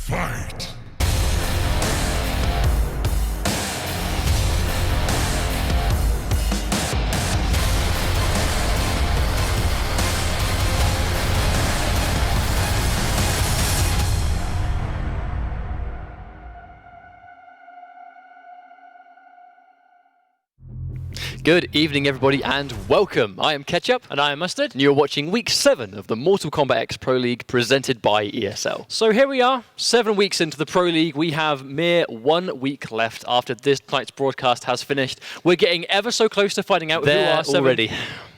Fight! Good evening, everybody, and welcome. I am Ketchup. And I am Mustard. And you're watching Week 7 of the Mortal Kombat X Pro League presented by ESL. So here we are, 7 weeks into the Pro League. We have mere 1 week left after this night's broadcast has finished. We're getting ever so close to finding out who our 7... already.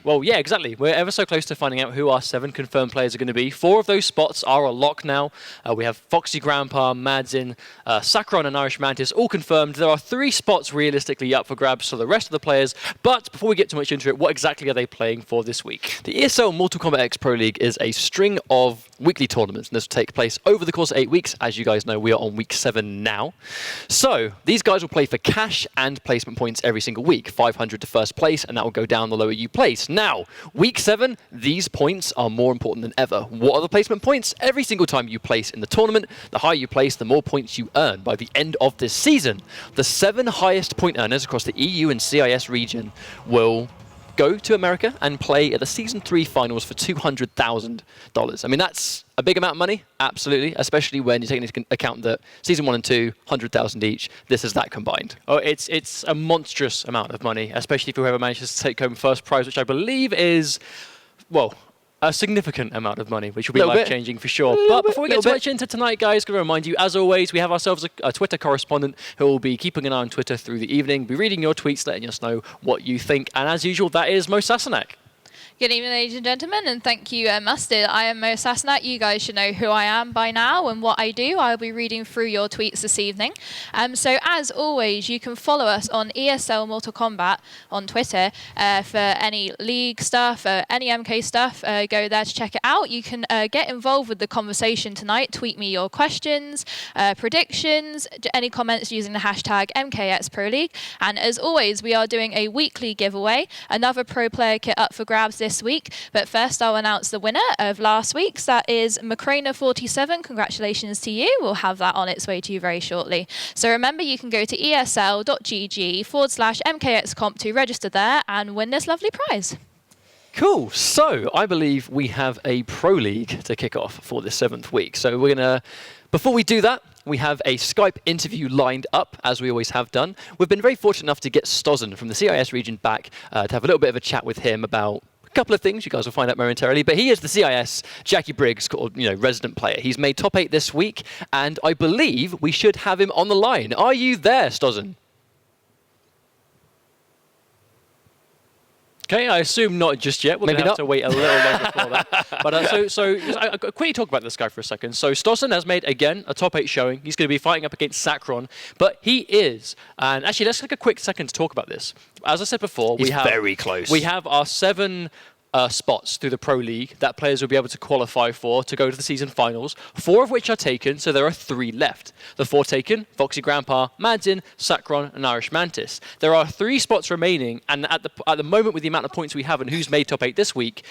Well, yeah, exactly. We're ever so close to finding out who our 7 confirmed players are going to be. 4 of those spots are a lock now. We have Foxy Grandpa, Madzin, Sakron and Irish Mantis all confirmed. There are 3 spots realistically up for grabs for the rest of the players. But before we get too much into it, what exactly are they playing for this week? The ESL Mortal Kombat X Pro League is a string of weekly tournaments, and this will take place over the course of 8 weeks. As you guys know, we are on week 7 now. So these guys will play for cash and placement points every single week. 500 to first place, and that will go down the lower you place. Now, week 7, these points are more important than ever. What are the placement points? Every single time you place in the tournament, the higher you place, the more points you earn. By the end of this season, the 7 highest point earners across the EU and CIS region will go to America and play at the Season 3 finals for $200,000. I mean, that's a big amount of money, absolutely, especially when you take into account that Season 1 and 2, $100,000 each. This is that combined. Oh, it's a monstrous amount of money, especially if whoever manages to take home first prize, which I believe is, well, a significant amount of money, which will be life-changing for sure. But before we get too much into tonight, guys, going to remind you, as always, we have ourselves a Twitter correspondent who will be keeping an eye on Twitter through the evening, be reading your tweets, letting us know what you think. And as usual, that is Mo Sasanak. Good evening, ladies and gentlemen, and thank you, Mustard. I am Mo Sasanak. You guys should know who I am by now and what I do. I'll be reading through your tweets this evening. So as always, you can follow us on ESL Mortal Kombat on Twitter for any league stuff, any MK stuff. Go there to check it out. You can get involved with the conversation tonight. Tweet me your questions, predictions, any comments using the hashtag MKXProLeague. And as always, we are doing a weekly giveaway. Another pro player kit up for grabs this week, but first I'll announce the winner of last week's. That is Macrana47. Congratulations to you. We'll have that on its way to you very shortly. So remember, you can go to esl.gg/MKXComp to register there and win this lovely prize. Cool. So I believe we have a Pro League to kick off for the 7th week. So we're going to, before we do that, we have a Skype interview lined up, as we always have done. We've been very fortunate enough to get Stozen from the CIS region back to have a little bit of a chat with him about a couple of things you guys will find out momentarily, but he is the CIS Jackie Briggs resident player. He's made top 8 this week, and I believe we should have him on the line. Are you there, Stozen? Okay, I assume not just yet. We're going to have to wait a little longer for that. But I'll quickly talk about this guy for a second. So Stossen has made, again, a top 8 showing. He's going to be fighting up against Sakron. But he is, and actually, let's take a quick second to talk about this. As I said before, He's very close. We have our 7 spots through the Pro League that players will be able to qualify for to go to the season finals, 4 of which are taken, so there are 3 left. The 4 taken, Foxy Grandpa, Madzin, Sakron, and Irish Mantis. There are 3 spots remaining, and at the moment with the amount of points we have and who's made top 8 this week,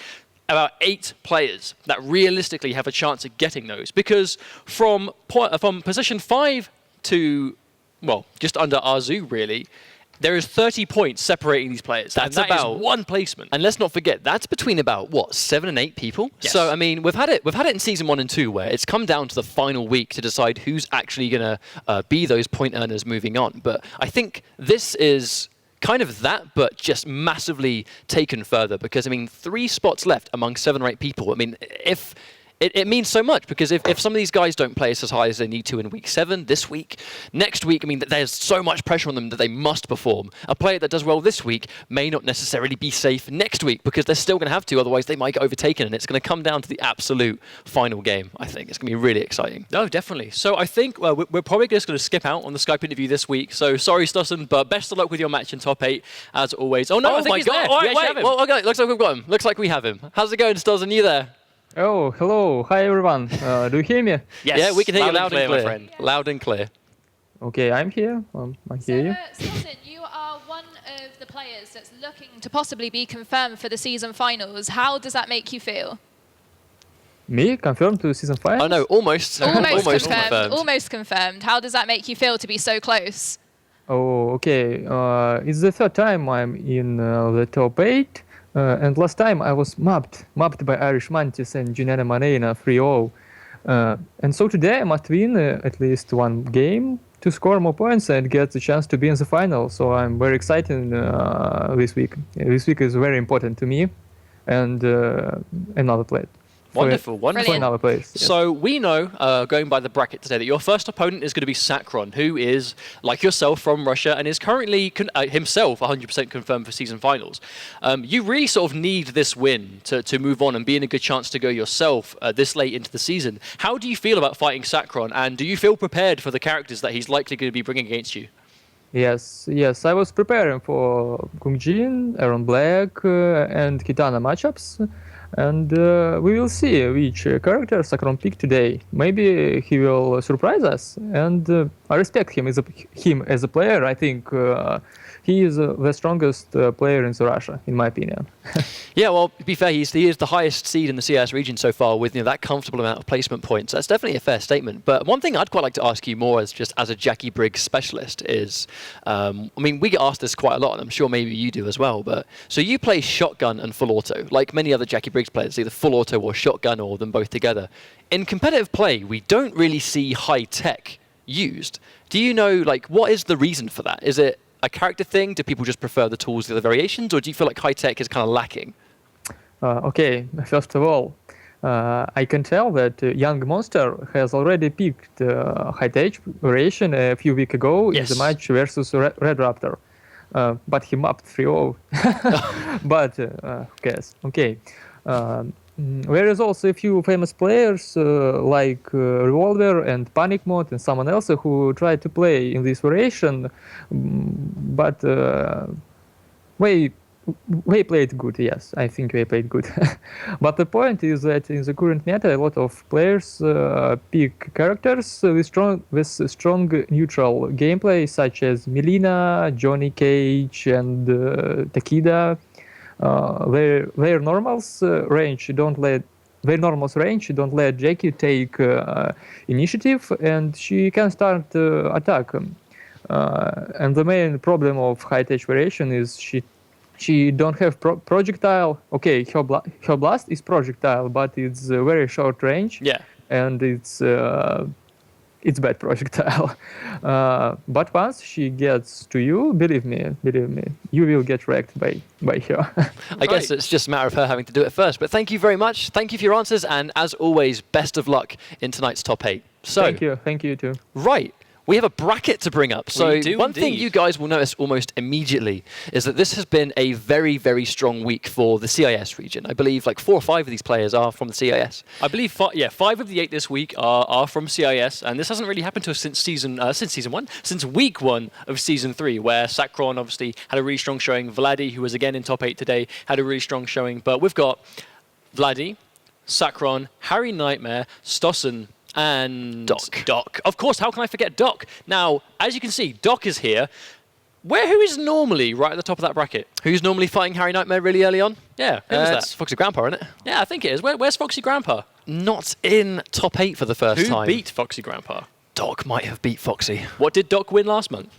about 8 players that realistically have a chance of getting those. Because from position 5 to, well, just under Arzu, really, there is 30 points separating these players. That is 1 placement. And let's not forget, that's between about, what, 7 and 8 people? Yes. So, I mean, we've had it in Season 1 and 2 where it's come down to the final week to decide who's actually going to be those point earners moving on. But I think this is kind of that, but just massively taken further because, I mean, 3 spots left among 7 or 8 people. I mean, if... It means so much because if some of these guys don't place as high as they need to in week 7, this week, next week, I mean, there's so much pressure on them that they must perform. A player that does well this week may not necessarily be safe next week because they're still going to have to, otherwise they might get overtaken, and it's going to come down to the absolute final game, I think. It's going to be really exciting. No, definitely. So I think we're probably just going to skip out on the Skype interview this week. So sorry, Stossen, but best of luck with your match in top 8, as always. Oh, no, I think my God. Wait. Well, okay, looks like we've got him. Looks like we have him. How's it going, Stossen? You there? Oh, hello. Hi, everyone. Do you hear me? Yes. Yeah, we can hear you loud and clear, my friend. Loud and clear. Okay, I'm here. I hear you. Stossen, you are one of the players that's looking to possibly be confirmed for the season finals. How does that make you feel? Me confirmed to season 5? Oh no, almost. Almost confirmed. Almost confirmed. How does that make you feel to be so close? Oh, okay. It's the third time I'm in the top 8. And last time I was mapped by Irish Mantis and Junana Manena 3-0. And so today I must win at least one game to score more points and get the chance to be in the final. So I'm very excited this week. This week is very important to me and another play. Wonderful. For another place. Yes. So we know, going by the bracket today, that your first opponent is going to be Sakron, who is, like yourself, from Russia and is currently himself 100% confirmed for season finals. You really sort of need this win to move on and be in a good chance to go yourself this late into the season. How do you feel about fighting Sakron, and do you feel prepared for the characters that he's likely going to be bringing against you? Yes, I was preparing for Kung Jin, Aaron Black, and Kitana matchups. And we will see which character Sakron pick today. Maybe he will surprise us, and I respect him as a player. I think he is the strongest player in Russia, in my opinion. Yeah, well, to be fair, he is the highest seed in the CIS region so far with that comfortable amount of placement points. That's definitely a fair statement. But one thing I'd quite like to ask you more as a Jackie Briggs specialist is, I mean, we get asked this quite a lot, and I'm sure maybe you do as well. But so you play shotgun and full auto, like many other Jackie Briggs players, either full auto or shotgun or them both together. In competitive play, we don't really see high tech used. Do you know, what is the reason for that? Is it a character thing? Do people just prefer the tools, the other variations, or do you feel like high tech is kind of lacking? Okay, first of all, I can tell that Young Monster has already picked high tech variation a few weeks ago in the match versus Red Raptor. But he mapped 3-0. But who cares? Okay. There is also a few famous players like Revolver and Panic Mode and someone else who tried to play in this variation, but they played good. Yes, I think they played good. But the point is that in the current meta, a lot of players pick characters with strong neutral gameplay, such as Melina, Johnny Cage, and Takeda. Their normals range don't let Jackie take initiative, and she can start attack. And the main problem of high tech variation is she don't have projectile. Okay, her blast is projectile, but it's a very short range. Yeah. And it's bad projectile. But once she gets to you, believe me, you will get wrecked by her. I guess it's just a matter of her having to do it first. But thank you very much. Thank you for your answers. And as always, best of luck in tonight's top 8. So, Thank you too. Right. We have a bracket to bring up. So one thing indeed. you guys will notice almost immediately is that this has been a very, very strong week for the CIS region. I believe 4 or 5 of these players are from the CIS. I believe 5 of the 8 this week are from CIS, and this hasn't really happened to us since week 1 of season 3, where Sakron obviously had a really strong showing. Vladi, who was again in top 8 today, had a really strong showing. But we've got Vladi, Sakron, Harry Nightmare, Stossen, and Doc. Of course, how can I forget Doc? Now, as you can see, Doc is here. Who is normally right at the top of that bracket? Who's normally fighting Harry Nightmare really early on? Yeah, who was that? It's Foxy Grandpa, isn't it? Yeah, I think it is. Where's Foxy Grandpa? Not in top 8 for the first time. Who beat Foxy Grandpa? Doc might have beat Foxy. What did Doc win last month?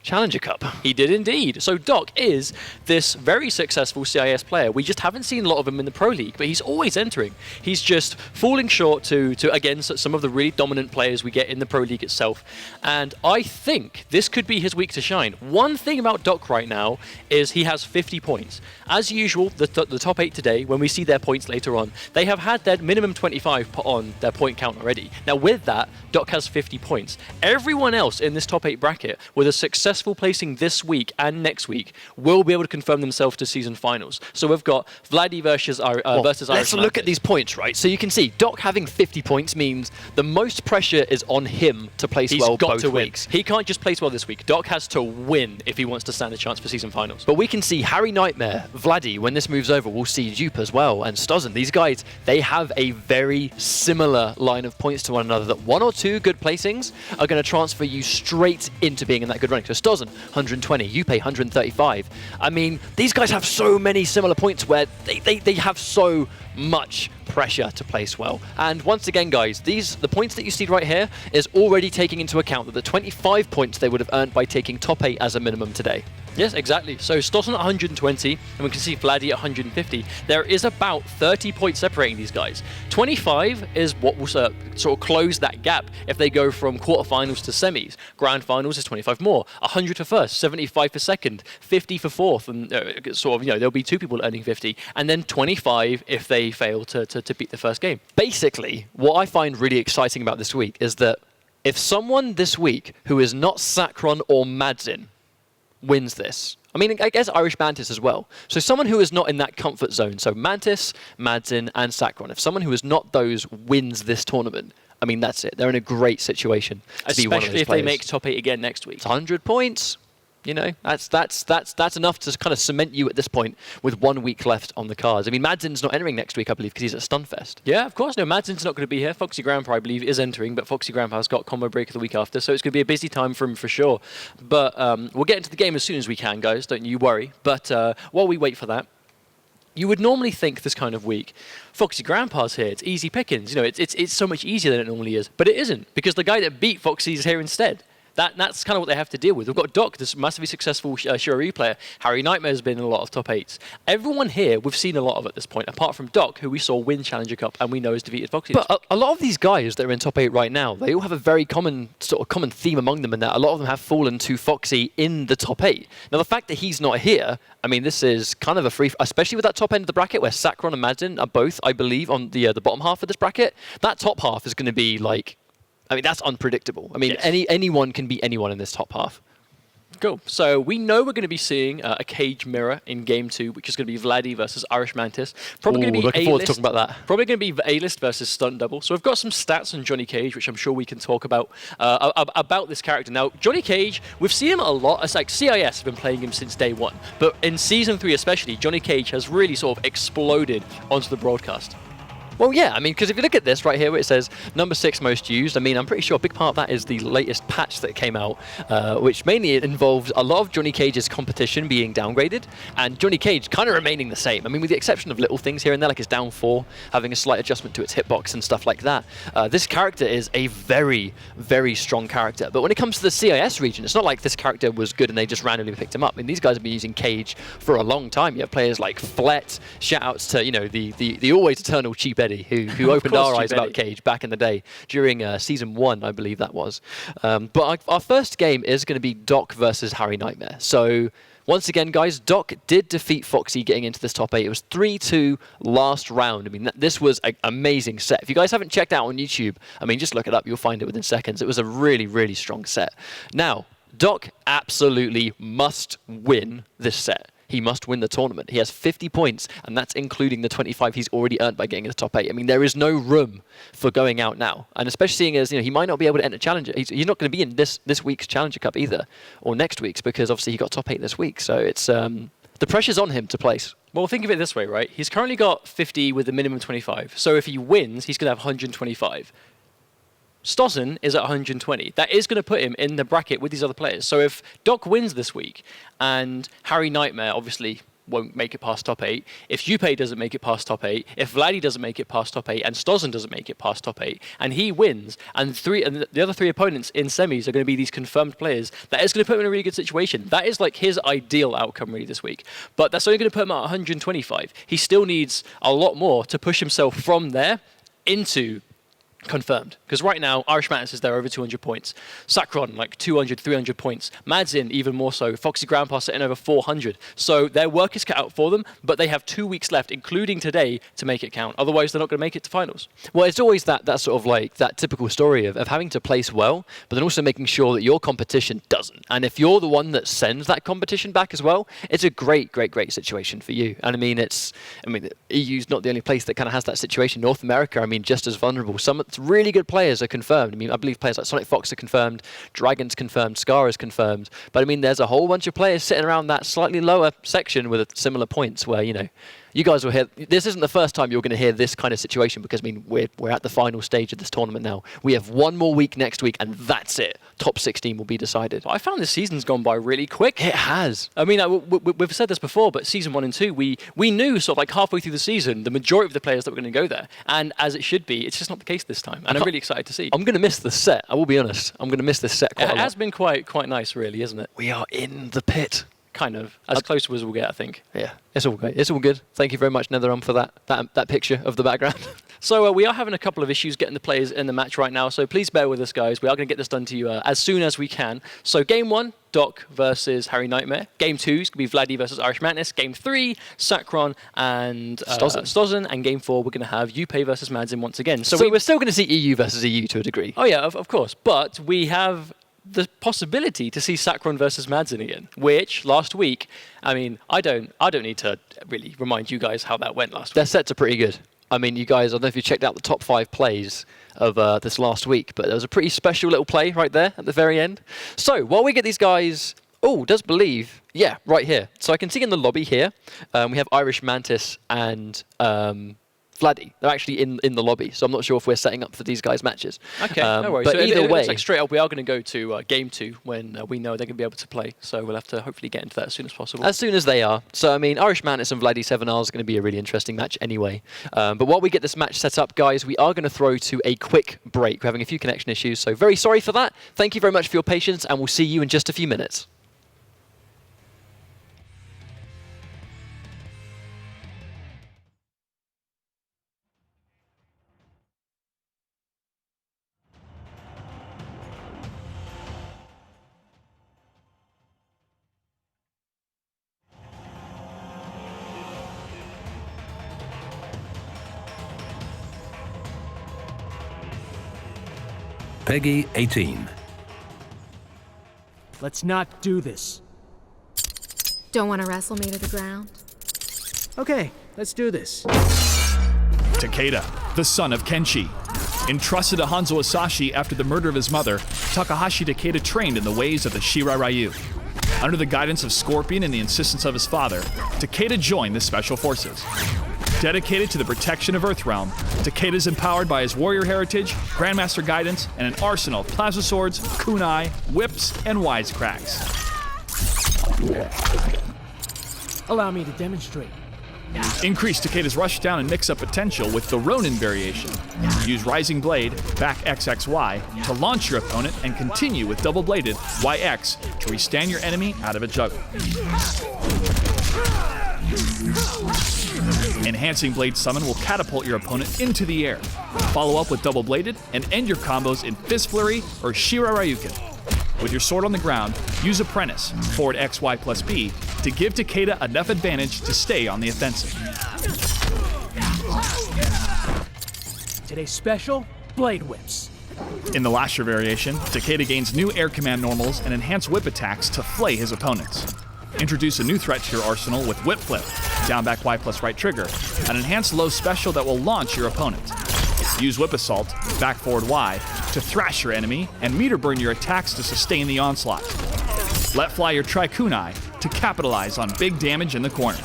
Challenger Cup. He did indeed. So Doc is this very successful CIS player. We just haven't seen a lot of him in the Pro League, but he's always entering. He's just falling short to again, some of the really dominant players we get in the Pro League itself. And I think this could be his week to shine. One thing about Doc right now is he has 50 points. As usual, the top 8 today, when we see their points later on, they have had their minimum 25 put on their point count already. Now with that, Doc has 50 points. Everyone else in this top 8 bracket with a successful placing this week and next week will be able to confirm themselves to season finals. So we've got Vladi versus Irish Let's look at these points, right? So you can see Doc having 50 points means the most pressure is on him to place well both weeks. He can't just place well this week. Doc has to win if he wants to stand a chance for season finals. But we can see Harry Nightmare, Vladi, when this moves over, we'll see Jupe as well, and Stozen. These guys, they have a very similar line of points to one another, that 1 or 2 good placings are going to transfer you straight into being in that good running. So Stozen, 120, Jupe, 135. I mean, these guys have so many similar points where they have so much pressure to place well. And once again, guys, the points that you see right here is already taking into account that the 25 points they would have earned by taking top 8 as a minimum today. Yes, exactly. So Stossen at 120, and we can see Vladdy at 150. There is about 30 points separating these guys. 25 is what will sort of close that gap if they go from quarterfinals to semis. Grand finals is 25 more. 100 for first, 75 for second, 50 for fourth, and there'll be 2 people earning 50, and then 25 if they fail to beat the first game. Basically, what I find really exciting about this week is that if someone this week who is not Sacron or Madzin wins this, I mean, I guess Irish Mantis as well. So someone who is not in that comfort zone, so Mantis, Madzin, and Sacron, if someone who is not those wins this tournament, I mean, that's it. They're in a great situation to be one of those Especially if players. they make top 8 again next week. It's 100 points. You know, that's enough to kind of cement you at this point with 1 week left on the cards. I mean, Madsen's not entering next week, I believe, because he's at Stunfest. Yeah, of course. No, Madsen's not going to be here. Foxy Grandpa, I believe, is entering, but Foxy Grandpa's got combo break the week after, so it's going to be a busy time for him for sure. But we'll get into the game as soon as we can, guys. Don't you worry. But while we wait for that, you would normally think this kind of week, Foxy Grandpa's here, it's easy pickings. You know, it's so much easier than it normally is. But it isn't, because the guy that beat Foxy is here instead. That's kind of what they have to deal with. We've got Doc, this massively successful Shirari player. Harry Nightmare's been in a lot of top 8s. Everyone here we've seen a lot of at this point, apart from Doc, who we saw win Challenger Cup and we know has defeated Foxy. But a lot of these guys that are in top 8 right now, they all have a very common theme among them in that a lot of them have fallen to Foxy in the top 8. Now, the fact that he's not here, I mean, this is kind of a free, especially with that top end of the bracket where Sacron and Madzin are both, I believe, on the bottom half of this bracket. That top half is going to be like, I mean, that's unpredictable. I mean, yes. Anyone can beat anyone in this top half. Cool. So we know we're going to be seeing a cage mirror in Game 2, which is going to be Vladdy versus Irish Mantis. Probably going to be looking forward to talking about that. Probably going to be A-list versus Stunt Double. So we've got some stats on Johnny Cage, which I'm sure we can talk about this character. Now, Johnny Cage, we've seen him a lot. It's like CIS have been playing him since day 1. But in Season 3 especially, Johnny Cage has really sort of exploded onto the broadcast. Well, yeah, I mean, because if you look at this right here where it says number 6 most used, I mean, I'm pretty sure a big part of that is the latest patch that came out, which mainly involves a lot of Johnny Cage's competition being downgraded, and Johnny Cage kind of remaining the same. I mean, with the exception of little things here and there, like his down 4, having a slight adjustment to its hitbox and stuff like that. This character is a very, very strong character. But when it comes to the CIS region, it's not like this character was good and they just randomly picked him up. I mean, these guys have been using Cage for a long time. You have players like Flet, shout-outs to, you know, the always eternal Cheap Eddie, who opened our eyes about Cage back in the day during Season 1, I believe that was. But our first game is going to be Doc versus Harry Nightmare. So once again, guys, Doc did defeat Foxy getting into this top 8. It was 3-2 last round. I mean, this was an amazing set. If you guys haven't checked out on YouTube, I mean, just look it up. You'll find it within seconds. It was a really, really strong set. Now, Doc absolutely must win this set. He must win the tournament. He has 50 points, and that's including the 25 he's already earned by getting in the top 8. I mean, there is no room for going out now. And especially seeing as, you know, he might not be able to enter Challenger. He's not going to be in this week's Challenger Cup either, or next week's, because obviously he got top 8 this week. So it's the pressure's on him to place. Well, think of it this way, right? He's currently got 50 with a minimum 25. So if he wins, he's going to have 125. Stossen is at 120. That is going to put him in the bracket with these other players. So if Doc wins this week, and Harry Nightmare obviously won't make it past top 8, if Junpei doesn't make it past top 8, if Vladdy doesn't make it past top 8, and Stossen doesn't make it past top 8, and he wins, and the other 3 opponents in semis are going to be these confirmed players, that is going to put him in a really good situation. That is like his ideal outcome really this week. But that's only going to put him at 125. He still needs a lot more to push himself from there into confirmed. Because right now, Irish Mantis is there over 200 points. Sacron, like 200, 300 points. Madzin, even more so. Foxy Grandpa sitting over 400. So their work is cut out for them, but they have 2 weeks left, including today, to make it count. Otherwise, they're not going to make it to finals. Well, it's always that sort of like that typical story of having to place well, but then also making sure that your competition doesn't. And if you're the one that sends that competition back as well, it's a great, great, great situation for you. And I mean, EU's not the only place that kind of has that situation. North America, I mean, just as vulnerable. Some really good players are confirmed. I mean, I believe players like Sonic Fox are confirmed, Dragon's confirmed, Scar is confirmed. But I mean, there's a whole bunch of players sitting around that slightly lower section with similar points where, you know, you guys will hear, this isn't the first time you're going to hear this kind of situation because, I mean, we're at the final stage of this tournament now. We have 1 more week next week, and that's it. top 16 will be decided. I found this season's gone by really quick. It has. I mean, we've said this before, but season 1 and 2, we knew sort of like halfway through the season the majority of the players that were going to go there. And as it should be, it's just not the case this time. And I'm really excited to see. I'm going to miss the set. I will be honest. I'm going to miss this set quite a lot. It has been quite nice, really, isn't it? We are in the pit. Kind of. As close as we'll get, I think. Yeah, it's all good. It's all good. Thank you very much, NetherRealm, for that picture of the background. So we are having a couple of issues getting the players in the match right now, so please bear with us, guys. We are going to get this done to you as soon as we can. So game 1, Doc versus Harry Nightmare. Game 2 is going to be Vladdy versus Irish Madness. Game 3, Sacron and Stozen. And game 4, we're going to have Upe versus Madzin once again. So we're still going to see EU versus EU to a degree. Oh yeah, of course. But we have the possibility to see Sacron versus Madzin again, which last week, I mean, I don't need to really remind you guys how that went last week. Their sets are pretty good. I mean, you guys, I don't know if you checked out the top 5 plays of this last week, but there was a pretty special little play right there at the very end. So while we get these guys, does believe, yeah, right here. So I can see in the lobby here, we have Irish Mantis and Vladdy. They're actually in the lobby, so I'm not sure if we're setting up for these guys' matches. Okay, no worries. But so either it way, looks like straight up, we are going to go to game 2 when we know they're going to be able to play. So we'll have to hopefully get into that as soon as possible. As soon as they are. So, I mean, Irish Mantis and Vladdy 7R is going to be a really interesting match anyway. But while we get this match set up, guys, we are going to throw to a quick break. We're having a few connection issues, so very sorry for that. Thank you very much for your patience, and we'll see you in just a few minutes. Peggy 18. Let's not do this. Don't want to wrestle me to the ground? Okay, let's do this. Takeda, the son of Kenshi. Entrusted to Hanzo Asashi after the murder of his mother, Takahashi Takeda trained in the ways of the Shirai Ryu. Under the guidance of Scorpion and the insistence of his father, Takeda joined the Special Forces. Dedicated to the protection of Earthrealm, Takeda is empowered by his warrior heritage, Grandmaster guidance, and an arsenal of plasma swords, kunai, whips, and wisecracks. Allow me to demonstrate. Increase Takeda's rushdown and mix-up potential with the Ronin variation. Use Rising Blade, back XXY, to launch your opponent and continue with double-bladed YX to restand your enemy out of a juggle. Enhancing Blade Summon will catapult your opponent into the air. Follow up with Double Bladed and end your combos in Fist Flurry or Shirai Ryuken. With your sword on the ground, use Apprentice, forward XY plus B, to give Takeda enough advantage to stay on the offensive. Today's special, Blade Whips. In the Lasher variation, Takeda gains new air command normals and enhanced whip attacks to flay his opponents. Introduce a new threat to your arsenal with Whip Flip, down back Y plus right trigger, an enhanced low special that will launch your opponent. Use Whip Assault, back forward Y, to thrash your enemy and meter burn your attacks to sustain the onslaught. Let fly your Tri-Kunai to capitalize on big damage in the corner.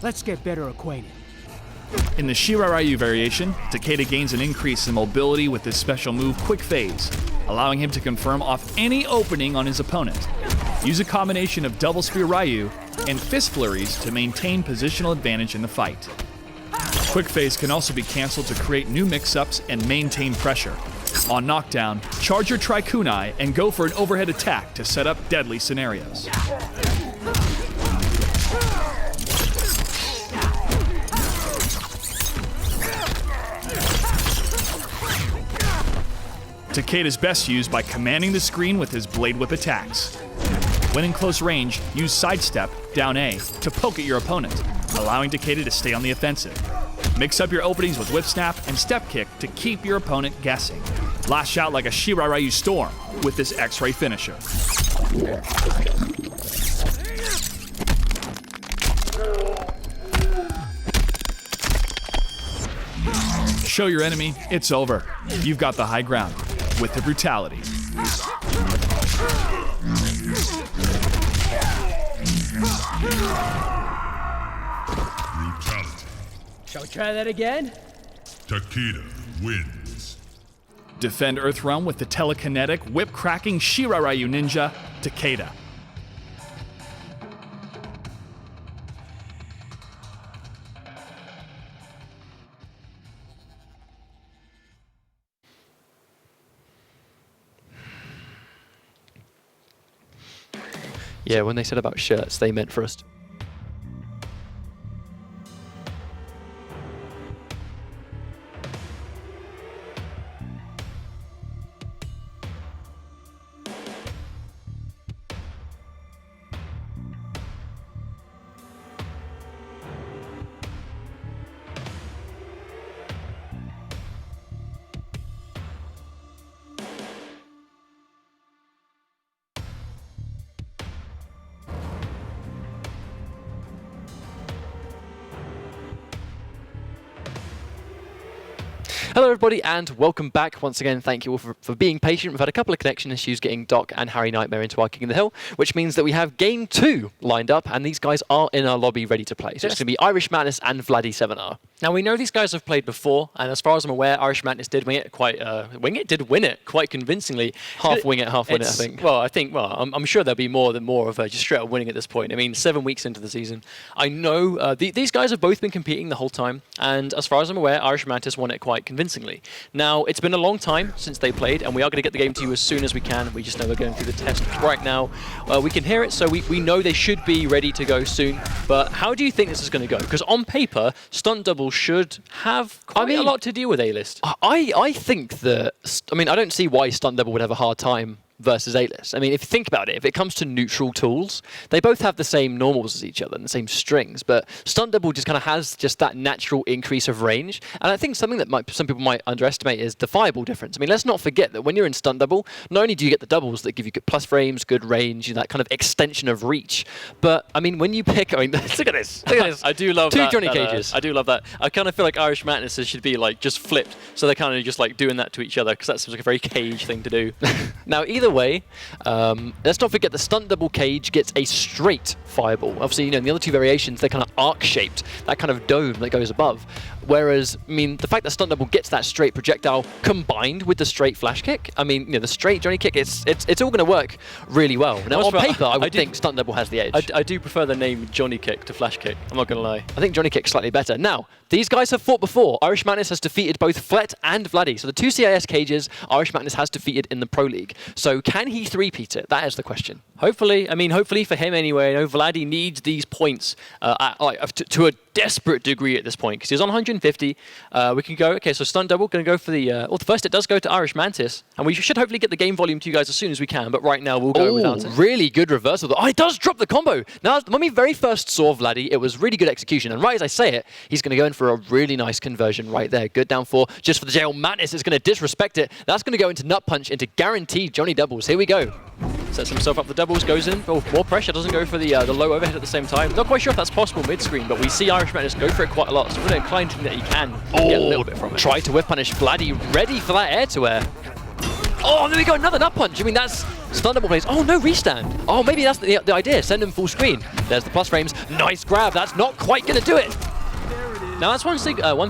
Let's get better acquainted. In the Shirai Ryu variation, Takeda gains an increase in mobility with his special move Quick Phase, allowing him to confirm off any opening on his opponent. Use a combination of Double Spear Ryu and Fist Flurries to maintain positional advantage in the fight. Quick Phase can also be cancelled to create new mix-ups and maintain pressure. On knockdown, charge your Tri-Kunai and go for an overhead attack to set up deadly scenarios. Takeda is best used by commanding the screen with his Blade Whip attacks. When in close range, use Sidestep, down A, to poke at your opponent, allowing Takeda to stay on the offensive. Mix up your openings with Whip Snap and Step Kick to keep your opponent guessing. Lash out like a Shirai Ryu Storm with this X-Ray finisher. Show your enemy it's over. You've got the high ground with the brutality. Shall we try that again? Takeda wins. Defend Earthrealm with the telekinetic, whip-cracking Shirarayu ninja, Takeda. Yeah, when they said about shirts, they meant for us. Hello everybody and welcome back. Once again, thank you all for being patient. We've had a couple of connection issues getting Doc and Harry Nightmare into our King of the Hill, which means that we have Game 2 lined up and these guys are in our lobby ready to play. So it's going to be Irish Madness and Vladdy 7R. Now we know these guys have played before, and as far as I'm aware, Irish Madness did win it quite convincingly. Half win it, I think. Well, I'm sure there'll be more of just straight up winning at this point. I mean, 7 weeks into the season, I know these guys have both been competing the whole time, and as far as I'm aware, Irish Mantis won it quite convincingly. Now it's been a long time since they played, and we are going to get the game to you as soon as we can. We just know we're going through the test right now. We can hear it, so we know they should be ready to go soon. But how do you think this is going to go? Because on paper, Stunt Double should have quite a lot to deal with A-List. I think that, I don't see why Stunt Double would have a hard time versus A-List. I mean, if you think about it, if it comes to neutral tools, they both have the same normals as each other and the same strings, but Stunt Double just kind of has just that natural increase of range. And I think something that some people might underestimate is the fireball difference. I mean, let's not forget that when you're in Stunt Double, not only do you get the doubles that give you good plus frames, good range, that kind of extension of reach, but I mean, when you pick, look at this. I do love that. Two Johnny Cages. I do love that. I kind of feel like Irish Madnesses should be like just flipped, so they're kind of just like doing that to each other, because that seems like a very cage thing to do. Now, either way, let's not forget the Stunt Double cage gets a straight fireball. Obviously, in the other two variations, they're kind of arc-shaped, that kind of dome that goes above. Whereas, the fact that Stunt Double gets that straight projectile combined with the straight flash kick, the straight Johnny kick, it's all going to work really well. Now, on paper, I would think Stunt Double has the edge. I do prefer the name Johnny Kick to Flash Kick, I'm not going to lie. I think Johnny Kick's slightly better. Now, these guys have fought before. Irish Madness has defeated both Flet and Vladdy. So the two CIS cages, Irish Madness has defeated in the Pro League. So can he three-peat it? That is the question. Hopefully. Hopefully for him anyway. I know Vladdy needs these points to a desperate degree at this point, because he's on 150. We can go, okay, so Stunt Double, going to go for the, first it does go to Irish Mantis, and we should hopefully get the game volume to you guys as soon as we can, but right now we'll go without it. Really good reversal. Oh, he does drop the combo. Now, when we very first saw Vladdy, it was really good execution, and right as I say it, he's going to go in for a really nice conversion right there. Good down four, just for the jail. Madness is going to disrespect it. That's going to go into Nut Punch, into guaranteed Johnny doubles. Here we go. Sets himself up the doubles, goes in. Oh, more pressure, doesn't go for the low overhead at the same time. Not quite sure if that's possible mid-screen, but we see Irish Madness go for it quite a lot, so we're inclined to think that he can get a little bit from it. Try to whip punish Vladdy, ready for that air-to-air. Oh, there we go, another Nut Punch. That's Stunt Double plays. Oh, no restand. Oh, maybe that's the idea. Send him full screen. There's the plus frames. Nice grab. That's not quite going to do it. Now that's one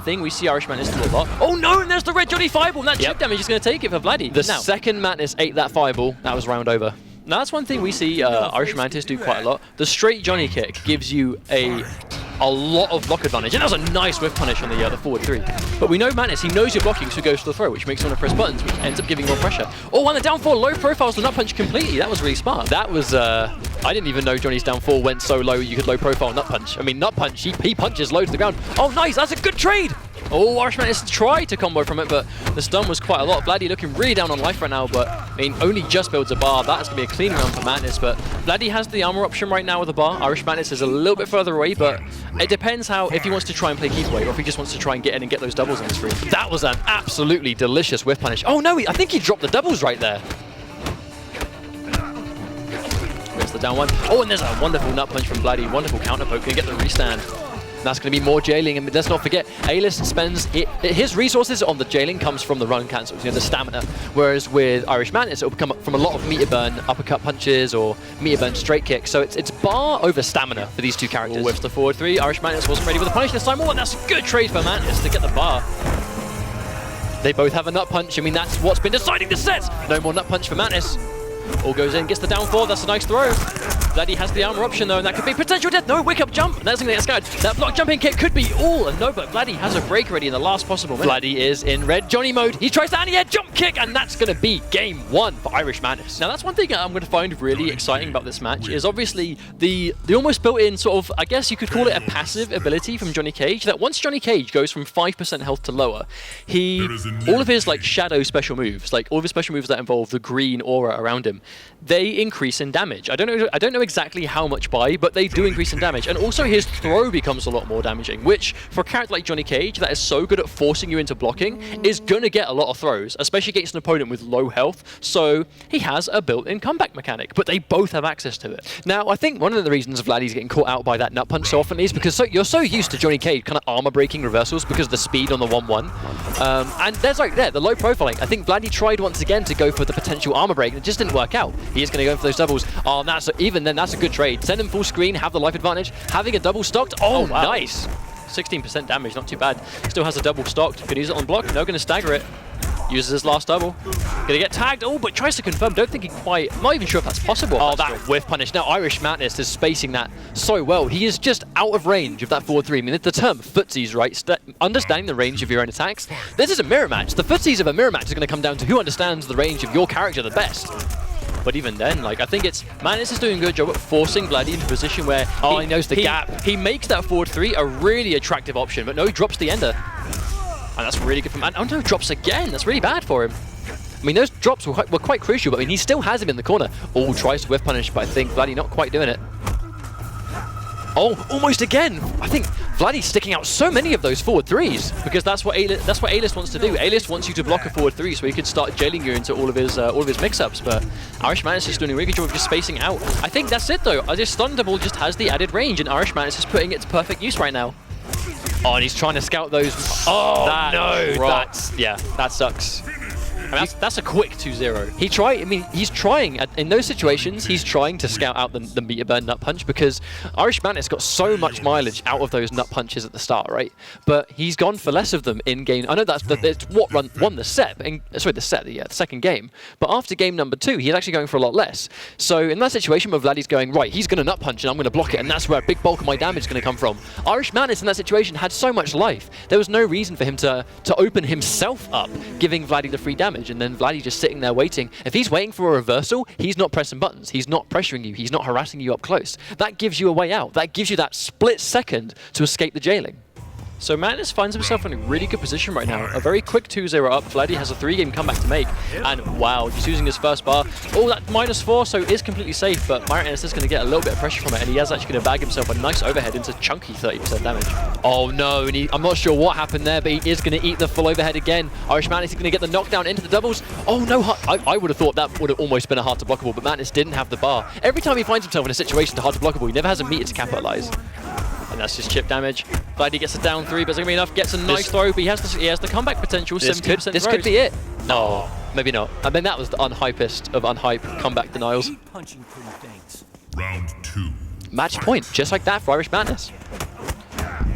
thing we see Irish Madness do a lot. Oh no, and there's the red Johnny fireball, and that chip damage is going to take it for Vladdy. The second Madness ate that fireball, that was round over. Now that's one thing we see Irish Mantis do quite a lot. The straight Johnny kick gives you a lot of block advantage, and that was a nice whiff punish on the forward three. But we know Mantis, he knows you're blocking, so he goes to the throw, which makes him want to press buttons, which ends up giving more pressure. Oh, and the down four, low profiles the Nut Punch completely. That was really smart. That was, I didn't even know Johnny's down four went so low you could low profile Nut Punch. Nut Punch, he punches low to the ground. Oh, nice, that's a good trade. Oh, Irish Madness tried to combo from it, but the stun was quite a lot. Vladdy looking really down on life right now, but only just builds a bar. That's going to be a clean round for Madness, but Vladdy has the armor option right now with a bar. Irish Madness is a little bit further away, but it depends if he wants to try and play keep away, or if he just wants to try and get in and get those doubles on the screen. That was an absolutely delicious whiff punish. Oh no, I think he dropped the doubles right there. There's the down one. Oh, and there's a wonderful Nut Punch from Vladdy. Wonderful counter poke. Gonna get the restand. That's going to be more jailing, and let's not forget, A-List spends his resources on the jailing comes from the run cancels, the stamina. Whereas with Irish Madness, it will come from a lot of meter burn uppercut punches or meter burn straight kicks. So it's bar over stamina for these two characters. With the forward 3, Irish Madness wasn't ready with the punish this time. Oh, and that's a good trade for Madness to get the bar. They both have a nut punch. I mean, that's what's been deciding the sets. No more nut punch for Madness. All goes in, gets the down 4. That's a nice throw. Vladdy has the armor option though, and that could be potential death. No, wake up jump. That's going to get scared. That block jumping kick could be all. And no, but Vladdy has a break ready in the last possible minute. Vladdy is in red Johnny mode. He tries the anti-air jump kick, and that's going to be game 1 for Irish Madness. Now, that's one thing I'm going to find really exciting about this match is obviously the almost built-in sort of, I guess you could call it a passive ability from Johnny Cage. That once Johnny Cage goes from 5% health to lower, all of his like shadow special moves, like all of his special moves that involve the green aura around him, they increase in damage. I don't know exactly how much by, but they do increase in damage. And also his throw becomes a lot more damaging, which for a character like Johnny Cage that is so good at forcing you into blocking is gonna get a lot of throws, especially against an opponent with low health. So he has a built-in comeback mechanic, but they both have access to it. Now, I think one of the reasons Vladdy's getting caught out by that nut punch so often is because you're so used to Johnny Cage kind of armor breaking reversals because of the speed on the 1-1. And there's like the low profiling. I think Vladdy tried once again to go for the potential armor break and it just didn't work out. He is going to go for those doubles. Oh, even then, that's a good trade. Send him full screen, have the life advantage, having a double stocked. Oh, wow. Nice. 16% damage, not too bad. Still has a double stocked. Could use it on block. No, going to stagger it. Uses his last double. Gonna get tagged. Oh, but tries to confirm. Don't think he quite. I'm not even sure if that's possible. Oh, that whiff punish. Now, Irish Madness is spacing that so well. He is just out of range of that forward 3. I mean, the term footsies, right? Understanding the range of your own attacks. This is a mirror match. The footsies of a mirror match is going to come down to who understands the range of your character the best. But even then, like, I think Madness is doing a good job at forcing Vladdy into a position where he knows the gap. He makes that forward 3 a really attractive option, but no, he drops the ender. And that's really good for Madness. Oh no, drops again. That's really bad for him. I mean, those drops were quite crucial, but I mean, he still has him in the corner. Oh, tries to whiff punish, but I think Vladdy not quite doing it. Oh, almost again. I think Vladdy's sticking out so many of those forward 3s because that's what A-List wants to do. A-List wants you to block a forward 3 so he can start jailing you into all of his mix-ups. But Irish Madness is doing a really good job of just spacing out. I think that's it though. This Stun Double just has the added range, and Irish Madness is putting it to perfect use right now. Oh, and he's trying to scout those. Oh no, that sucks. I mean, that's a quick 2-0. He's trying, in those situations, he's trying to scout out the meter burn nut punch because Irish Madness got so much mileage out of those nut punches at the start, right? But he's gone for less of them in game. I know that's what won the set, the second game. But after game number 2, he's actually going for a lot less. So in that situation where Vladdy's going, right, he's going to nut punch and I'm going to block it, and that's where a big bulk of my damage is going to come from. Irish Madness in that situation had so much life. There was no reason for him to open himself up, giving Vladdy the free damage. And then Vladdy just sitting there waiting. If he's waiting for a reversal, he's not pressing buttons. He's not pressuring you. He's not harassing you up close. That gives you a way out. That gives you that split second to escape the jailing. So Madness finds himself in a really good position right now. A very quick 2-0 up. Vladdy has a 3-game comeback to make. And wow, just using his first bar. Oh, that -4, so is completely safe. But Madness is going to get a little bit of pressure from it. And he is actually going to bag himself a nice overhead into chunky 30% damage. Oh no, and I'm not sure what happened there, but he is going to eat the full overhead again. Irish Madness is going to get the knockdown into the doubles. Oh no, I would have thought that would have almost been a hard to blockable, but Madness didn't have the bar. Every time he finds himself in a situation to hard to blockable, he never has a meter to capitalize. And that's just chip damage. Vladdy gets a down 3, but it's going to be enough. Gets a nice throw, but he has the comeback potential, 70%. This could be it. No, maybe not. I mean, that was the unhypest of unhype comeback denials. Round 2. Match point, just like that for Irish Madness.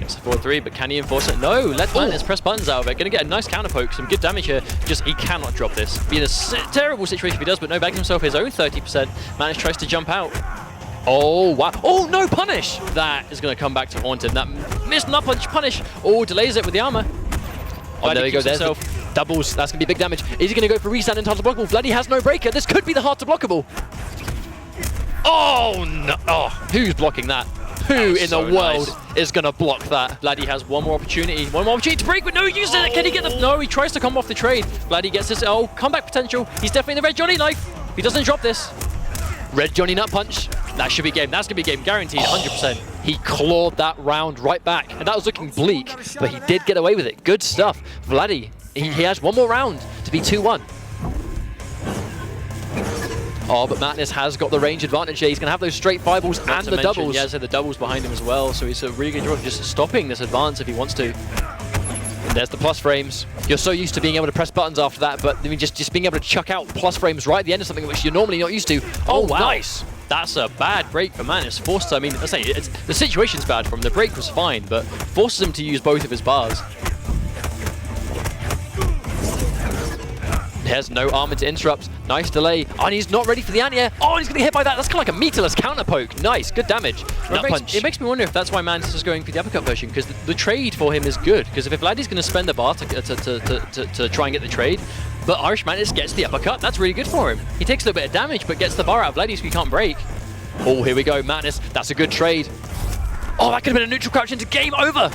It's a 4-3, but can he enforce it? No, let Madness press buttons out of it. Going to get a nice counter poke, some good damage here. Just, he cannot drop this. Be in a terrible situation if he does, but no, bags himself his own 30%. Madness tries to jump out. Oh, wow. Oh, no, punish! That is going to come back to haunt him. That missed nut punch punish. Oh, delays it with the armor. Oh, there he goes. There's the doubles. That's going to be big damage. Is he going to go for restand and hard to blockable? Vladdy has no breaker. This could be the hard to blockable. Oh, no. Oh, who's blocking that? Who in the world is going to block that? Vladdy has one more opportunity. One more opportunity to break, but no, he uses it. Can he get the... No, he tries to come off the trade. Vladdy gets this... Oh, comeback potential. He's definitely in the red Johnny knife. He doesn't drop this. Red Johnny nut punch. That should be game. That's going to be game guaranteed, 100%. He clawed that round right back. And that was looking bleak, but he did get away with it. Good stuff. Vladdy, he has one more round to be 2-1. Oh, but Madness has got the range advantage here. He's going to have those straight fireballs and the doubles. Yeah, so the doubles behind him as well. So he's a really good job of just stopping this advance if he wants to. And there's the plus frames. You're so used to being able to press buttons after that, but I mean, just being able to chuck out plus frames right at the end of something which you're normally not used to. Oh, wow. Nice. That's a bad break for Madness. Forced, I mean, let's say the situation's bad for him. The break was fine, but forces him to use both of his bars. There's no armor to interrupt. Nice delay. Oh, and he's not ready for the anti-air. Oh, and he's going to get hit by that. That's kind of like a meterless counter poke. Nice. Good damage. It makes me wonder if that's why Madness is going for the uppercut version, because the trade for him is good. Because if Vladdy's going to spend the bar to try and get the trade, but Irish Madness gets the uppercut, that's really good for him. He takes a little bit of damage, but gets the bar out of Vladdy so he can't break. Oh, here we go. Madness. That's a good trade. Oh, that could have been a neutral crouch into game over.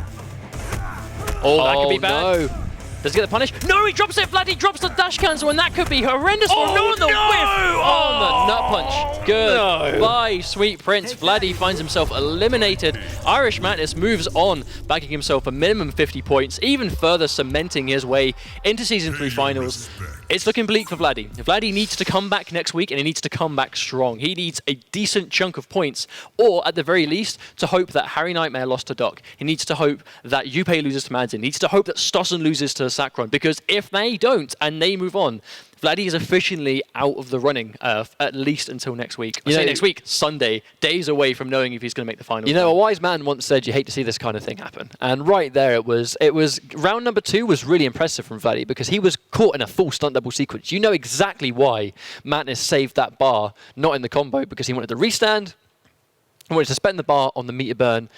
Oh, that could be bad. No. Does he get the punish? No, he drops it. Vladdy drops the dash cancel, and that could be horrendous for him. Oh, No, the whiff on the nut punch. Good. Bye, sweet prince. Vladdy finds himself eliminated. Irish Madness moves on, backing himself a minimum 50 points, even further cementing his way into Season 3 finals. It's looking bleak for Vladdy. Vladdy needs to come back next week, and he needs to come back strong. He needs a decent chunk of points, or at the very least, to hope that Harry Nightmare lost to Doc. He needs to hope that Yuppie loses to Madzin. He needs to hope that Stossen loses to Sacron, because if they don't and they move on, Vladdy is officially out of the running, at least until next week. I say next week, Sunday, days away from knowing if he's going to make the final. You know, a wise man once said you hate to see this kind of thing happen. And right there it was round number 2 was really impressive from Vladdy because he was caught in a full stunt double sequence. You know exactly why Madness saved that bar, not in the combo, because he wanted to restand, he wanted to spend the bar on the meter burn,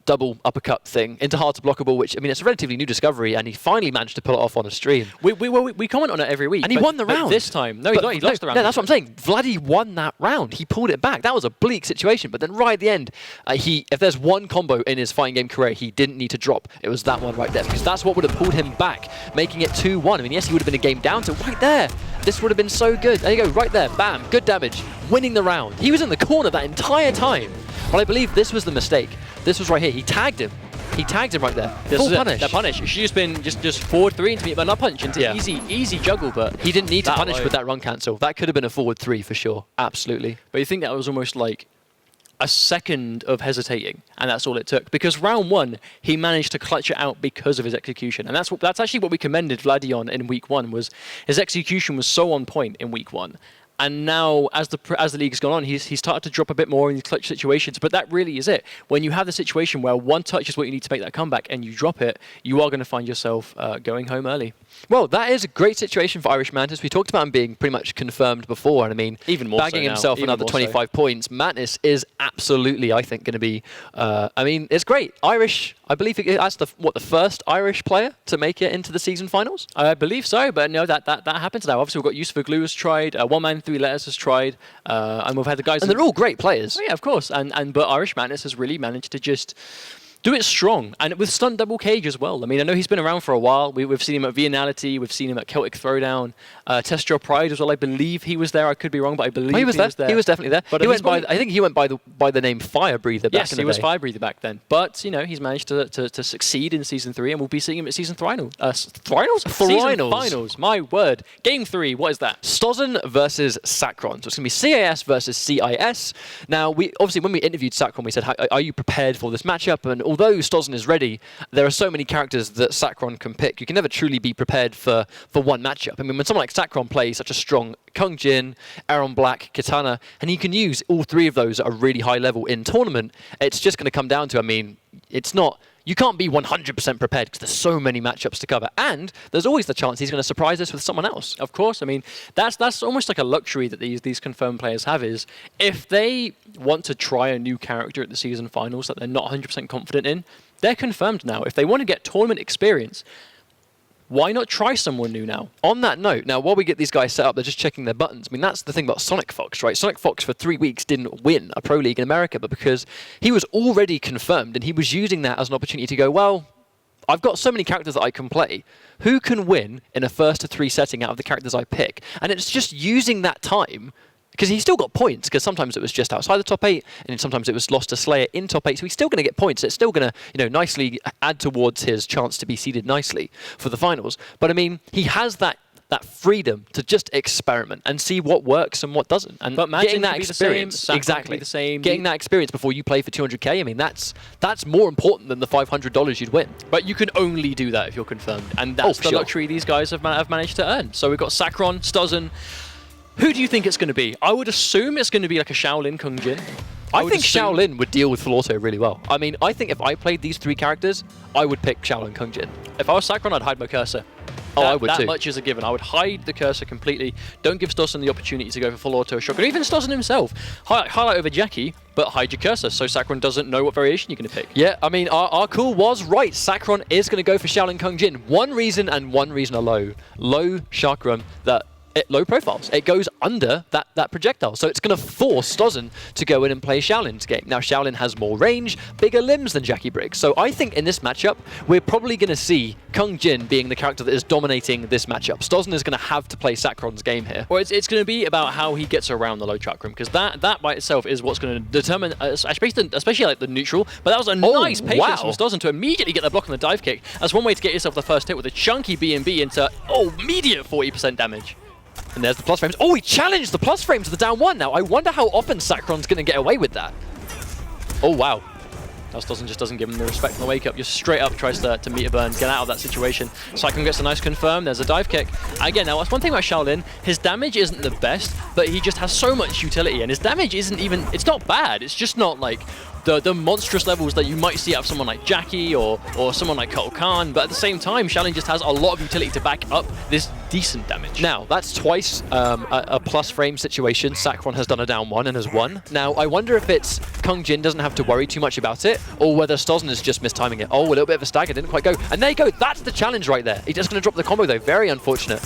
double uppercut thing into hard to blockable, which, I mean, it's a relatively new discovery, and he finally managed to pull it off on a stream. We comment on it every week. And he won the round. This time. No, he lost the round. No, that's what I'm saying. Vladdy won that round. He pulled it back. That was a bleak situation, but then right at the end, if there's one combo in his fighting game career he didn't need to drop, it was that one right there, because that's what would have pulled him back, making it 2-1. I mean, yes, he would have been a game down, so right there, this would have been so good. There you go, right there, bam, good damage, winning the round. He was in the corner that entire time, but I believe this was the mistake. This was right here. He tagged him. He tagged him right there. Full punish. That punish. It should have been just forward 3 into me, but not punch into easy juggle. But he didn't need to punish with that run cancel. That could have been a forward 3 for sure. Absolutely. But you think that was almost like a second of hesitating, and that's all it took. Because round 1, he managed to clutch it out because of his execution, and that's actually what we commended Vladdy on in week 1. Was his execution was so on point in week 1. And now, as the league has gone on, he's started to drop a bit more in these clutch situations. But that really is it. When you have the situation where one touch is what you need to make that comeback, and you drop it, you are going to find yourself going home early. Well, that is a great situation for Irish Mantis. We talked about him being pretty much confirmed before, and I mean, even more bagging himself another 25 points. Madness is absolutely, I think, going to be. I mean, it's great. Irish. I believe that's the first Irish player to make it into the season finals. I believe so, but no, that happens now. Obviously, we've got Yusufa Glue has tried. One Man 3 Letters has tried, and we've had the guys. And they're all great players. Oh, yeah, of course. But Irish Madness has really managed to just do it strong, and with stunt double cage as well. I mean, I know he's been around for a while. We've seen him at Vianality, we've seen him at Celtic Throwdown, Test Your Pride as well. I believe he was there. I could be wrong, but I believe he was there. He was definitely there. But I think he went by the name Fire Breather back in the day. Yes, he was Fire Breather back then. But, you know, he's managed to succeed in Season 3, and we'll be seeing him at Season Finals. Season Finals, my word. Game 3, what is that? Stossen versus Sacron. So it's going to be CAS versus CIS. Now, obviously, when we interviewed Sacron, we said, are you prepared for this matchup? And although Stossen is ready, there are so many characters that Sacron can pick. You can never truly be prepared for one matchup. I mean, when someone like Sacron plays such a strong Kung Jin, Aaron Black, Kitana, and he can use all 3 of those at a really high level in tournament, it's just going to come down to, I mean, it's not... You can't be 100% prepared because there's so many matchups to cover. And there's always the chance he's going to surprise us with someone else. Of course. I mean, that's almost like a luxury that these confirmed players have, is if they want to try a new character at the season finals that they're not 100% confident in, they're confirmed now. If they want to get tournament experience, why not try someone new now? On that note, now while we get these guys set up, they're just checking their buttons. I mean, that's the thing about Sonic Fox, right? Sonic Fox for 3 weeks didn't win a Pro League in America, but because he was already confirmed and he was using that as an opportunity to go, well, I've got so many characters that I can play. Who can win in a 1st to 3 setting out of the characters I pick? And it's just using that time, because he still got points, because sometimes it was just outside the top 8, and sometimes it was lost to Slayer in top 8, so he's still going to get points. It's still going to, you know, nicely add towards his chance to be seeded nicely for the finals. But I mean, he has that that freedom to just experiment and see what works and what doesn't. And But Madden getting that can be the experience, same, Sackron exactly, can be the same. getting that experience before you play for 200k, I mean, that's more important than the $500 you'd win. But you can only do that if you're confirmed, and that's the sure. luxury these guys have managed to earn. So we've got Sackron, Stuzen. Who do you think it's going to be? I would assume it's going to be like a Shaolin Kung Jin. I would think assume- Shaolin would deal with Flauto really well. I mean, I think if I played these 3 characters, I would pick Shaolin Kung Jin. If I was Sackron, I'd hide my cursor. Oh, I would that too. much is a given. I would hide the cursor completely. Don't give Stuzen the opportunity to go for full auto shotgun. Even Stuzen himself. Highlight over Jackie, but hide your cursor so Sackron doesn't know what variation you're going to pick. Yeah, I mean, our call was right. Sackron is going to go for Shaolin Kung Jin. One reason and one reason alone. Low chakram, low profiles. It goes under that projectile. So it's going to force Stuzen to go in and play Shaolin's game. Now, Shaolin has more range, bigger limbs than Jackie Briggs. So I think in this matchup, we're probably going to see Kung Jin being the character that is dominating this matchup. Stuzen is going to have to play Sackron's game here. Well, it's going to be about how he gets around the low chakram, because that by itself is what's going to determine, especially like the neutral. But that was a nice patience from Stuzen to immediately get the block on the dive kick. That's one way to get yourself the first hit with a chunky B&B into immediate 40% damage. And there's the plus frames. Oh, he challenged the plus frames to the down 1 now. I wonder how often Sackron's going to get away with that. Oh, wow. Now Stuzen just doesn't give him the respect on the wake up. Just straight up tries to meter burn, get out of that situation. Sackron gets a nice confirm. There's a dive kick. Again, now that's one thing about Shaolin. His damage isn't the best, but he just has so much utility. And his damage isn't even, it's not bad. It's just not like the monstrous levels that you might see out of someone like Jackie or someone like Kotal Khan. But at the same time, Shaolin just has a lot of utility to back up this decent damage. Now, that's twice a plus frame situation. Sackron has done a down 1 and has won. Now, I wonder if it's Kung Jin doesn't have to worry too much about it, or whether Stuzen is just mistiming it. Oh, a little bit of a stagger, didn't quite go. And there you go, that's the challenge right there. He's just going to drop the combo though, very unfortunate.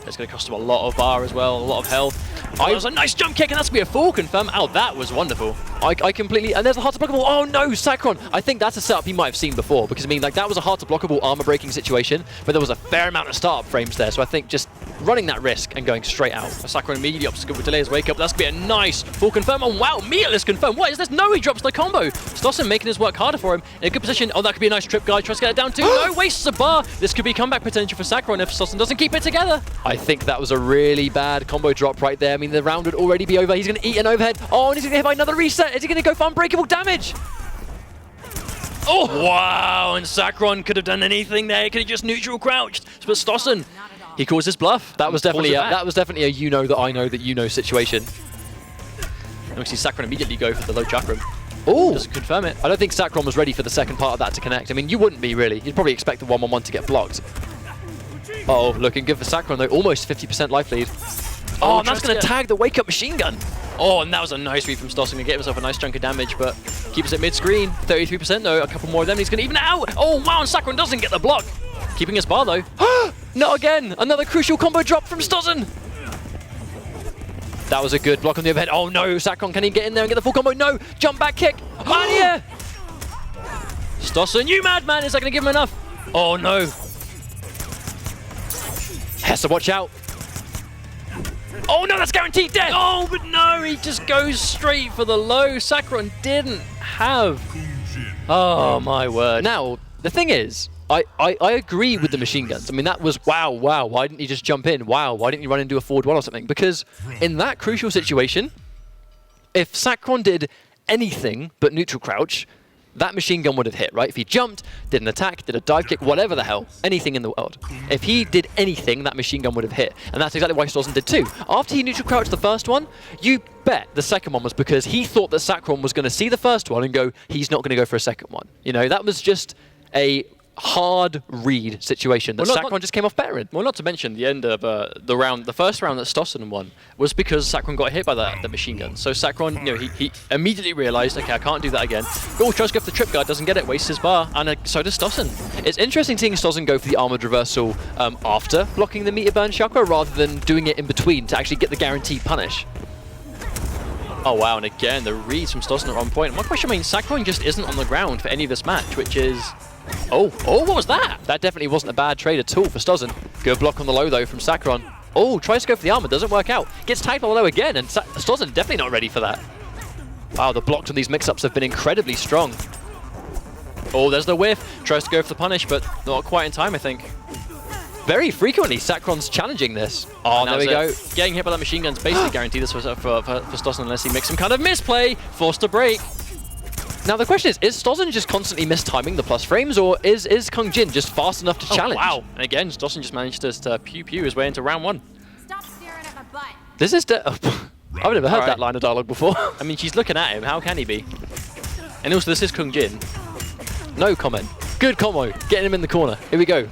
It's going to cost him a lot of bar as well, a lot of health. Oh, that was a nice jump kick, and that's going to be a full confirm. Oh, that was wonderful. I completely... And there's a hard to blockable. Oh, no, Sackron. I think that's a setup he might have seen before, because, I mean, like, that was a hard to blockable armor-breaking situation, but there was a fair amount of startup frames there, so I think just running that risk and going straight out. Sackron immediately obstacle with delay his wake up. That's going to be a nice full confirm. Oh, wow, meatless confirm. What is this? No, he drops the combo. Stuzen making his work harder for him. In a good position. Oh, that could be a nice trip, guy. Tries to get it down too. No, wastes a bar. This could be comeback potential for Sackron if Stuzen doesn't keep it together. I think that was a really bad combo drop right there. I mean, the round would already be over. He's going to eat an overhead. Oh, and he's going to hit by another reset. Is he going to go for unbreakable damage? Oh, wow. And Sackron could have done anything there. He could have just neutral crouched. But Stuzen, he calls his bluff. That was definitely a you know that I know that you know situation. And we see Sackron immediately go for the low chakram. Oh, Doesn't confirm it. I don't think Sackron was ready for the second part of that to connect. I mean, you wouldn't be really. You'd probably expect the 1-1-1 to get blocked. Uh-oh, looking good for Sackron though. Almost 50% life lead. Oh, and that's going to tag the wake-up machine gun. Oh, and that was a nice read from Stuzen to get himself a nice chunk of damage, but keeps it mid-screen. 33% though, a couple more of them. He's going to even it out. Oh, wow, and Sackron doesn't get the block. Keeping his bar though. Not again. Another crucial combo drop from Stuzen. That was a good block on the overhead. Oh no, Sackron, can he get in there and get the full combo? No, jump back kick. Yeah. Stuzen, you madman, is that going to give him enough? Oh no. Has to watch out. Oh no, that's guaranteed death! Oh, but no, he just goes straight for the low. Sackron didn't have... Oh, my word. Now, the thing is, I agree with the machine guns. I mean, that was, wow, why didn't you just jump in? Wow, why didn't you run into a forward one or something? Because in that crucial situation, if Sackron did anything but neutral crouch, that machine gun would have hit, right? If he jumped, did an attack, did a dive kick, whatever the hell, anything in the world. If he did anything, that machine gun would have hit. And that's exactly why Stuzen did too. After he neutral crouched the first one, you bet the second one was because he thought that Sackron was going to see the first one and go, he's not going to go for a second one. You know, that was just a hard read situation that Sackron just came off better in. Well, not to mention the end of the first round that Stuzen won was because Sackron got hit by the machine gun. So Sackron, you know, he immediately realized, okay, I can't do that again. Oh, tries to go for the trip guard, doesn't get it, wastes his bar, and so does Stuzen. It's interesting seeing Stuzen go for the armored reversal after blocking the meter burn chakra rather than doing it in between to actually get the guaranteed punish. Oh wow, and again, the reads from Stuzen at one point. My question, I mean, Sackron just isn't on the ground for any of this match, which is... Oh, what was that? That definitely wasn't a bad trade at all for Stuzen. Good block on the low, though, from Sackron. Oh, tries to go for the armor, doesn't work out. Gets tagged on the low again, and Stuzen definitely not ready for that. Wow, the blocks on these mix-ups have been incredibly strong. Oh, there's the whiff. Tries to go for the punish, but not quite in time, I think. very frequently, Sacron's challenging this. Oh, there we go. Getting hit by that machine gun's basically guaranteed this for Stossen unless he makes some kind of misplay. Forced to break. Now the question is Stossen just constantly mistiming the plus frames, or is Kung Jin just fast enough to challenge? Wow. And again, Stossen just managed to pew his way into round 1. Stop staring at my butt. This is... I've never heard that line of dialogue before. I mean, she's looking at him. How can he be? And also, this is Kung Jin. No comment. Good combo. Getting him in the corner. Here we go.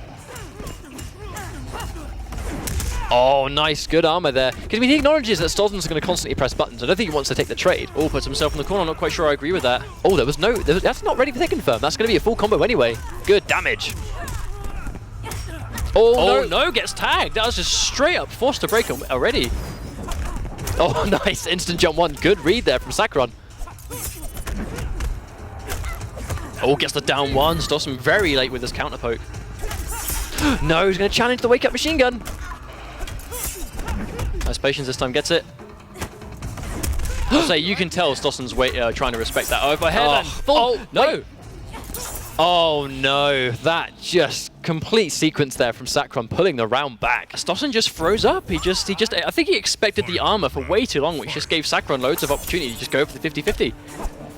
Oh, nice. Good armor there. Because, I mean, he acknowledges that Stossen's going to constantly press buttons. I don't think he wants to take the trade. Oh, puts himself in the corner. I'm not quite sure I agree with that. Oh, that's not ready for the confirm. That's going to be a full combo anyway. Good damage. Oh, no. Gets tagged. That was just straight up forced to break him already. Oh, nice. Instant jump 1. Good read there from Sacron. Oh, gets the down 1. Stossen very late with his counter poke. No, he's going to challenge the wake up machine gun. Nice patience this time, gets it. I'll say you can tell Stossen's trying to respect that overhead. No. Oh no, that just complete sequence there from Sacron pulling the round back. Stossen just froze up. I think he expected the armor for way too long, which just gave Sacron loads of opportunity to just go for the 50-50.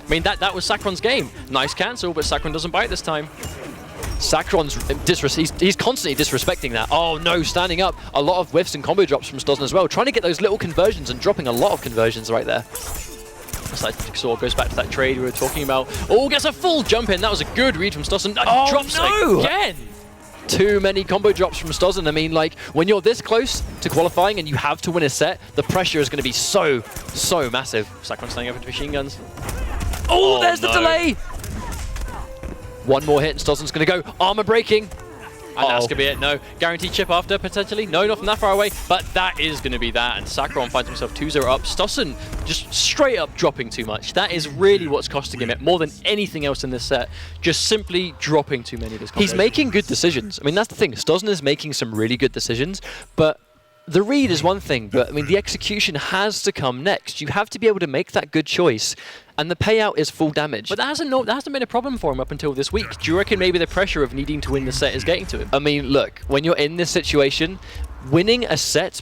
I mean, that was Sacron's game. Nice cancel, but Sacron doesn't bite this time. Sacron's he's constantly disrespecting that. Oh no, standing up. A lot of whiffs and combo drops from Stossen as well. Trying to get those little conversions and dropping a lot of conversions right there. That sort of goes back to that trade we were talking about. Oh, gets a full jump in. That was a good read from Stossen. Oh, drops no! Again. Too many combo drops from Stossen. I mean, like, when you're this close to qualifying and you have to win a set, the pressure is going to be so massive. Sacron standing up into machine guns. Oh, there's the delay! One more hit and Stossen's going to go. Armor breaking. And that's going to be it. No. Guaranteed chip after, potentially. No, not from that far away. But that is going to be that. And Sacron finds himself 2-0 up. Stossen just straight up dropping too much. That is really what's costing him it more than anything else in this set. Just simply dropping too many of his combos. He's making good decisions. I mean, that's the thing. Stossen is making some really good decisions. But the read is one thing. But, I mean, the execution has to come next. You have to be able to make that good choice. And the payout is full damage. But that hasn't been a problem for him up until this week. Do you reckon maybe the pressure of needing to win the set is getting to him? I mean, look, when you're in this situation, winning a set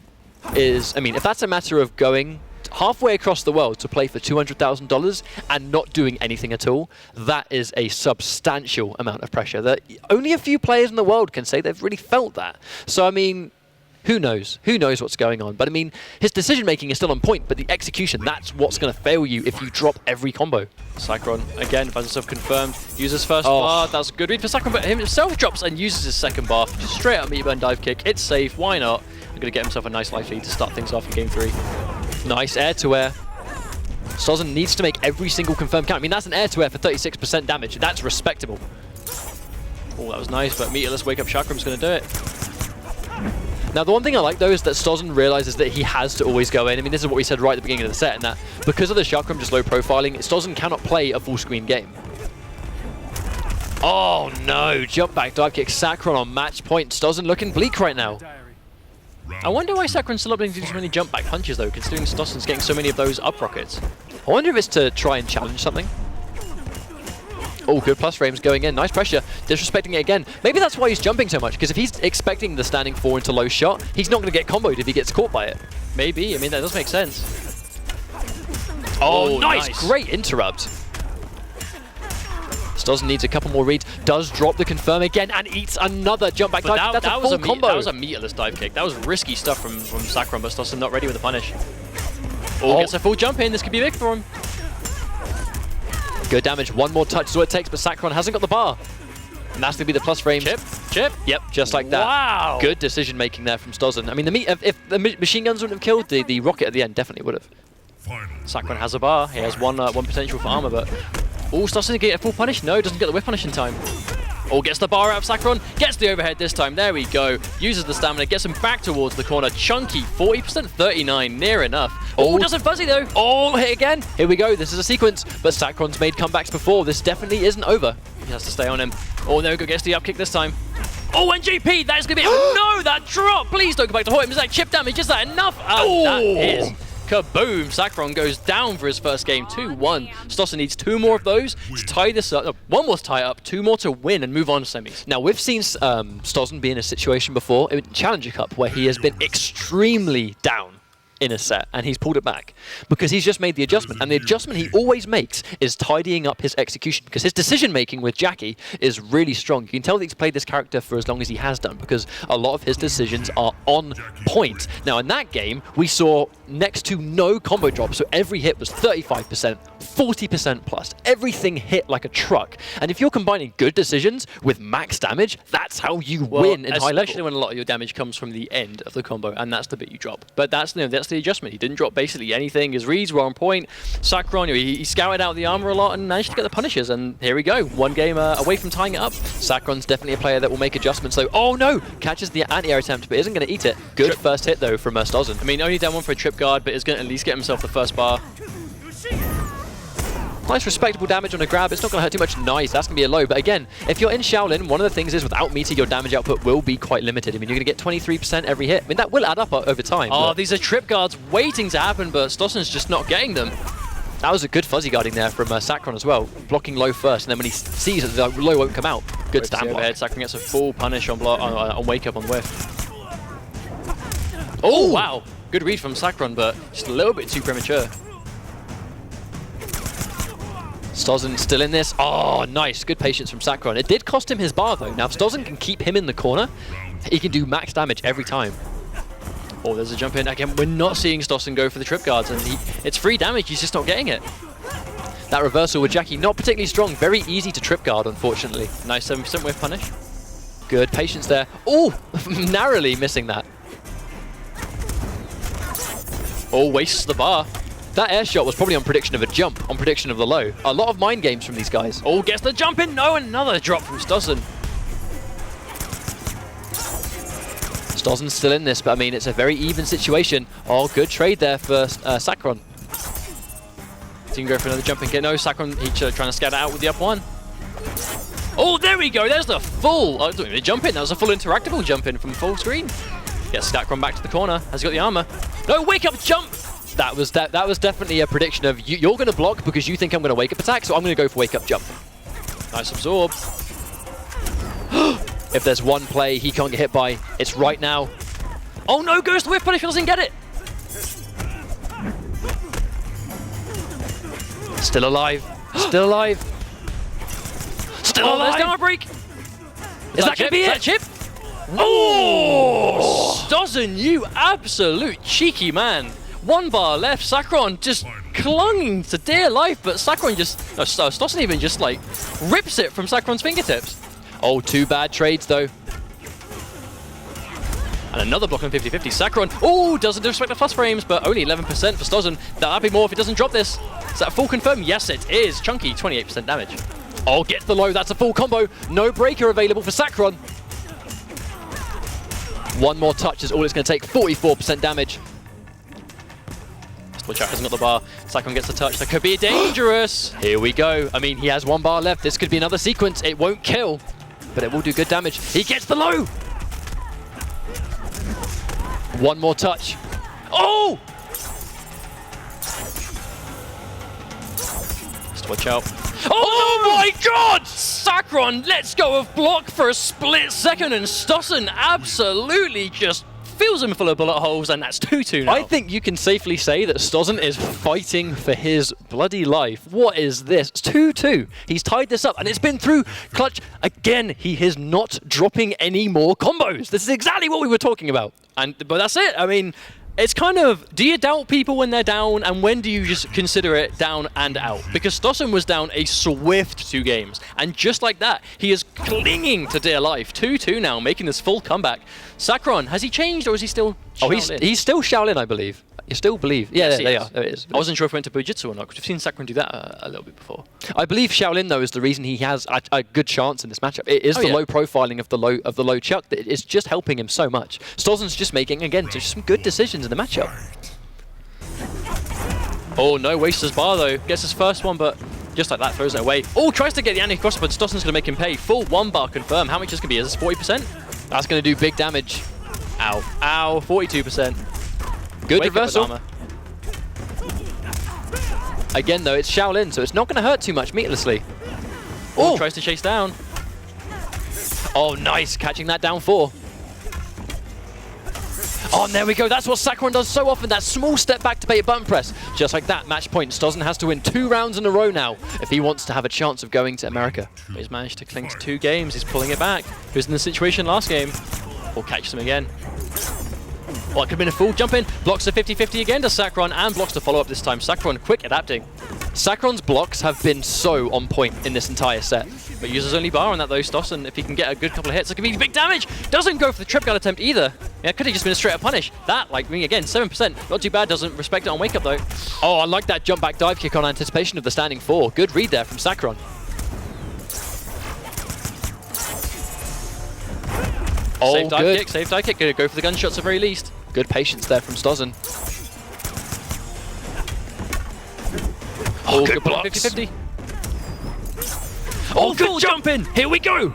is, I mean, if that's a matter of going halfway across the world to play for $200,000 and not doing anything at all, that is a substantial amount of pressure that only a few players in the world can say they've really felt that. So, I mean, who knows? Who knows what's going on? But I mean, his decision-making is still on point, but the execution, that's what's going to fail you if you drop every combo. Sacron, again, finds himself confirmed. Uses first bar. That's a good read for Sacron, but himself drops and uses his second bar. Just straight up meat burn dive kick. It's safe. Why not? I'm going to get himself a nice life lead to start things off in game 3. Nice air-to-air. Stossen needs to make every single confirmed count. I mean, that's an air-to-air for 36% damage. That's respectable. Oh, that was nice, but meterless wake-up chakram's going to do it. Now, the one thing I like, though, is that Stossen realizes that he has to always go in. I mean, this is what we said right at the beginning of the set, and that because of the chakram just low profiling, Stossen cannot play a full-screen game. Oh, no. Jump back dive kick. Sacron on match point. Stossen looking bleak right now. I wonder why Sacron's still able to do so many jump back punches, though, considering Stossen's getting so many of those up rockets. I wonder if it's to try and challenge something. Oh, good plus frames going in. Nice pressure. Disrespecting it again. Maybe that's why he's jumping so much, because if he's expecting the standing 4 into low shot, he's not going to get comboed if he gets caught by it. Maybe. I mean, that does make sense. Oh, nice. Great interrupt. Stossen needs a couple more reads. Does drop the confirm again and eats another jump back dive. That's a full combo. That was a meterless dive kick. That was risky stuff from Sacron, but Stossen not ready with the punish. Oh, gets a full jump in. This could be big for him. Good damage. One more touch is what it takes, but Sacron hasn't got the bar. And that's going to be the plus frame. Chip. Yep, just like that. Wow. Good decision making there from Stossen. I mean, if the machine guns wouldn't have killed, the rocket at the end definitely would have. Sacron has a bar. He has one potential for armor, but... Oh, Stossen get a full punish? No, doesn't get the whip punish in time. Oh, gets the bar out of Sacron. Gets the overhead this time. There we go. Uses the stamina. Gets him back towards the corner. Chunky. 40%, 39. Near enough. Oh, doesn't fuzzy though. Oh, hit again. Here we go. This is a sequence. But Sacron's made comebacks before. This definitely isn't over. He has to stay on him. Oh, no, gets the up kick this time. Oh, and GP. That is going to be... Oh, no, that drop. Please don't go back to hurt him. Is that chip damage? Is that enough? That is Kaboom! Sakuron goes down for his first game, 2-1. Stossen needs 2 more of those to tie this up. 1 more to tie up, 2 more to win and move on to semis. Now, we've seen Stossen be in a situation before in Challenger Cup where he has been extremely down in a set, and he's pulled it back because he's just made the adjustment, and the adjustment he always makes is tidying up his execution, because his decision making with Jackie is really strong. You can tell that he's played this character for as long as he has done because a lot of his decisions are on point. Now in that game we saw next to no combo drop, so every hit was 35%, 40% plus. Everything hit like a truck, and if you're combining good decisions with max damage, that's how you win in high level. Especially when a lot of your damage comes from the end of the combo, and that's the bit you drop. But that's the adjustment. He didn't drop basically anything. His reads were on point. Sakuron, he scouted out the armor a lot and managed to get the punishes, and here we go. 1 game away from tying it up. Sakuron's definitely a player that will make adjustments, though. Oh no! Catches the anti-air attempt, but isn't going to eat it. Good first hit, though, from Stossen. I mean, only down 1 for a trip guard, but is going to at least get himself the first bar. Nice respectable damage on a grab. It's not going to hurt too much. Nice, that's going to be a low. But again, if you're in Shaolin, one of the things is without meter, your damage output will be quite limited. I mean, you're going to get 23% every hit. I mean, that will add up over time. Oh, these are trip guards waiting to happen, but Stossen's just not getting them. That was a good fuzzy guarding there from Sakuron as well. Blocking low first, and then when he sees that the low won't come out, good stand block. Sakuron gets a full punish on wake up on whiff. Oh, wow. Good read from Sakuron, but just a little bit too premature. Stossen still in this. Oh, nice. Good patience from Sakuron. It did cost him his bar, though. Now, if Stossen can keep him in the corner, he can do max damage every time. Oh, there's a jump in. Again, we're not seeing Stossen go for the trip guards, and it's free damage. He's just not getting it. That reversal with Jackie, not particularly strong. Very easy to trip guard, unfortunately. Nice 7% whiff punish. Good patience there. Oh, narrowly missing that. Oh, wastes the bar. That air shot was probably on prediction of a jump, on prediction of the low. A lot of mind games from these guys. Oh, gets the jump in. No, another drop from Stossen. Stossen's still in this, but I mean, it's a very even situation. Oh, good trade there for Sakuron. So you can go for another jump and get no. Sakuron, he's trying to scatter out with the up 1. Oh, there we go. There's the full jump in. That was a full interactable jump in from full screen. Gets Sakuron back to the corner. Has he got the armor? No, wake up jump. That was definitely a prediction of you're going to block because you think I'm going to wake up attack, so I'm going to go for wake up jump. Nice absorb. If there's one play he can't get hit by, it's right now. Oh no, goes to whiff punish, doesn't get it. Still alive. Still alive. Still alive. There's down a break. Is that going to be it? Chip? Oh! Stossen, you absolute cheeky man. 1 bar left. Sakuron just clunging to dear life, but Sakuron Stossen even just like rips it from Sakuron's fingertips. Oh, 2 bad trades though. And another block on 50-50. Sakuron, oh, doesn't disrespect the plus frames, but only 11% for Stossen. That'd be more if he doesn't drop this. Is that a full confirm? Yes, it is. Chunky, 28% damage. Oh, gets the low. That's a full combo. No breaker available for Sakuron. 1 more touch is all it's going to take. 44% damage. Watch out, hasn't got the bar. Sakuron gets the touch. That could be dangerous. Here we go. I mean, he has 1 bar left. This could be another sequence. It won't kill, but it will do good damage. He gets the low. 1 more touch. Oh! Just watch out. Oh my god! Sakuron lets go of block for a split second, and Stossen absolutely just fills him full of bullet holes, and that's 2-2 now. I think you can safely say that Stossen is fighting for his bloody life. What is this? It's 2-2. He's tied this up, and it's been through clutch. Again, he is not dropping any more combos. This is exactly what we were talking about. But that's it. I mean, it's kind of, do you doubt people when they're down, and when do you just consider it down and out? Because Stossen was down a swift 2 games, and just like that, he is clinging to dear life. 2-2 now, making this full comeback. Sakuron, has he changed, or is he still Shaolin? Oh, he's still Shaolin, I believe. You still believe? Yeah, yes, there are. There it is. I wasn't sure if he went to Bujitsu or not, because we've seen Sakuron do that a little bit before. I believe Shaolin, though, is the reason he has a good chance in this matchup. It is the low profiling of the low chuck that is just helping him so much. Stossen's just making, again, just some good decisions in the matchup. Oh, no, wastes his bar, though. Gets his first one, but just like that, throws it away. Oh, tries to get the anti-cross, but Stossen's going to make him pay. Full 1 bar confirm. How much is going to be? Is this 40%? That's going to do big damage. Ow. Ow, 42%. Good reversal. Again, though, it's Shaolin, so it's not going to hurt too much meatlessly. Oh, tries to chase down. Oh, nice. Catching that down 4. Oh, and there we go. That's what Sakuron does so often. That small step back to bait a button press. Just like that, match point. Stossen has to win 2 rounds in a row now if he wants to have a chance of going to America. But he's managed to cling to 2 games. He's pulling it back. He was in the situation last game. Or catches him again. Oh, it could have been a full jump in. Blocks the 50-50 again to Sakuron and blocks the follow-up this time. Sakuron quick adapting. Sakuron's blocks have been so on point in this entire set. But uses only bar on that though, Stossen. If he can get a good couple of hits, it could be big damage. Doesn't go for the trip guard attempt either. Yeah, could have just been a straight up punish. That, like, I mean, again, 7%. Not too bad, doesn't respect it on wake up though. Oh, I like that jump back dive kick on anticipation of the standing 4. Good read there from Sakuron. Oh, Safe dive good. kick, safe dive kick. Gonna go for the gunshots at very least. Good patience there from Stossen. Oh, good block, blocks. 50-50. Oh, good jump in. Here we go.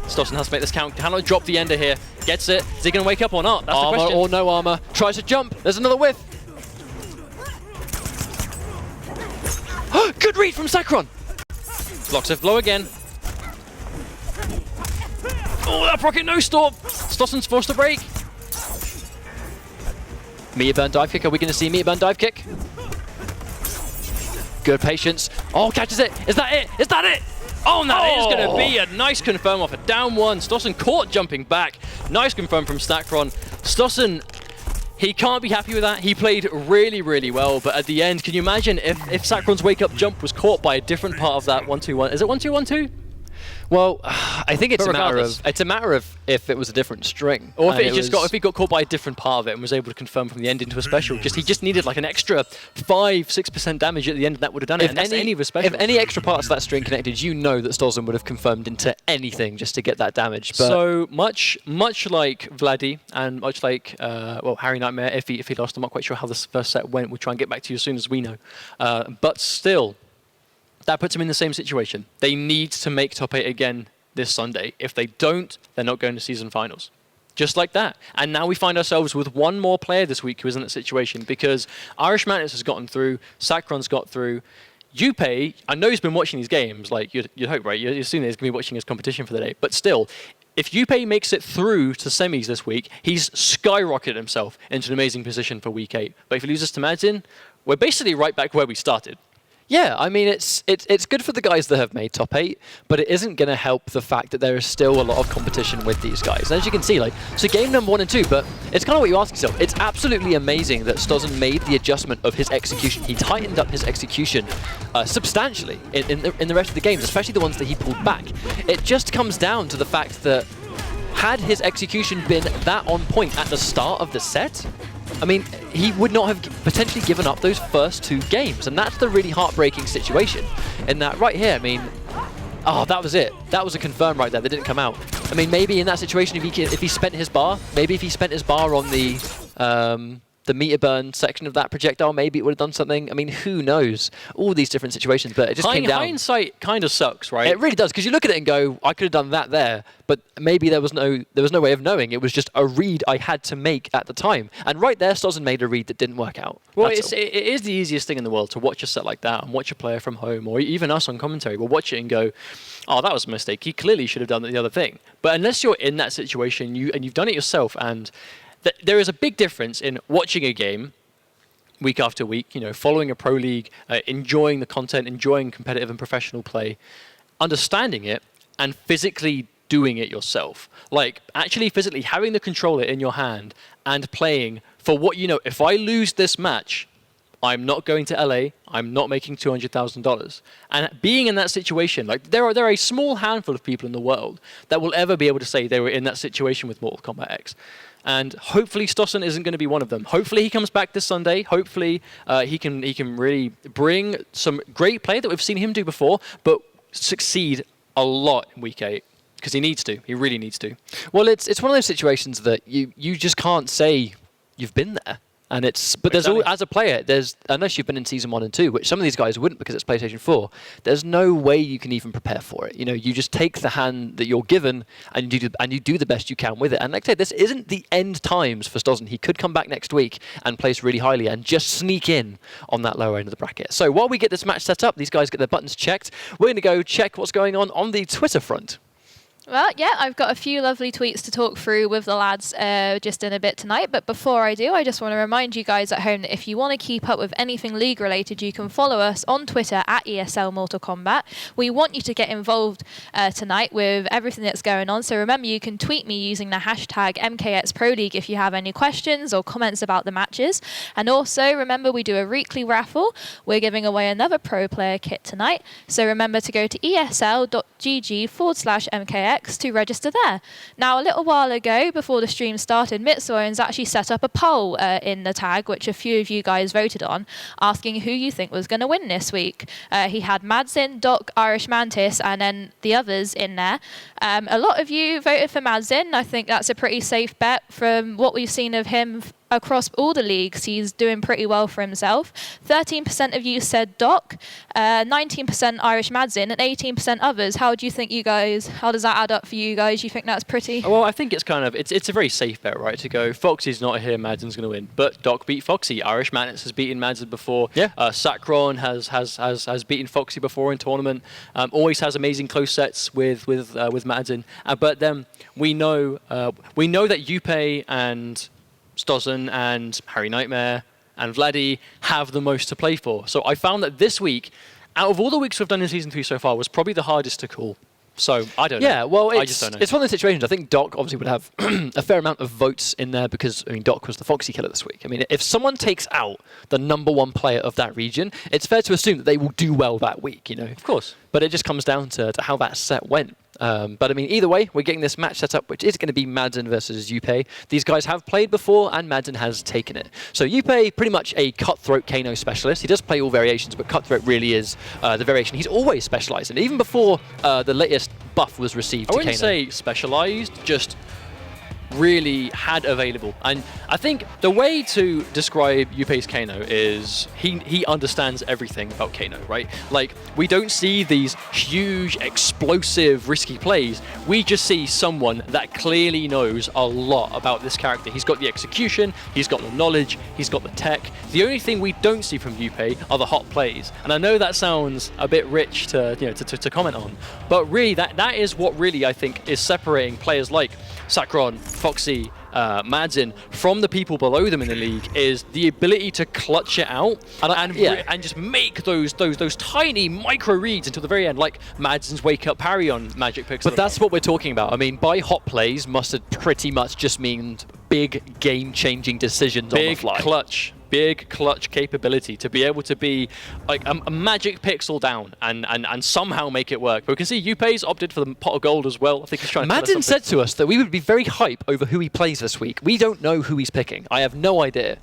Stossen has to make this count. Cannot drop the ender here. Gets it. Is he going to wake up or not? That's the Armor question. or no armor. Tries to jump. There's another whiff. Good read from Sakuron. Blocks it blow again. Oh, that rocket no stop. Stossen's forced to break. Meteor burn dive kick. Are we going to see meteor burn dive kick? Good patience. Oh, catches it. Is that it? Is that it? Oh, and that is going to be a nice confirm off a down 1. Stossen caught jumping back. Nice confirm from Sakuron. Stossen, he can't be happy with that. He played really, really well. But at the end, can you imagine if Sakuron's wake up jump was caught by a different part of that 1-2-1? Is it 1-2-1-2? Well, I think it's But a matter of if it was a different string, or if and it just got, if he got caught by a different part of it and was able to confirm from the end into a special. He just needed like an extra 5-6% damage at the end, and that would have done it. And that's any of his specials. If any extra parts of that string connected, you know that Stossen would have confirmed into anything just to get that damage. But so much like Vladdy and much like well, Harry Nightmare, if he lost, I'm not quite sure how this first set went. We'll try and get back to you as soon as we know. But still, that puts him in the same situation. They need to make top 8 again this Sunday. If they don't, they're not going to season finals. Just like that. And now we find ourselves with one more player this week who is in that situation, because Irish Madness has gotten through, Sakuron's got through. Yuppei, I know he's been watching these games, like you'd hope, right? You assume he's going to be watching his competition for the day. But still, if Yuppei makes it through to semis this week, he's skyrocketed himself into an amazing position for week 8. But if he loses to Madzin, we're basically right back where we started. yeah, I mean, it's good for the guys that have made top 8, but it isn't going to help the fact that there is still a lot of competition with these guys. As you can see, like, so game number 1 and 2, but it's kind of what you ask yourself. It's absolutely amazing that Stossen made the adjustment of his execution. He tightened up his execution substantially in the rest of the games, especially the ones that he pulled back. It just comes down to the fact that had his execution been that on point at the start of the set, I mean, he would not have potentially given up those first 2 games. And that's the really heartbreaking situation. In that right here, I mean, oh, that was it. That was a confirm right there that didn't come out. I mean, maybe in that situation, if he spent his bar, maybe if he spent his bar on the meter burn section of that projectile, maybe it would have done something. I mean, who knows? All these different situations, but it just came down. Hindsight kind of sucks, right? It really does, because you look at it and go, I could have done that there, but maybe there was no way of knowing. It was just a read I had to make at the time. And right there, Stossen made a read that didn't work out. Well, it is the easiest thing in the world to watch a set like that and watch a player from home, or even us on commentary. We'll watch it and go, oh, that was a mistake. He clearly should have done the other thing. But unless you're in that situation, you've done it yourself, and there is a big difference in watching a game week after week, following a pro league, enjoying the content, enjoying competitive and professional play, understanding it, and physically doing it yourself. Like, actually physically having the controller in your hand and playing for what you know. If I lose this match, I'm not going to LA, I'm not making $200,000. And being in that situation, like, there are a small handful of people in the world that will ever be able to say they were in that situation with Mortal Kombat X. And hopefully Stossen isn't going to be one of them. Hopefully he comes back this Sunday. Hopefully he can really bring some great play that we've seen him do before, but succeed a lot in week 8. Because he needs to. He really needs to. Well, it's one of those situations that you just can't say you've been there. And but there's as a player, unless you've been in season 1 and 2, which some of these guys wouldn't because it's PlayStation 4, there's no way you can even prepare for it. You just take the hand that you're given and you do the best you can with it. And like I said, this isn't the end times for Stozen. He could come back next week and place really highly and just sneak in on that lower end of the bracket. So while we get this match set up, these guys get their buttons checked, we're going to go check what's going on the Twitter front. Well, yeah, I've got a few lovely tweets to talk through with the lads just in a bit tonight. But before I do, I just want to remind you guys at home that if you want to keep up with anything League related, you can follow us on Twitter at ESL Mortal Kombat. We want you to get involved tonight with everything that's going on. So remember, you can tweet me using the hashtag MKXProLeague if you have any questions or comments about the matches. And also, remember, we do a weekly raffle. We're giving away another Pro Player kit tonight. So remember to go to esl.gg/MKX to register there. Now, a little while ago, before the stream started, Mitsoins actually set up a poll in the tag, which a few of you guys voted on, asking who you think was going to win this week. He had Madzin, Doc, Irish Mantis, and then the others in there. A lot of you voted for Madzin. I think that's a pretty safe bet from what we've seen of him across all the leagues. He's doing pretty well for himself. 13% of you said Doc, 19% Irish Madzin, and 18% others. How does that add up for you guys? You think that's pretty? Well, I think it's it's a very safe bet, right? To go, Foxy's not here, Madsen's going to win. But Doc beat Foxy. Irish Mantis has beaten Madsen before. Yeah. Sacron has beaten Foxy before in tournament. Always has amazing close sets with Madsen. But then we know that Yuppie and Stozen and Harry Nightmare and Vladdy have the most to play for. So I found that this week, out of all the weeks we've done in Season 3 so far, was probably the hardest to call. So I don't know. Yeah, well, I just don't know. It's one of those situations. I think Doc obviously would have a fair amount of votes in there because, Doc was the Foxy killer this week. If someone takes out the #1 player of that region, it's fair to assume that they will do well that week, Of course. But it just comes down to how that set went. But either way, we're getting this match set up, which is going to be Madsen versus Yuppie. These guys have played before, and Madsen has taken it. So Yuppie, pretty much a cutthroat Kano specialist. He does play all variations, but cutthroat really is the variation he's always specialized in, even before the latest buff was received to Kano. I wouldn't say specialized, just really had available. And I think the way to describe Yuppie's Kano is he understands everything about Kano, right? Like, we don't see these huge, explosive, risky plays. We just see someone that clearly knows a lot about this character. He's got the execution, he's got the knowledge, he's got the tech. The only thing we don't see from Yuppie are the hot plays. And I know that sounds a bit rich to comment on, but really that is what really I think is separating players like Sacron, Foxy, Madsen from the people below them in the league is the ability to clutch it out and just make those tiny micro reads until the very end, like Madsen's wake up parry on Magic Pixel. But that's what we're talking about. By hot plays, mustard pretty much just means big game-changing decisions on the fly. Big clutch capability to be able to be like a magic pixel down and somehow make it work. But we can see Yuppie's opted for the pot of gold as well. I think he's trying to Madsen said to us that we would be very hype over who he plays this week. We don't know who he's picking. I have no idea.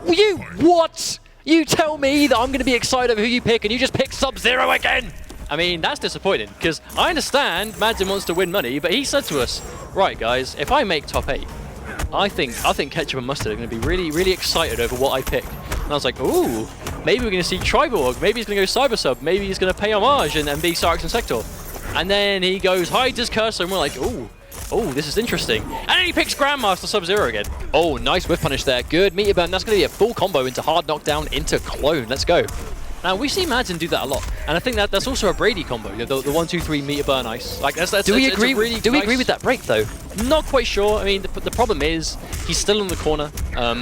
What? You tell me that I'm going to be excited over who you pick and you just pick Sub-Zero again? That's disappointing because I understand Madsen wants to win money, but he said to us, right guys, if I make top 8, I think Ketchup and Mustard are going to be really, really excited over what I picked. And I was like, ooh, maybe we're going to see Triborg, maybe he's going to go Cyber Sub, maybe he's going to pay homage and be Sarx and Sector. And then he goes, hides his cursor, and we're like, ooh, this is interesting. And then he picks Grandmaster Sub-Zero again. Oh, nice whiff punish there. Good meteor burn. That's going to be a full combo into hard knockdown into clone. Let's go. Now, we see Madsen do that a lot, and I think that's also a Brady combo, the 1-2-3 meter burn ice. Like do we agree with that break though? Not quite sure. The problem is he's still in the corner,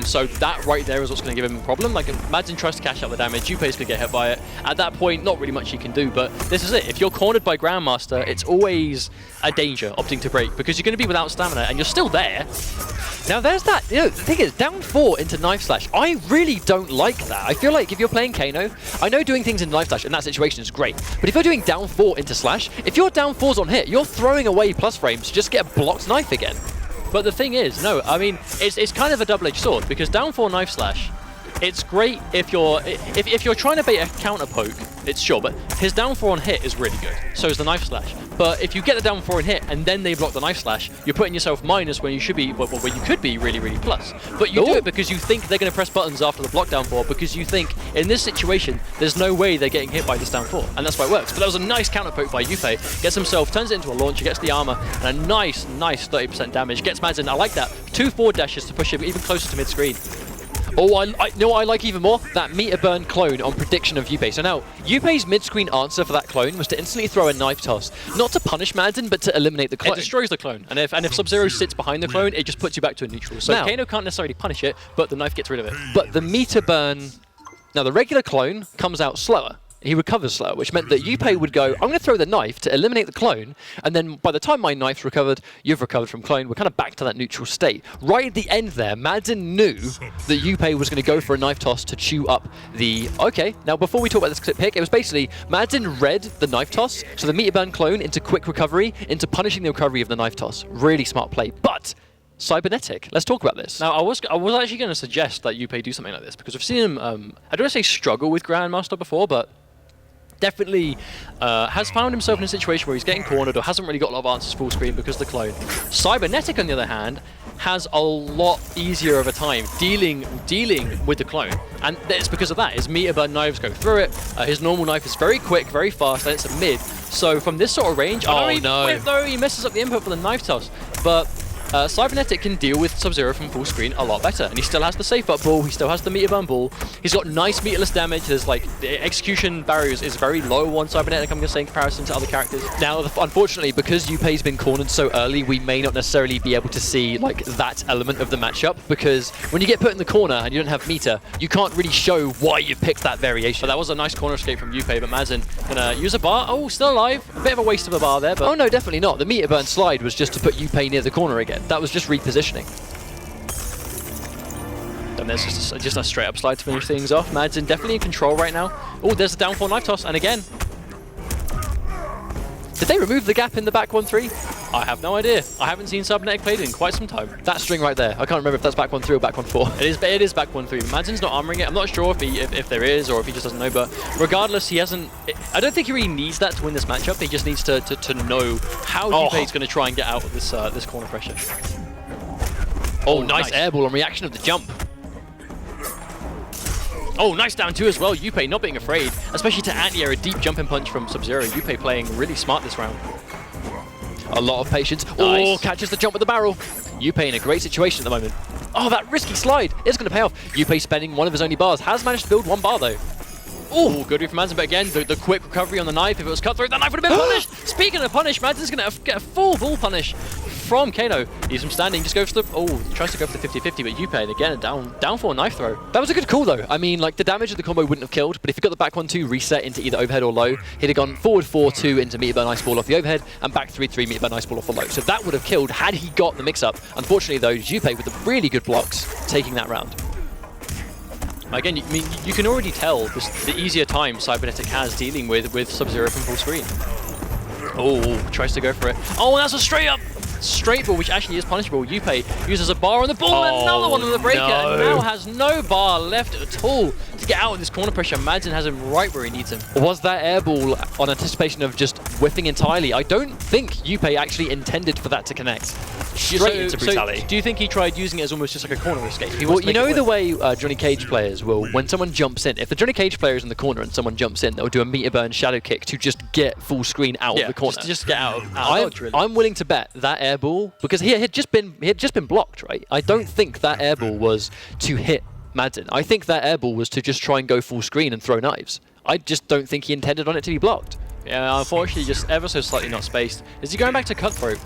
so that right there is what's going to give him a problem. Like, if Madsen tries to cash out the damage, Yuppie's going to get hit by it. At that point, not really much he can do, but this is it. If you're cornered by Grandmaster, it's always a danger opting to break because you're going to be without stamina and you're still there. Now there's that, the thing is, down 4 into Knife Slash, I really don't like that. I feel like if you're playing Kano, I know doing things in Knife Slash in that situation is great, but if you're doing down 4 into Slash, if your down 4's on hit, you're throwing away plus frames to just get a blocked knife again. But the thing is, it's kind of a double-edged sword because down 4 Knife Slash, it's great if you're trying to bait a counter poke it's sure, but his down 4 on hit is really good. So is the knife slash. But if you get the down 4 on hit and then they block the knife slash, you're putting yourself minus when you should be, well, when you could be really, really plus. But you do it because you think they're going to press buttons after the block down 4, because you think in this situation there's no way they're getting hit by this down 4, and that's why it works. But that was a nice counter poke by Yupe. Gets himself, turns it into a launcher, gets the armor, and a nice 30% damage. Gets Madsen. I like that. 2 forward dashes to push him even closer to mid screen. Oh, you know what I like even more? That meter burn clone on prediction of Yupe. So now, Yupe's mid-screen answer for that clone was to instantly throw a knife toss. Not to punish Madsen, but to eliminate the clone. It destroys the clone. And if Sub-Zero sits behind the clone, it just puts you back to a neutral. So now, Kano can't necessarily punish it, but the knife gets rid of it. But the meter burn... Now, the regular clone comes out slower. He recovers slower, which meant that Yupe would go, I'm going to throw the knife to eliminate the clone, and then by the time my knife's recovered, you've recovered from clone, we're kind of back to that neutral state. Right at the end there, Madsen knew that Yupe was going to go for a knife toss to chew up the... Okay, now before we talk about this clip pick, it was basically Madsen read the knife toss, so the meter burn clone into quick recovery, into punishing the recovery of the knife toss. Really smart play, but... Cybernetic. Let's talk about this. Now, I was actually going to suggest that Yupe do something like this, because I've seen him, I don't want to say struggle with Grandmaster before, but definitely has found himself in a situation where he's getting cornered or hasn't really got a lot of answers full screen because of the clone. Cybernetic, on the other hand, has a lot easier of a time dealing with the clone, and it's because of that. His meter burn knives go through it. His normal knife is very quick, very fast, and it's a mid. So from this sort of range, he messes up the input for the knife toss, but Cybernetic can deal with Sub-Zero from full screen a lot better, and he still has the safe up ball, he still has the meter burn ball, he's got nice meterless damage. There's like, the execution barriers is very low on Cybernetic, I'm going to say, in comparison to other characters. Now, unfortunately, because Yupe's been cornered so early, we may not necessarily be able to see like that element of the matchup, because when you get put in the corner and you don't have meter, you can't really show why you picked that variation. But that was a nice corner escape from Yupe, but Madsen gonna use a bar. Oh, still alive. A bit of a waste of a bar there, but... Oh no, definitely not. The meter burn slide was just to put Yupe near the corner again. That was just repositioning. And there's just a straight up slide to finish things off. Madsen definitely in control right now. Oh, there's a down 4 knife toss, and again. Did they remove the gap in the back 1-3? I have no idea. I haven't seen Cybernetic played in quite some time. That string right there, I can't remember if that's back 1-3 or back 1-4. It is back 1-3. Madsen's not armoring it. I'm not sure if there is, or if he just doesn't know, but regardless, he hasn't... I don't think he really needs that to win this matchup. He just needs to know how Yupe's going to try and get out of this corner pressure. Oh, nice airball on reaction of the jump. Oh, nice down 2 as well. Yupe not being afraid, especially to anti-air a deep jumping punch from Sub-Zero. Yupe playing really smart this round. A lot of patience. Nice. Oh, catches the jump with the barrel. Yupe in a great situation at the moment. Oh, that risky slide is going to pay off. Yupe spending one of his only bars. Has managed to build 1 bar though. Oh, good read from Madsen, but again, the quick recovery on the knife. If it was cut through, that knife would have been punished. Speaking of punish, Madsen's going to get a full ball punish from Kano. He's from standing, just goes for the... Oh, tries to go for the 50-50, but Yupe, and again, a down 4 knife throw. That was a good call, though. I mean, like, the damage of the combo wouldn't have killed, but if he got the back 1-2 reset into either overhead or low, he'd have gone forward 4-2 into meter burn ice ball off the overhead, and back 3-3 meter burn ice ball off the low. So that would have killed had he got the mix-up. Unfortunately, though, Yupe with the really good blocks, taking that round. Again, I mean, you can already tell the easier time Cybernetic has dealing with Sub-Zero from full screen. Oh, tries to go for it. Oh, that's a straight ball, which actually is punishable. Yupe uses a bar on the ball, and another one on the breaker, and now has no bar left at all to get out of this corner pressure. Madsen has him right where he needs him. Was that air ball on anticipation of just whiffing entirely? I don't think Yupe actually intended for that to connect. Straight into brutality. So do you think he tried using it as almost just like a corner escape? Well, you know the way Johnny Cage players will, when someone jumps in, if the Johnny Cage player is in the corner and someone jumps in, they'll do a meter burn shadow kick to just get full screen out of the corner. Just get out of really. I'm willing to bet that air ball, because he had just been blocked, right? I don't think that air ball was to hit Madsen. I think that air ball was to just try and go full screen and throw knives. I just don't think he intended on it to be blocked. Yeah, unfortunately, just ever so slightly not spaced. Is he going back to Cutthroat?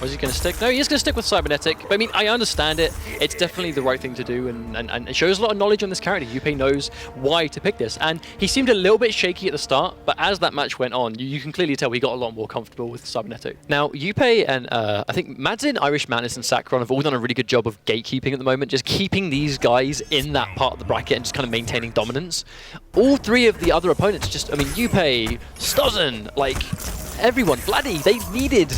Or is he going to stick? No, he is going to stick with Cybernetic. But I mean, I understand it. It's definitely the right thing to do, and it shows a lot of knowledge on this character. Yupe knows why to pick this. And he seemed a little bit shaky at the start, but as that match went on, you can clearly tell he got a lot more comfortable with Cybernetic. Now, Yupe and I think Madsen, Irish Madness, and Sakron have all done a really good job of gatekeeping at the moment, just keeping these guys in that part of the bracket and just kind of maintaining dominance. All 3 of the other opponents just, I mean, Yupe, Stozen, like, everyone, Vladdy, they needed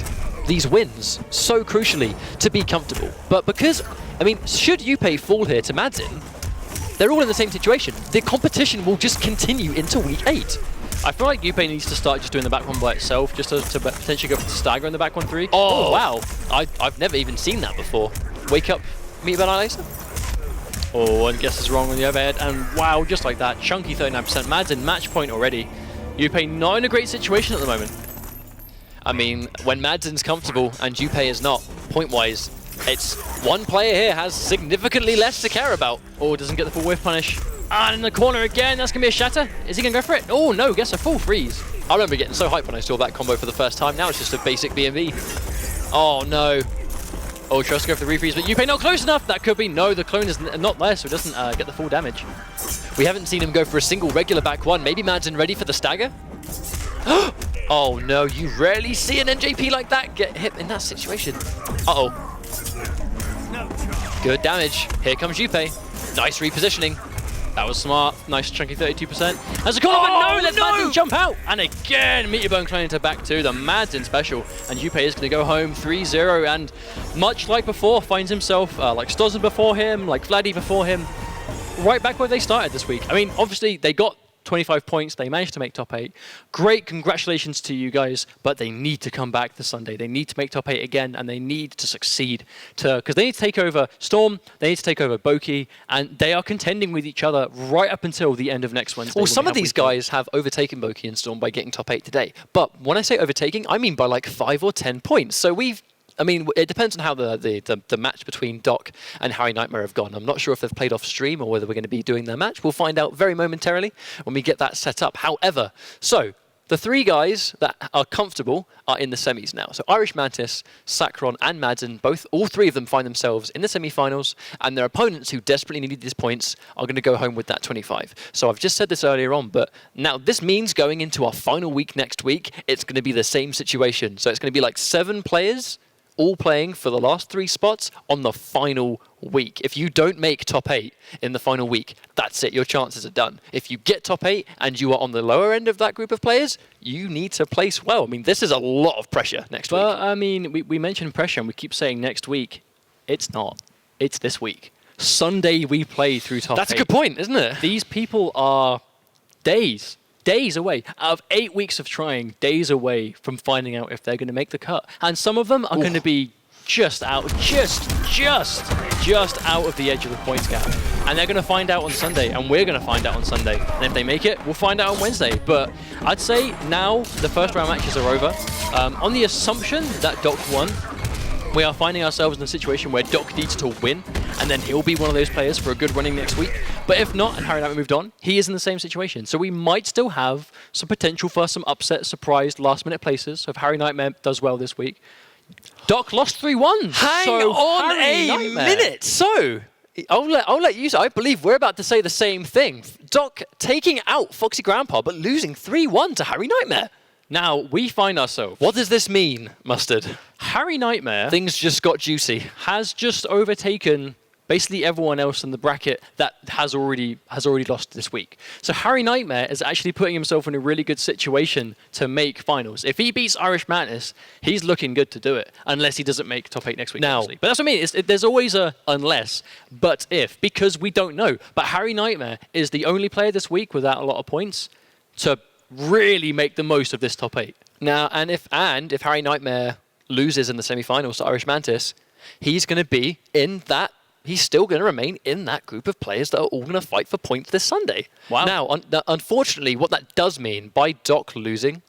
these wins so crucially to be comfortable. But because, I mean, should Yupe fall here to Madsen, they're all in the same situation. The competition will just continue into week 8. I feel like Yuppie needs to start just doing the back one by itself, just to potentially go for the stagger in the back 1-3. Oh, wow. I've never even seen that before. Wake up, meet Annihilator. Oh, and guess is wrong on the overhead. And wow, just like that, chunky 39%. Mad's in match point already. Yuppie not in a great situation at the moment. I mean, when Madsen's comfortable and Yuppie is not, point-wise, it's one player here has significantly less to care about. Oh, doesn't get the full whiff punish. And in the corner again, that's going to be a shatter. Is he going to go for it? Oh no, gets a full freeze. I remember getting so hyped when I saw that combo for the first time. Now it's just a basic B&B. Oh no. Oh, tries to go for the refreeze, but Yuppie not close enough. That could be. No, the clone is not there, so it doesn't get the full damage. We haven't seen him go for a single regular back one. Maybe Madsen ready for the stagger? Oh no, you rarely see an NJP like that get hit in that situation. Uh-oh. Good damage. Here comes Yuppie. Nice repositioning. That was smart. Nice chunky 32%. As a corner, but no, let's Madsen jump out. And again, Meteorbone clone into back two. The Madsen special. And Yuppie is going to go home 3-0. And much like before, finds himself like Stozen before him, like Vladdy before him, right back where they started this week. I mean, obviously, they got 25 points. They managed to make top 8. Great congratulations to you guys, but they need to come back this Sunday. They need to make top 8 again, and they need to succeed because they need to take over Storm, they need to take over Boki, and they are contending with each other right up until the end of next Wednesday. Well, some of these guys have overtaken Boki and Storm by getting top 8 today. But when I say overtaking, I mean by like 5 or 10 points. So I mean, it depends on how the match between Doc and Harry Nightmare have gone. I'm not sure if they've played off stream or whether we're going to be doing their match. We'll find out very momentarily when we get that set up. However, so the 3 guys that are comfortable are in the semis now. So Irish Mantis, Sacron, and Madsen, all 3 of them find themselves in the semi-finals, and their opponents who desperately need these points are going to go home with that 25. So I've just said this earlier on, but now this means going into our final week next week, it's going to be the same situation. So it's going to be like 7 players all playing for the last 3 spots on the final week. If you don't make top 8 in the final week, that's it. Your chances are done. If you get top 8 and you are on the lower end of that group of players, you need to place well. I mean, this is a lot of pressure next week. Well, I mean, we mentioned pressure and we keep saying next week. It's not. It's this week. Sunday we play through top 8. That's a good point, isn't it? These people are days away. Out of 8 weeks of trying, days away from finding out if they're going to make the cut. And some of them are going to be just out of the edge of the points gap. And they're going to find out on Sunday, and we're going to find out on Sunday. And if they make it, we'll find out on Wednesday. But I'd say now the first round matches are over. On the assumption that Doc won, we are finding ourselves in a situation where Doc needs to win, and then he'll be one of those players for a good running next week. But if not, and Harry Nightmare moved on, he is in the same situation. So we might still have some potential for some upset, surprise, last-minute places. So if Harry Nightmare does well this week, Doc lost 3-1. Hang on a minute. So I'll let you say. I believe we're about to say the same thing. Doc taking out Foxy Grandpa, but losing 3-1 to Harry Nightmare. Now, we find ourselves... What does this mean, Mustard? Harry Nightmare... Things just got juicy. ...has just overtaken basically everyone else in the bracket that has already lost this week. So Harry Nightmare is actually putting himself in a really good situation to make finals. If he beats Irish Mantis, he's looking good to do it, unless he doesn't make top 8 next week. Now, obviously. But that's what I mean. There's always a unless, but if, because we don't know. But Harry Nightmare is the only player this week without a lot of points to really make the most of this top 8. Now, and if Harry Nightmare loses in the semi-finals to Irish Mantis, he's going to be in that. He's still going to remain in that group of players that are all going to fight for points this Sunday. Wow. Now, unfortunately, what that does mean by Doc losing,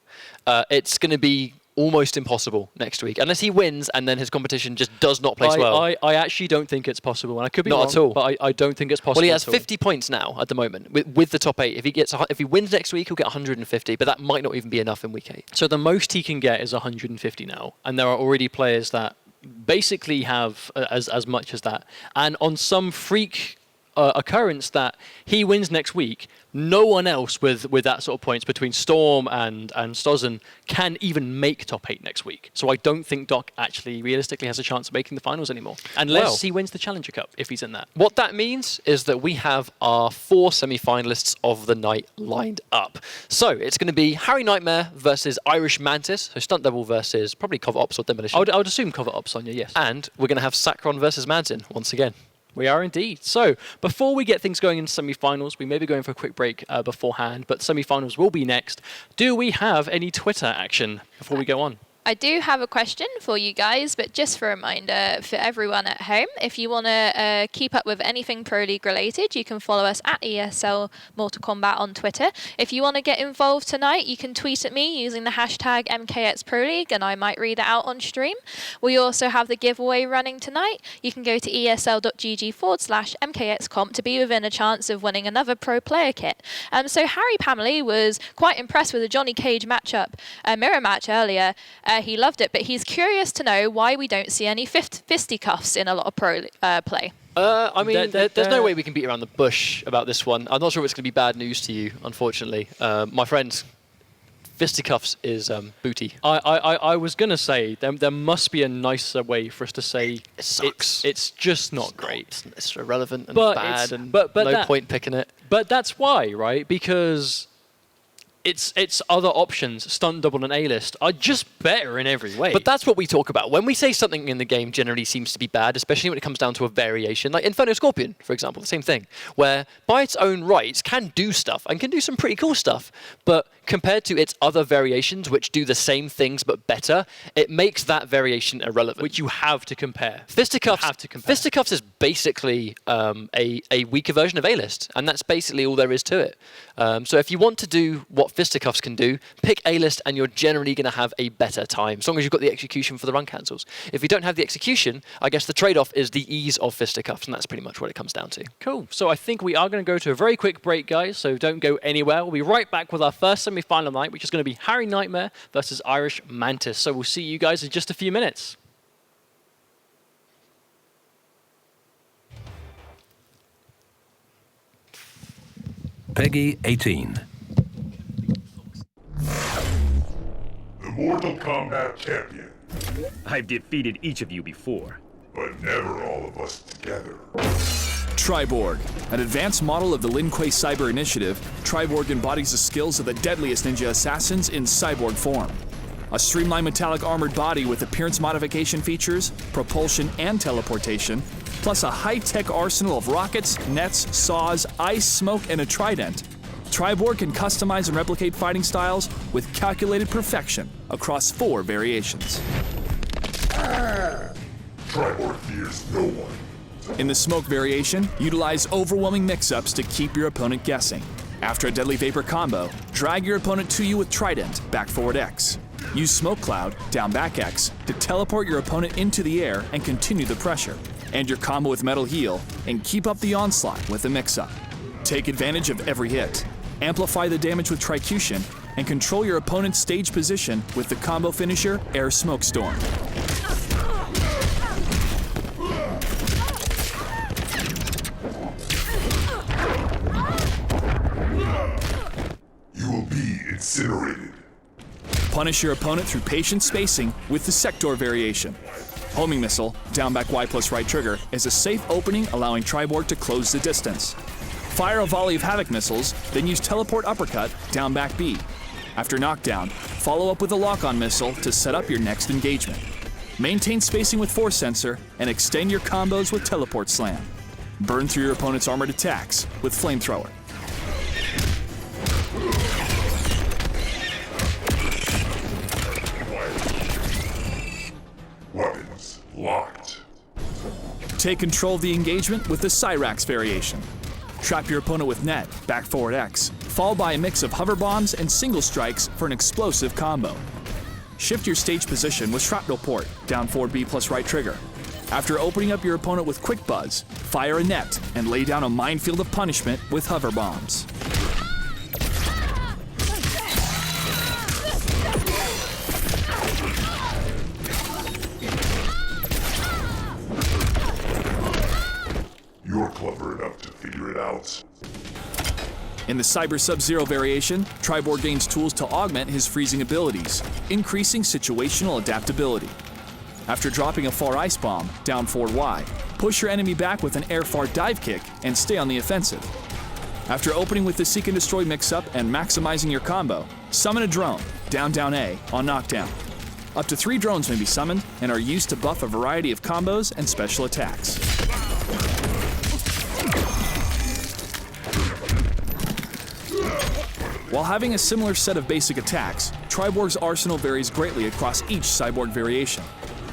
it's going to be almost impossible next week, unless he wins and then his competition just does not place well. I actually don't think it's possible, and I could be not wrong, at all. but I don't think it's possible. Well, he has 50 points now at the moment with the top 8. If he wins next week, he'll get 150, but that might not even be enough in week 8. So the most he can get is 150 now, and there are already players that basically have as much as that. And on some freak occurrence that he wins next week, no one else with that sort of points between Storm and Stozen can even make top 8 next week. So I don't think Doc actually realistically has a chance of making the finals anymore, unless he wins the Challenger Cup, if he's in that. What that means is that we have our 4 semi-finalists of the night lined up. So it's going to be Harry Nightmare versus Irish Mantis, so Stunt Double versus probably Cover Ops or Demolition. I would assume Cover Ops on you, yes. And we're going to have Sacron versus Madsen once again. We are indeed. So, before we get things going into semi-finals, we may be going for a quick break beforehand, but semi-finals will be next. Do we have any Twitter action before we go on? I do have a question for you guys, but just for a reminder for everyone at home, if you want to keep up with anything Pro League related, you can follow us at ESL Mortal Kombat on Twitter. If you want to get involved tonight, you can tweet at me using the hashtag MKXProLeague, and I might read it out on stream. We also have the giveaway running tonight. You can go to esl.gg/MKXComp to be within a chance of winning another Pro Player kit. So Harry Pamley was quite impressed with the Johnny Cage matchup, mirror match earlier. He loved it, but he's curious to know why we don't see any fisticuffs in a lot of pro play. I mean, there's no way we can beat around the bush about this one. I'm not sure if it's going to be bad news to you, unfortunately. My friend, fisticuffs is booty. I was going to say, there must be a nicer way for us to say it sucks. It's just not great. It's irrelevant and But bad, it's- and but no point picking it. But that's why, right? Because its other options, stunt double and A-list, are just better in every way. But that's what we talk about. When we say something in the game generally seems to be bad, especially when it comes down to a variation, like Inferno Scorpion, for example, the same thing, where by its own rights can do stuff and can do some pretty cool stuff, but compared to its other variations, which do the same things but better, it makes that variation irrelevant. which you have to compare. Fisticuffs, You have to compare. Fisticuffs is basically a weaker version of A-list, and that's basically all there is to it. So if you want to do what Fisticuffs can do, pick A-list and you're generally going to have a better time, as long as you've got the execution for the run cancels. If you don't have the execution, I guess the trade-off is the ease of Fisticuffs, and that's pretty much what it comes down to. Cool. So I think we are going to go to a very quick break, guys, so don't go anywhere. We'll be right back with our first semi-final night, which is going to be Harry Nightmare versus Irish Mantis. So we'll see you guys in just a few minutes. Peggy 18. The Mortal Kombat champion, I've defeated each of you before. but never all of us together. Triborg, an advanced model of the Lin Kuei Cyber Initiative, Triborg embodies the skills of the deadliest ninja assassins in cyborg form. A streamlined metallic armored body with appearance modification features, propulsion, and teleportation, plus a high-tech arsenal of rockets, nets, saws, ice, smoke, and a trident. Triborg can customize and replicate fighting styles with calculated perfection across 4 variations. Triborg fears no one. In the smoke variation, utilize overwhelming mix-ups to keep your opponent guessing. After a deadly vapor combo, drag your opponent to you with Trident, back forward X. Use Smoke Cloud, down back X, to teleport your opponent into the air and continue the pressure. End your combo with Metal Heal, and keep up the onslaught with a mix-up. Take advantage of every hit. Amplify the damage with Tricution, and control your opponent's stage position with the combo finisher, Air Smoke Storm. You will be incinerated. Punish your opponent through patient spacing with the Sector variation. Homing Missile, down back Y plus right trigger, is a safe opening allowing Triborg to close the distance. Fire a volley of Havoc missiles, then use Teleport Uppercut, down back B. After knockdown, follow up with a lock-on missile to set up your next engagement. Maintain spacing with Force Sensor, and extend your combos with Teleport Slam. Burn through your opponent's armored attacks with Flamethrower. Weapons locked. Take control of the engagement with the Cyrax variation. Trap your opponent with Net, back forward X, followed by a mix of hover bombs and single strikes for an explosive combo. Shift your stage position with Shrapnel Port, down forward B plus right trigger. After opening up your opponent with Quick Buzz, fire a net and lay down a minefield of punishment with hover bombs. You're clever enough to figure it out. In the Cyber Sub-Zero variation, Triborg gains tools to augment his freezing abilities, increasing situational adaptability. After dropping a far ice bomb, down forward Y, push your enemy back with an air far dive kick and stay on the offensive. After opening with the Seek and Destroy mix-up and maximizing your combo, summon a drone, down down A, on knockdown. Up to 3 drones may be summoned and are used to buff a variety of combos and special attacks. While having a similar set of basic attacks, Triborg's arsenal varies greatly across each Cyborg variation.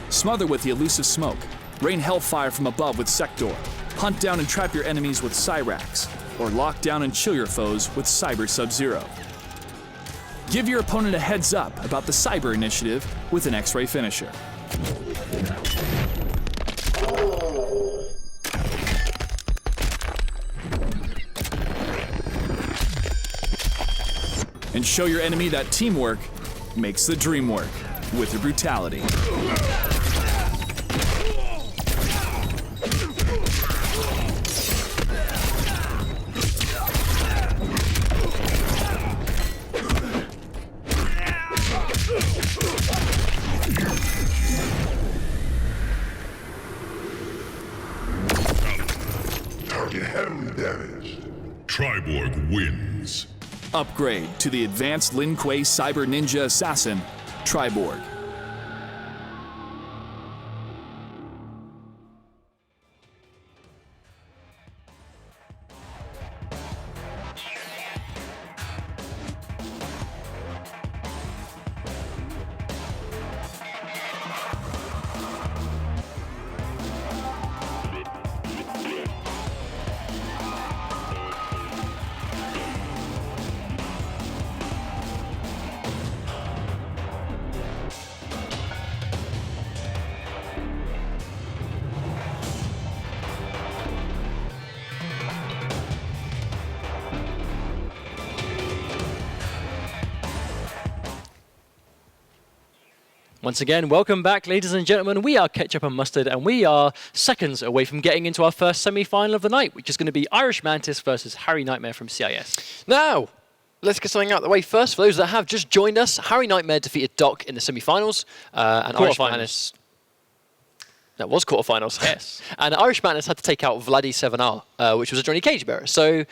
Smother with the elusive smoke, rain hellfire from above with Sector, hunt down and trap your enemies with Cyrax, or lock down and chill your foes with Cyber Sub-Zero. Give your opponent a heads up about the Cyber initiative with an X-Ray finisher. And show your enemy that teamwork makes the dream work with your brutality. Target heavily damaged. Triborg wins. Upgrade to the advanced Lin Kuei Cyber Ninja Assassin, Triborg. Once again, welcome back, ladies and gentlemen. We are Ketchup and Mustard, and we are seconds away from getting into our first semi-final of the night, which is going to be Irish Mantis versus Harry Nightmare from CIS. Now, let's get something out of the way first. For those that have just joined us, Harry Nightmare defeated Doc in the semi-finals, and Irish Mantis... That was quarterfinals. Yes. And Irish Madness had to take out Vladdy 7R, which was a Johnny Cage bearer. So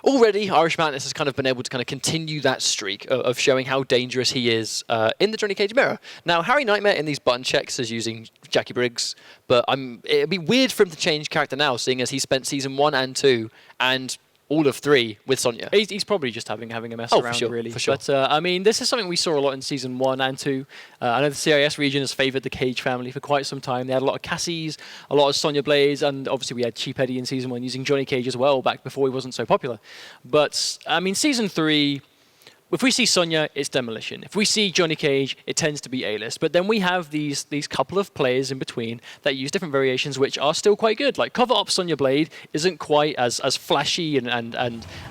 already Irish Madness has kind of been able to kind of continue that streak of showing how dangerous he is in the Johnny Cage mirror. Now, Harry Nightmare in these button checks is using Jackie Briggs, but it'd be weird for him to change character now, seeing as he spent season 1 and 2 and all of 3 with Sonya. He's probably just having a mess around, really. For sure. But, I mean, this is something we saw a lot in Season 1 and 2. I know the CIS region has favoured the Cage family for quite some time. They had a lot of Cassies, a lot of Sonya Blades, and obviously we had Cheap Eddie in Season 1 using Johnny Cage as well, back before he wasn't so popular. But, I mean, Season 3... If we see Sonya, it's Demolition. If we see Johnny Cage, it tends to be A-list. But then we have these couple of players in between that use different variations, which are still quite good. Like Cover Up Sonya Blade isn't quite as flashy and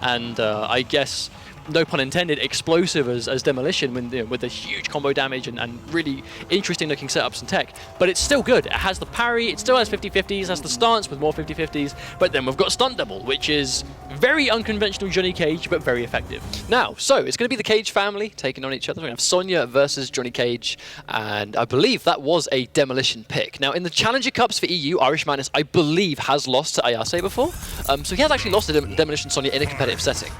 I guess, no pun intended, explosive as Demolition with the huge combo damage and really interesting looking setups and tech. But it's still good. It has the parry, it still has 50-50s, has the stance with more 50-50s. But then we've got Stunt Double, which is very unconventional Johnny Cage, but very effective. Now, so it's going to be the Cage family taking on each other. We're going to have Sonya versus Johnny Cage, and I believe that was a Demolition pick. Now, in the Challenger Cups for EU, Irish Madness, I believe, has lost to Ayase before. So he has actually lost to Demolition Sonya in a competitive setting.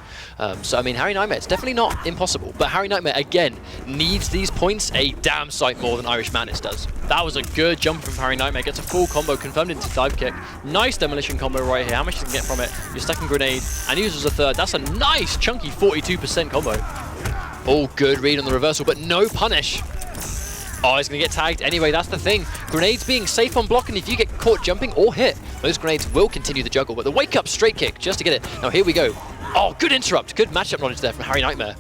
So, I mean, Harry Nightmare, it's definitely not impossible, but Harry Nightmare, again, needs these points a damn sight more than Irish Madness does. That was a good jump from Harry Nightmare. Gets a full combo confirmed into dive kick. Nice Demolition combo right here. How much you can get from it? Your second grenade, and he uses a third. That's a nice, chunky 42% combo. Oh, good read on the reversal, but no punish. Oh, he's going to get tagged. Anyway, that's the thing. Grenades being safe on block, and if you get caught jumping or hit, those grenades will continue the juggle. But the wake-up straight kick, just to get it. Now, here we go. Oh, good interrupt. Good matchup knowledge there from Harry Nightmare.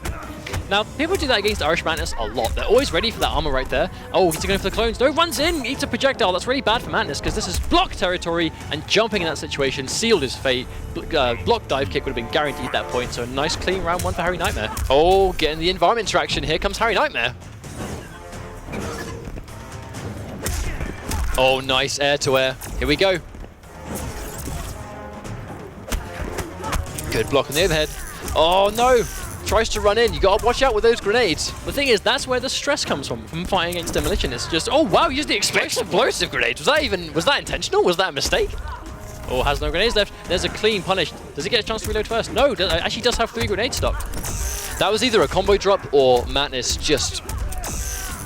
Now, people do that against Irish Madness a lot. They're always ready for that armor right there. Oh, he's going for the clones. No, runs in, eats a projectile. That's really bad for Madness because this is block territory, and jumping in that situation sealed his fate. Block dive kick would have been guaranteed that point, so a nice clean round 1 for Harry Nightmare. Oh, getting the environment interaction. Here comes Harry Nightmare. Oh, nice air-to-air. Here we go. Good block on the overhead. Oh, no. Tries to run in. You got to watch out with those grenades. The thing is, that's where the stress comes from fighting against Demolition. It's just, oh, wow, use the explosive grenades. Was that intentional? Was that a mistake? Oh, has no grenades left. There's a clean punish. Does he get a chance to reload first? No, actually does have 3 grenades stocked. That was either a combo drop or Madness just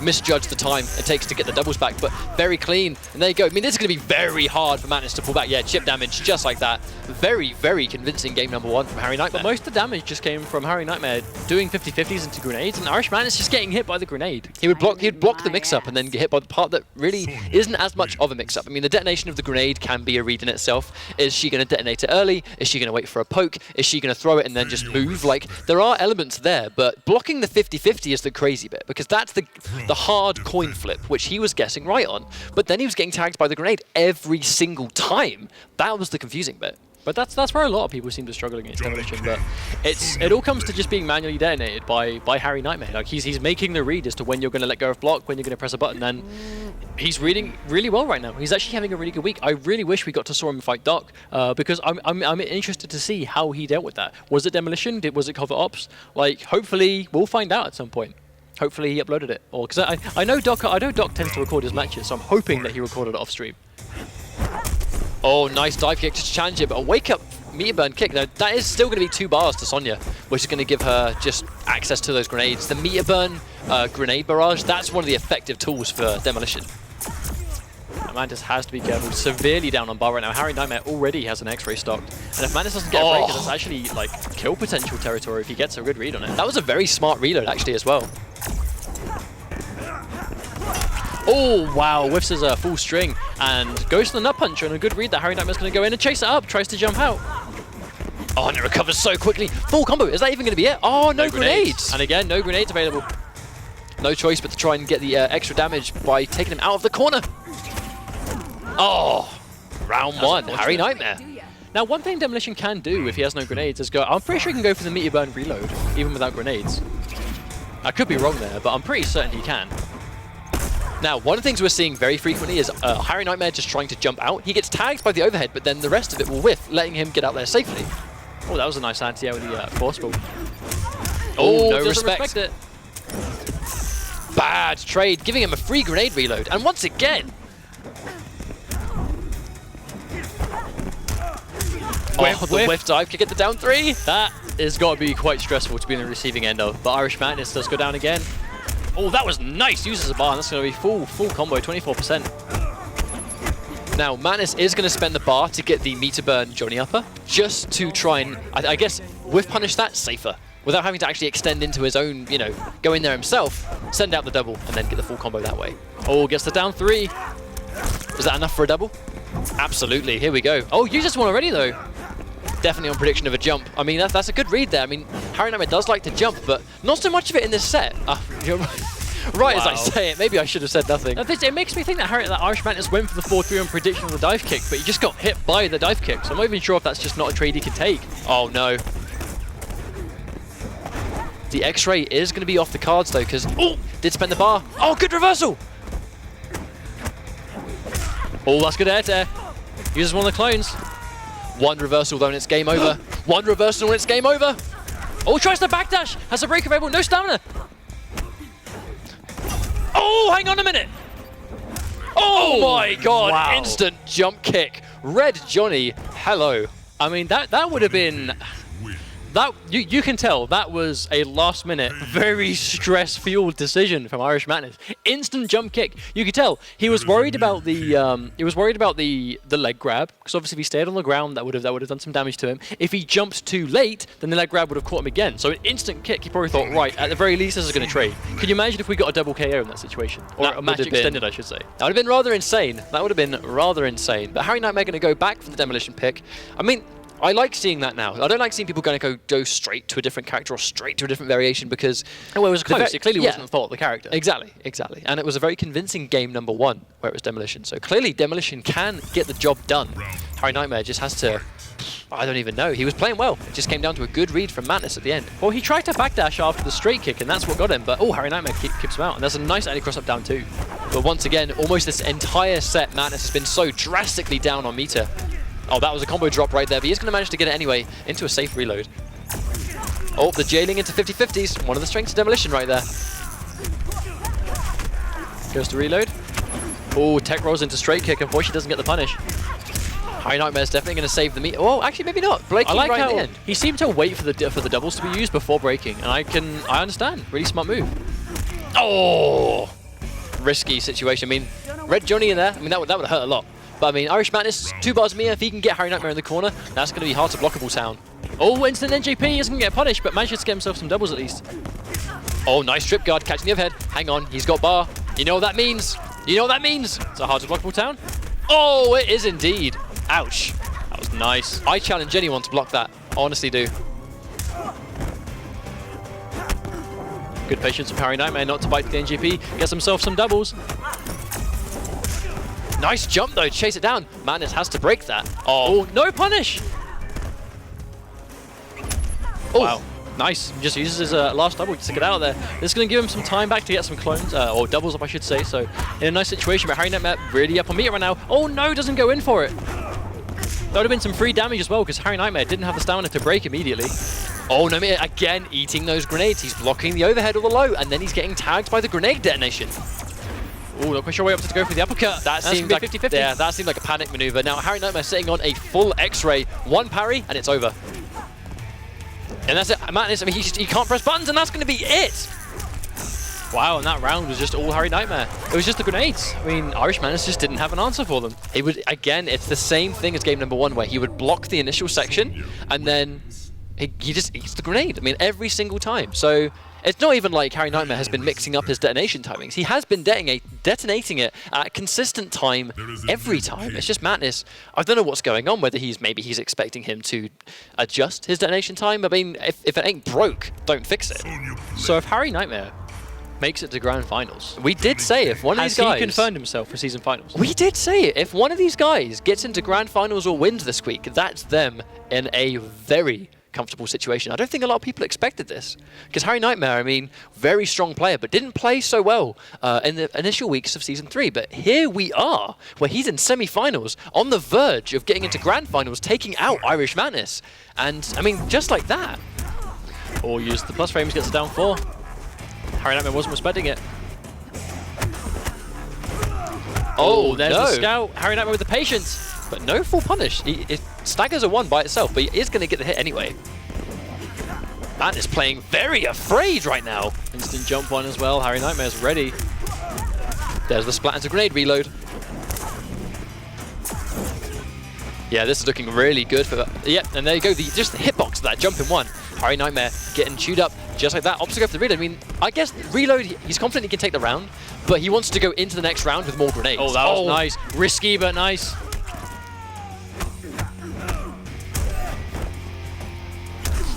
misjudged the time it takes to get the doubles back, but very clean. And there you go. I mean, this is going to be very hard for Madness to pull back. Yeah, chip damage just like that. Very, very convincing game number 1 from Harry Nightmare. But most of the damage just came from Harry Nightmare doing 50-50s into grenades, and Irish Madness just getting hit by the grenade. He'd block the mix-up and then get hit by the part that really isn't as much of a mix-up. I mean, the detonation of the grenade can be a read in itself. Is she going to detonate it early? Is she going to wait for a poke? Is she going to throw it and then just move? Like, there are elements there, but blocking the 50-50 is the crazy bit, because that's the hard coin flip, which he was guessing right on, but then he was getting tagged by the grenade every single time. That was the confusing bit. But that's where a lot of people seem to struggle against Demolition. But it all comes to just being manually detonated by Harry Nightmare. Like he's making the read as to when you're going to let go of block, when you're going to press a button, and he's reading really well right now. He's actually having a really good week. I really wish we got to saw him fight Doc, because I'm interested to see how he dealt with that. Was it Demolition? Was it cover ops? Like, hopefully we'll find out at some point. Hopefully he uploaded it, or because I know Doc tends to record his matches, so I'm hoping that he recorded it off stream. Oh, nice dive kick to challenge it, but a wake-up meter burn kick. Now, that is still going to be 2 bars to Sonya, which is going to give her just access to those grenades. The meter burn grenade barrage, that's one of the effective tools for Demolition. Mantis has to be careful. Severely down on bar right now. Harry Nightmare already has an X-ray stocked, and if Mantis doesn't get a breaker, that's actually like kill potential territory if he gets a good read on it. That was a very smart reload actually as well. Oh, wow, whiffs as a full string and goes to the nut puncher, and a good read that Harry Nightmare's going to go in and chase it up, tries to jump out. Oh, and it recovers so quickly. Full combo, is that even going to be it? Oh, no grenades. And again, no grenades available. No choice but to try and get the extra damage by taking him out of the corner. Oh, round 1, Harry Nightmare. Now, one thing Demolition can do if he has no grenades is go, I'm pretty sure he can go for the meter burn reload, even without grenades. I could be wrong there, but I'm pretty certain he can. Now, one of the things we're seeing very frequently is Harry Nightmare just trying to jump out. He gets tagged by the overhead, but then the rest of it will whiff, letting him get out there safely. Oh, that was a nice anti-air with the force ball. Oh, no respect. It. Bad trade, giving him a free grenade reload. And once again... Oh, the whiff dive, can get the down 3. That has got to be quite stressful to be in the receiving end of, but Irish Madness does go down again. Oh, that was nice. Uses a bar, and that's going to be full combo, 24%. Now, Madness is going to spend the bar to get the meter burn Johnny Upper, just to try and, I guess, whiff punish that safer, without having to actually extend into his own, you know, go in there himself, send out the double, and then get the full combo that way. Oh, gets the down 3. Is that enough for a double? Absolutely. Here we go. Oh, used this one already, though. Definitely on prediction of a jump. I mean, that's a good read there. I mean, Harry Nightmare does like to jump, but not so much of it in this set. You're right as I say it. Maybe I should have said nothing. It makes me think that Irish Madness went for the 4-3 on prediction of the dive kick, but he just got hit by the dive kick, so I'm not even sure if that's just not a trade he can take. Oh, no. The X-ray is going to be off the cards, though, because... Oh, did spend the bar. Oh, good reversal. Oh, that's good air-to-air. Uses one of the clones. One reversal though and it's game over. One reversal and it's game over. Oh, tries to backdash. Has a break available. No stamina. Oh, hang on a minute. Oh my god. Wow. Instant jump kick. Red Johnny, hello. I mean, that would have been... That you can tell that was a last-minute, very stress-fueled decision from Irish Madness. Instant jump kick. You could tell he was worried about the leg grab, because obviously if he stayed on the ground, that would have done some damage to him. If he jumped too late, then the leg grab would have caught him again. So an instant kick, he probably thought, right, at the very least, this is going to trade. Can you imagine if we got a double KO in that situation, or a match extended, I should say? That would have been rather insane. That would have been rather insane. But Harry Nightmare going to go back for the demolition pick. I mean, I like seeing that now. I don't like seeing people going to go straight to a different character or straight to a different variation because... Well, it was close. It clearly wasn't the fault of the character. Exactly. And it was a very convincing game number 1 where it was Demolition. So clearly Demolition can get the job done. Harry Nightmare just has to... I don't even know. He was playing well. It just came down to a good read from Madness at the end. Well, he tried to backdash after the straight kick, and that's what got him. But, oh, Harry Nightmare keeps him out. And there's a nice anti-cross up down too. But once again, almost this entire set, Madness has been so drastically down on meter. Oh, that was a combo drop right there, but he's going to manage to get it anyway into a safe reload. Oh, the jailing into 50-50s. One of the strengths of Demolition right there. Goes to reload. Oh, tech rolls into straight kick. Unfortunately, doesn't get the punish. Harry Nightmare's definitely going to save the meter. Oh, actually, maybe not. Breaking right at the end. He seemed to wait for the doubles to be used before breaking, and I understand. Really smart move. Oh! risky situation. I mean, Red Johnny in there, I mean, that would hurt a lot. But I mean, Irish Madness, 2 bars Mia, if he can get Harry Nightmare in the corner, that's going to be hard to blockable town. Oh, instant NJP isn't going to get punished, but manages to get himself some doubles at least. Oh, nice trip guard, catching the overhead. Hang on, he's got bar. You know what that means? You know what that means? It's a hard to blockable town. Oh, it is indeed. Ouch. That was nice. I challenge anyone to block that. I honestly do. Good patience from Harry Nightmare not to bite the NGP. Gets himself some doubles. Nice jump though, chase it down. Madness has to break that. Oh, no punish. Oh, wow. Nice. He just uses his last double to get out of there. This is going to give him some time back to get some clones, or doubles up I should say. So in a nice situation, but Harry Nightmare really up on meter right now. Oh no, doesn't go in for it. That would have been some free damage as well because Harry Nightmare didn't have the stamina to break immediately. Oh no, again eating those grenades. He's blocking the overhead or the low, and then he's getting tagged by the grenade detonation. Oh, not quite sure way up to go for the uppercut. That seemed like 50-50. Yeah, that seemed like a panic maneuver. Now Harry Nightmare sitting on a full X-ray, 1 parry, and it's over. And that's it. Madness, I mean, he can't press buttons, and that's going to be it. Wow, and that round was just all Harry Nightmare. It was just the grenades. I mean, Irish Madness just didn't have an answer for them. He would, again, it's the same thing as game number 1, where he would block the initial section, and then he just eats the grenade. I mean, every single time. So it's not even like Harry Nightmare has been mixing up his detonation timings. He has been detonating it at a consistent time every time. It's just Madness. I don't know what's going on, whether maybe he's expecting him to adjust his detonation time. I mean, if it ain't broke, don't fix it. So if Harry Nightmare makes it to Grand Finals, we did say if one of these guys... Has he confirmed himself for season finals? We did say it. If one of these guys gets into Grand Finals or wins this week, that's them in a very comfortable situation. I don't think a lot of people expected this because Harry Nightmare, I mean, very strong player, but didn't play so well in the initial weeks of season 3. But here we are, where he's in semi-finals, on the verge of getting into Grand Finals, taking out Irish Madness. And I mean, just like that. Or use the plus frames, gets it down 4. Harry Nightmare wasn't respecting it. Oh, there's the scout. Harry Nightmare with the patience. But no full punish. It staggers a 1 by itself, but he is going to get the hit anyway. Man is playing very afraid right now. Instant jump 1 as well. Harry Nightmare's ready. There's the splat into grenade reload. Yeah, this is looking really good for... Yep, and there you go. Just the hitbox of that jump in 1. Harry Nightmare getting chewed up just like that. Opposite go for the reload. I mean, I guess reload, he's confident he can take the round, but he wants to go into the next round with more grenades. Oh, that was nice. Risky, but nice.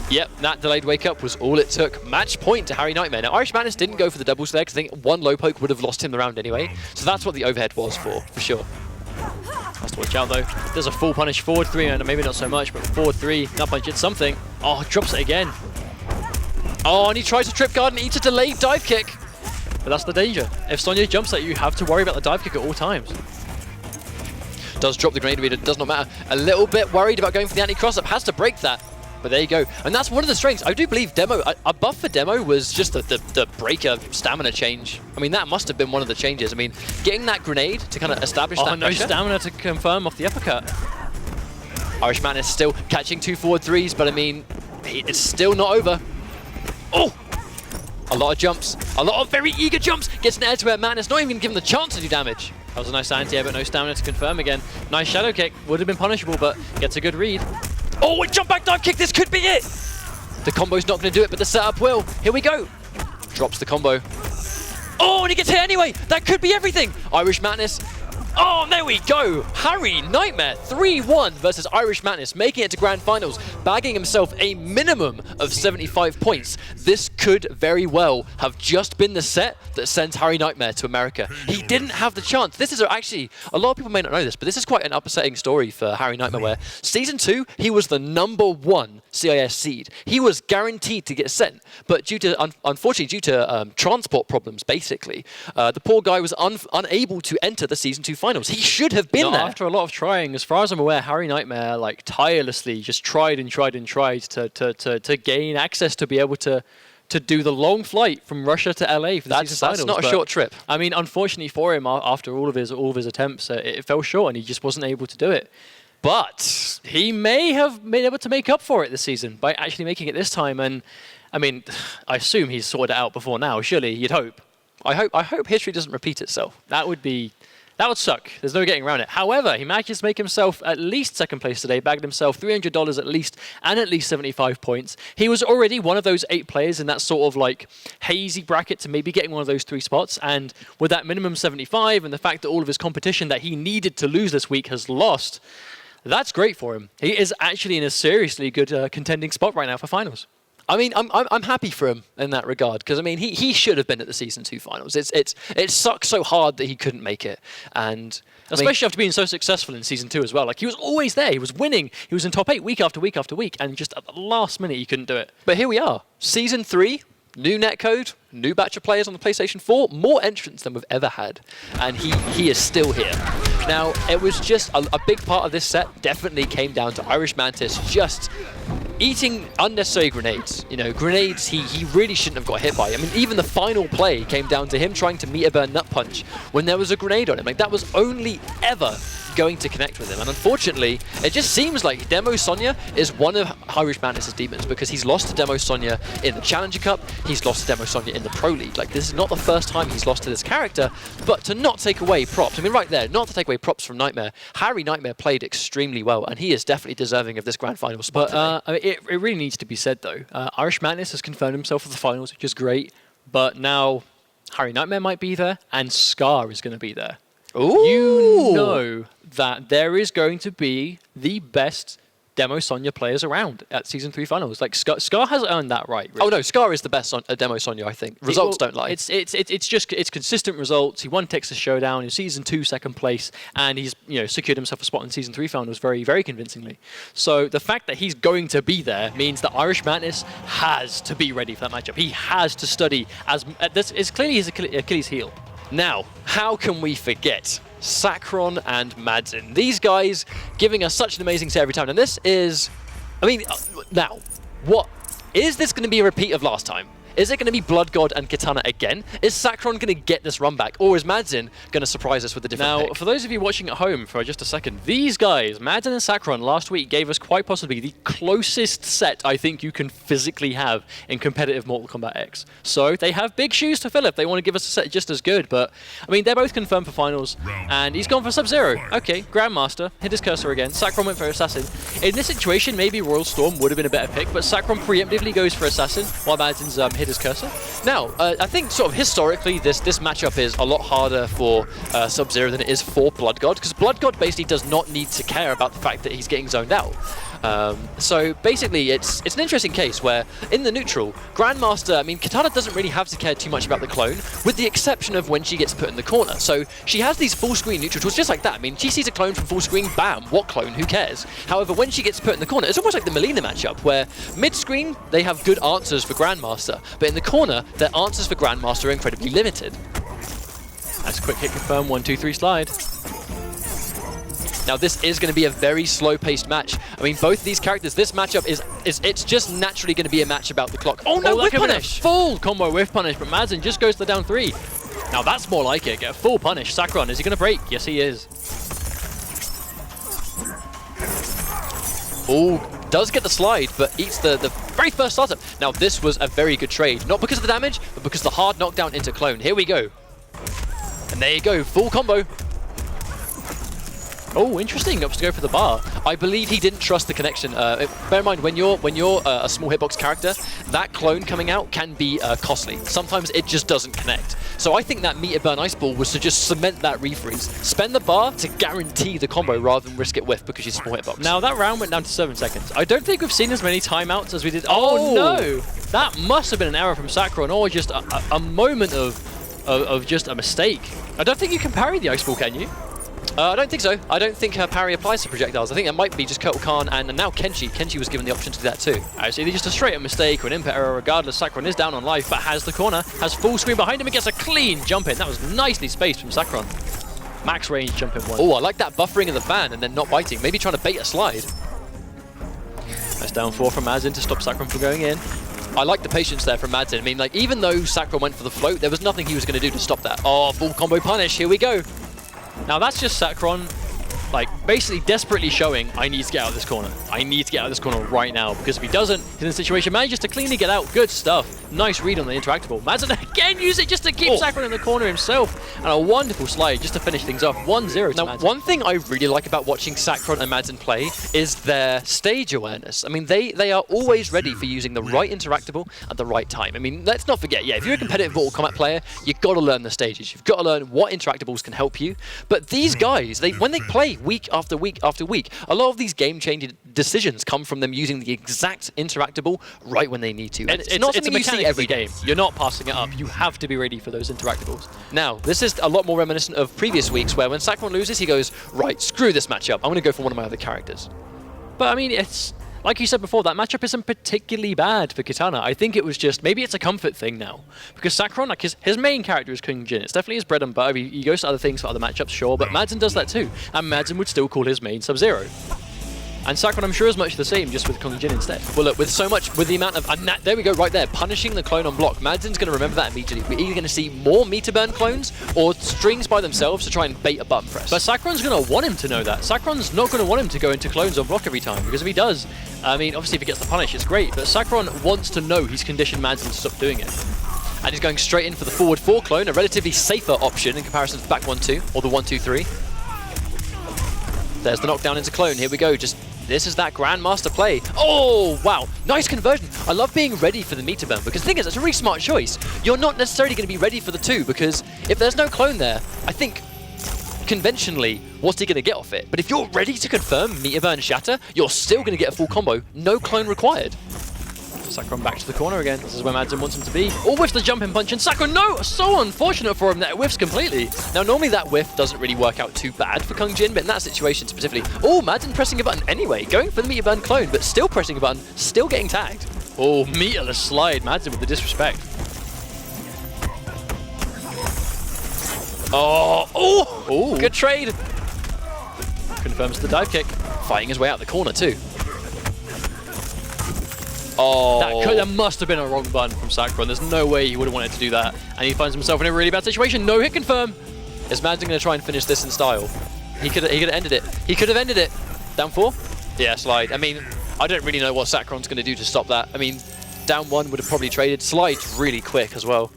Yep, that delayed wake up was all it took. Match point to Harry Nightmare. Now, Irish Madness didn't go for the doubles there because I think 1 low poke would have lost him the round anyway. So that's what the overhead was for sure. Has to watch out though. There's a full punish forward 3, and maybe not so much, but forward 3, that punch did something. Oh, drops it again. Oh, and he tries to trip guard and eats a delayed dive kick. But that's the danger. If Sonya jumps at you, you have to worry about the dive kick at all times. Does drop the grenade reader, does not matter. A little bit worried about going for the anti-cross-up, has to break that. But there you go. And that's one of the strengths. I do believe Demo, a buff for Demo was just the breaker stamina change. I mean, that must have been one of the changes. I mean, getting that grenade to kind of establish that no pressure. Stamina to confirm off the uppercut. Irish Madness still catching 2 forward 3s, but I mean, it's still not over. Oh! A lot of jumps. A lot of very eager jumps. Gets an air to air Madness, not even going to give him the chance to do damage. That was a nice anti-air, but no stamina to confirm again. Nice shadow kick. Would have been punishable, but gets a good read. Oh, a jump back dive kick. This could be it. The combo's not going to do it, but the setup will. Here we go. Drops the combo. Oh, and he gets hit anyway. That could be everything. Irish Madness. Oh, there we go. Harry Nightmare 3-1 versus Irish Madness, making it to Grand Finals, bagging himself a minimum of 75 points. This could very well have just been the set that sends Harry Nightmare to America. He didn't have the chance. This is actually, a lot of people may not know this, but this is quite an upsetting story for Harry Nightmare, where Season 2, he was the #1 CIS seed. He was guaranteed to get sent, but unfortunately, due to transport problems, basically, the poor guy was unable to enter the Season 2 finals. He should have been there. After a lot of trying, as far as I'm aware, Harry Nightmare like tirelessly just tried and tried and tried to gain access to be able to do the long flight from Russia to LA for the season finals. That's not a short trip. I mean, unfortunately for him, after all of his attempts, it fell short and he just wasn't able to do it. But he may have been able to make up for it this season by actually making it this time. And I mean, I assume he's sorted it out before now. Surely, you'd hope. I hope history doesn't repeat itself. That would suck. There's no getting around it. However, he manages to make himself at least second place today, bagged himself $300 at least, and at least 75 points. He was already one of those 8 players in that sort of like hazy bracket to maybe getting one of those 3 spots. And with that minimum 75 and the fact that all of his competition that he needed to lose this week has lost, that's great for him. He is actually in a seriously good contending spot right now for finals. I mean, I'm happy for him in that regard, because I mean he should have been at the Season 2 finals. It sucks so hard that he couldn't make it, and especially after being so successful in Season 2 as well. Like, he was always there, he was winning, he was in top 8 week after week after week, and just at the last minute he couldn't do it. But here we are, Season 3, new netcode, new batch of players on the PlayStation 4, more entrants than we've ever had, and he is still here. Now, it was just a big part of this set definitely came down to Irish Mantis just eating unnecessary grenades. You know, grenades he really shouldn't have got hit by. I mean, even the final play came down to him trying to meter burn Nut Punch when there was a grenade on him. Like, that was only ever going to connect with him. And unfortunately, it just seems like Demo Sonya is one of Irish Mantis' demons, because he's lost to Demo Sonya in the Challenger Cup, he's lost to Demo Sonya in the Pro League. Like, this is not the first time he's lost to this character, but to not take away props, I mean, right there, not to take away props from Nightmare, Harry Nightmare played extremely well, and he is definitely deserving of this grand final spot. But I mean, it really needs to be said, though. Irish Mantis has confirmed himself for the finals, which is great, but now Harry Nightmare might be there, and Scar is going to be there. Ooh. You know that there is going to be the best Demo Sonya players around at Season 3 finals. Like, Scar has earned that right. Really. Oh no, Scar is the best Demo Sonya, I think. Results don't lie. It's consistent results. He won Texas Showdown in Season 2, second place, and he's secured himself a spot in Season 3 finals very, very convincingly. So the fact that he's going to be there means that Irish Mantis has to be ready for that matchup. He has to study this is clearly his Achilles heel. Now, how can we forget Saccron and Madzin? These guys giving us such an amazing set every time. And this is, I mean, now, what? Is this going to be a repeat of last time? Is it going to be Blood God and Katana again? Is Saccron going to get this run back? Or is Madzin going to surprise us with a different pick? For those of you watching at home for just a second, these guys, Madzin and Saccron, last week gave us quite possibly the closest set I think you can physically have in competitive Mortal Kombat X. So they have big shoes to fill if they want to give us a set just as good. But, I mean, they're both confirmed for finals. And he's gone for Sub-Zero. Okay, Grandmaster, hit his cursor again. Saccron went for Assassin. In this situation, maybe Royal Storm would have been a better pick, but Saccron preemptively goes for Assassin, while Madzin's hit his cursor. Now, I think sort of historically this matchup is a lot harder for Sub-Zero than it is for Blood God, because Blood God basically does not need to care about the fact that he's getting zoned out. So basically it's an interesting case where in the neutral, Grandmaster, I mean, Katana doesn't really have to care too much about the clone, with the exception of when she gets put in the corner. So she has these full screen neutral tools just like that. I mean, she sees a clone from full screen, bam, what clone, who cares? However, when she gets put in the corner, it's almost like the Melina matchup, where mid-screen, they have good answers for Grandmaster, but in the corner, their answers for Grandmaster are incredibly limited. That's a quick hit confirm, 1, 2, 3 slide. Now this is going to be a very slow-paced match. I mean, both of these characters, this matchup it's just naturally going to be a match about the clock. Oh no, whiff punish! Full combo whiff punish, but Madzin just goes to the down 3. Now that's more like it. Get a full punish. Saccron, is he going to break? Yes, he is. Oh, does get the slide, but eats the very first startup. Now this was a very good trade, not because of the damage, but because the hard knockdown into clone. Here we go. And there you go, full combo. Oh, interesting. Opts to go for the bar. I believe he didn't trust the connection. Bear in mind, when you're a small hitbox character, that clone coming out can be costly. Sometimes it just doesn't connect. So I think that meter burn ice ball was to just cement that refreeze. Spend the bar to guarantee the combo rather than risk it whiff because she's a small hitbox. Now that round went down to 7 seconds. I don't think we've seen as many timeouts as we did. Oh no! That must have been an error from Saccron, or just a moment of just a mistake. I don't think you can parry the ice ball, can you? I don't think so. I don't think her parry applies to projectiles. I think it might be just Kotal Khan and now Kenshi. Kenshi was given the option to do that too. It's either just a straight up mistake or an input error. Regardless, Saccron is down on life, but has the corner, has full screen behind him and gets a clean jump in. That was nicely spaced from Saccron. Max range jump in 1. Oh, I like that buffering of the fan and then not biting. Maybe trying to bait a slide. Nice down 4 from Madzin to stop Saccron from going in. I like the patience there from Madzin. I mean, like, even though Saccron went for the float, there was nothing he was going to do to stop that. Oh, full combo punish. Here we go. Now that's just Saccron, like, basically desperately showing, I need to get out of this corner. I need to get out of this corner right now, because if he doesn't, he's in a situation, manages to cleanly get out. Good stuff. Nice read on the interactable. Madsen again use it just to keep Sakuran in the corner himself. And a wonderful slide just to finish things off. 1-0 to Now, Madsen. one thing I really like about watching Sakuran and Madsen play is their stage awareness. I mean, they are always ready for using the right interactable at the right time. I mean, let's not forget, yeah, if you're a competitive Mortal Kombat player, you've got to learn the stages. You've got to learn what interactables can help you. But these guys, when they play week after week after week, a lot of these game-changing decisions come from them using the exact interactable right when they need to. And it's not something you see every game. You're not passing it up. You have to be ready for those interactables. Now, this is a lot more reminiscent of previous weeks where when Sakuran loses, he goes, right, screw this matchup. I'm going to go for one of my other characters. But I mean, it's like you said before, that matchup isn't particularly bad for Kitana. I think it was just, maybe it's a comfort thing now. Because Sakuran, like his main character is Kung Jin. It's definitely his bread and butter. He goes to other things for other matchups, sure, but Madsen does that too. And Madsen would still call his main Sub-Zero. And Sakuran, I'm sure, is much the same, just with Kung Jin instead. Well, look, with the amount of... there we go, right there, punishing the clone on block. Madsen's going to remember that immediately. We're either going to see more meter burn clones or strings by themselves to try and bait a button press. But Sakuran's going to want him to know that. Sakuran's not going to want him to go into clones on block every time, because if he does, I mean, obviously if he gets the punish, it's great, but Sakuran wants to know he's conditioned Madsen to stop doing it. And he's going straight in for the forward 4 clone, a relatively safer option in comparison to back 1-2, or the 1-2-3. There's the knockdown into clone, here we go, this is that Grandmaster play. Oh, wow. Nice conversion. I love being ready for the meter burn because the thing is, it's a really smart choice. You're not necessarily going to be ready for the 2 because if there's no clone there, I think conventionally, what's he going to get off it? But if you're ready to confirm meter burn shatter, you're still going to get a full combo. No clone required. Sakuran back to the corner again. This is where Madsen wants him to be. Oh, whiffs the jumping punch, and Sakuran, no! So unfortunate for him that it whiffs completely. Now, normally that whiff doesn't really work out too bad for Kung Jin, but in that situation specifically, oh, Madsen pressing a button anyway, going for the meter burn clone, but still pressing a button, still getting tagged. Oh, meterless slide, Madsen with the disrespect. Oh, good trade. Confirms the dive kick. Fighting his way out the corner too. Oh, that must have been a wrong button from Sakuran. There's no way he would have wanted to do that. And he finds himself in a really bad situation. No hit confirm. Is Madsen going to try and finish this in style? He could have ended it. He could have ended it. Down 4? Yeah, slide. I mean, I don't really know what Sakuran's going to do to stop that. I mean, down 1 would have probably traded. Slide's really quick as well.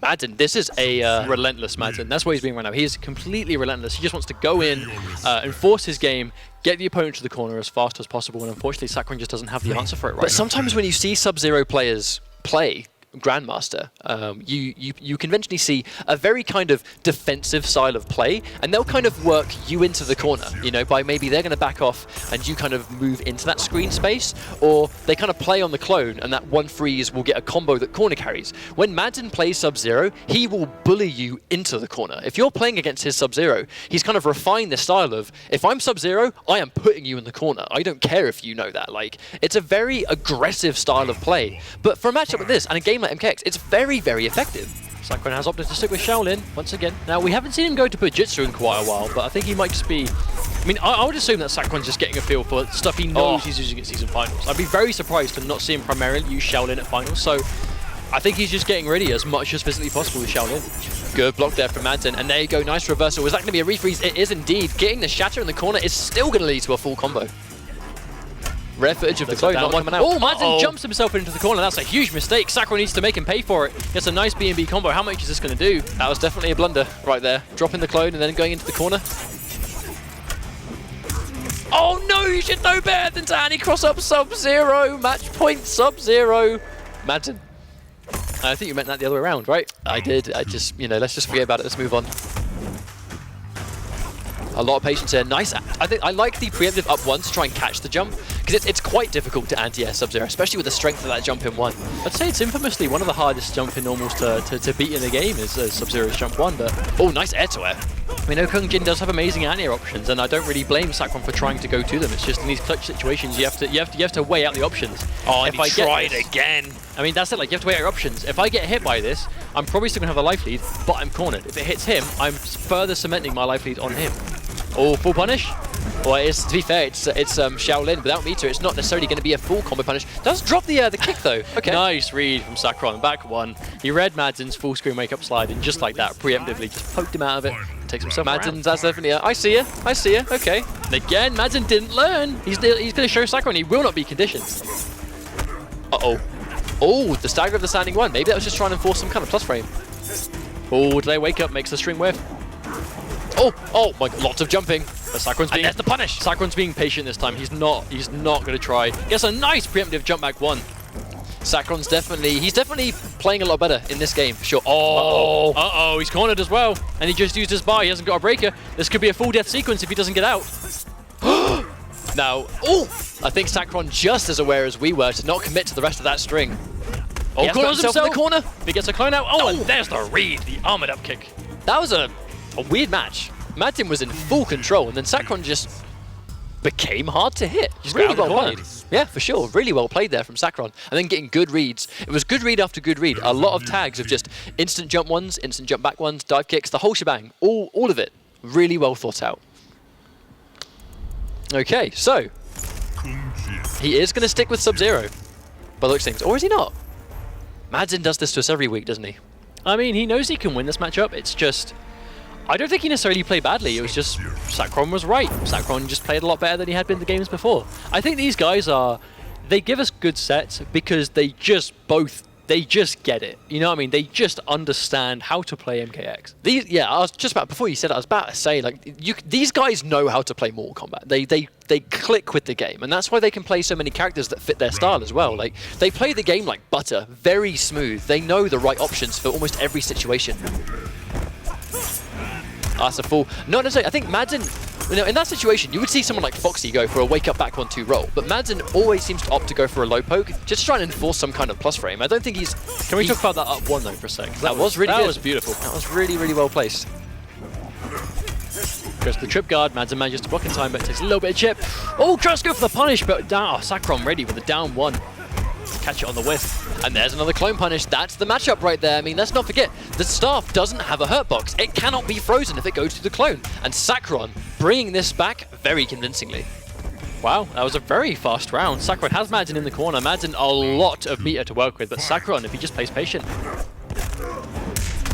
Madsen, this is a... relentless Madsen. That's what he's being right now. He is completely relentless. He just wants to go in, enforce his game, get the opponent to the corner as fast as possible, and unfortunately Sakuran just doesn't have the answer for it right now. But sometimes when you see Sub-Zero players play Grandmaster, you conventionally see a very kind of defensive style of play, and they'll kind of work you into the corner, you know, by maybe they're going to back off and you kind of move into that screen space, or they kind of play on the clone and that one freeze will get a combo that corner carries. When Madsen plays Sub-Zero, he will bully you into the corner. If you're playing against his Sub-Zero, he's kind of refined the style of, if I'm Sub-Zero, I am putting you in the corner. I don't care if you know that. Like, it's a very aggressive style of play. But for a matchup like this, and a game like MKX, it's very, very effective. Sakuran has opted to stick with Shaolin once again. Now, we haven't seen him go to Bujitsu in quite a while, but I think he might just be... I mean, I would assume that Sakuran's just getting a feel for stuff he knows he's using at Season Finals. I'd be very surprised to not see him primarily use Shaolin at Finals, so I think he's just getting ready as much as physically possible with Shaolin. Good block there from Madsen, and there you go, nice reversal. Was that going to be a refreeze? It is indeed. Getting the shatter in the corner is still going to lead to a full combo. Rare footage of the clone not coming out. Oh, Madsen jumps himself into the corner. That's a huge mistake. Sakuran needs to make him pay for it. Gets a nice B&B combo. How much is this going to do? That was definitely a blunder right there. Dropping the clone and then going into the corner. Oh no, you should know better than to anti-cross up Sub-Zero. Match point Sub-Zero. Madsen. I think you meant that the other way around, right? I did. I just, you know, let's just forget about it. Let's move on. A lot of patience here. Nice. I like the preemptive up 1 to try and catch the jump, because it's quite difficult to anti-air Sub-Zero, especially with the strength of that jump in 1. I'd say it's infamously one of the hardest jump in normals to beat in the game is Sub-Zero's jump 1, but... Oh, nice air to air. I mean, Kung Jin does have amazing anti-air options, and I don't really blame Sakuran for trying to go to them. It's just in these clutch situations, you have to weigh out the options. Oh, and he tried again. I mean, that's it, like, you have to weigh out your options. If I get hit by this, I'm probably still going to have a life lead, but I'm cornered. If it hits him, I'm further cementing my life lead on him. Oh, full punish? Well, it is, to be fair, it's Shaolin without meter. It's not necessarily going to be a full combo punish. Does drop the kick, though. Okay. Nice read from Sakuran. Back 1. He read Madsen's full screen wake-up slide, and just like that, preemptively, just poked him out of it. Takes himself around. Madsen's, that's definitely I see you. I see you. Okay. And again, Madsen didn't learn. He's going to show Sakuran he will not be conditioned. Uh-oh. Oh, the stagger of the standing one. Maybe that was just trying to enforce some kind of plus frame. Oh, delay wake up makes the string whiff. Oh my God, lots of jumping. But Sakron's being, there's the punish. Sakron's being patient this time. He's not going to try. Gets a nice preemptive jump back one. Sakron's he's definitely playing a lot better in this game, for sure. Oh, He's cornered as well. And he just used his bar. He hasn't got a breaker. This could be a full death sequence if he doesn't get out. Now, I think Sakron just as aware as we were to not commit to the rest of that string. Oh, Corners himself in the corner. He gets a clone out. And there's the read, the armored up kick. That was a weird match. Madden was in full control, and then Sakron just became hard to hit. Just really well played. Yeah, for sure. Really well played there from Sakron. And then getting good reads. It was good read after good read. A lot of tags of just instant jump ones, instant jump back ones, dive kicks, the whole shebang. All of it. Really well thought out. Okay, so he is going to stick with Sub-Zero by the looks of things. Or is he not? Madden does this to us every week, doesn't he? I mean, he knows he can win this matchup. It's just, I don't think he necessarily played badly. It was just Sakron was right. Sakron just played a lot better than he had been the games before. I think these guys they give us good sets because they just get it. You know what I mean? They just understand how to play MKX. Before you said it, I was about to say, these guys know how to play Mortal Kombat. They click with the game, and that's why they can play so many characters that fit their style as well. Like, they play the game like butter, very smooth. They know the right options for almost every situation. That's a full. Not necessarily. I think Madden, in that situation, you would see someone like Foxy go for a wake up back 1-2 roll, but Madden always seems to opt to go for a low poke, just to try and enforce some kind of plus frame. I don't think he's. Can we talk about that up one though for a sec? That was really good. That was beautiful. That was really, really well placed. Goes to the trip guard. Madden manages to block in time, but takes a little bit of chip. Oh, tries to go for the punish, but down. Sakron ready with the down one. Catch it on the whiff. And there's another clone punish. That's the matchup right there. I mean, let's not forget, the staff doesn't have a hurt box. It cannot be frozen if it goes to the clone. And Sakron bringing this back very convincingly. Wow, that was a very fast round. Sakron has Madden in the corner. Madden a lot of meter to work with, but Sakron, if he just plays patient.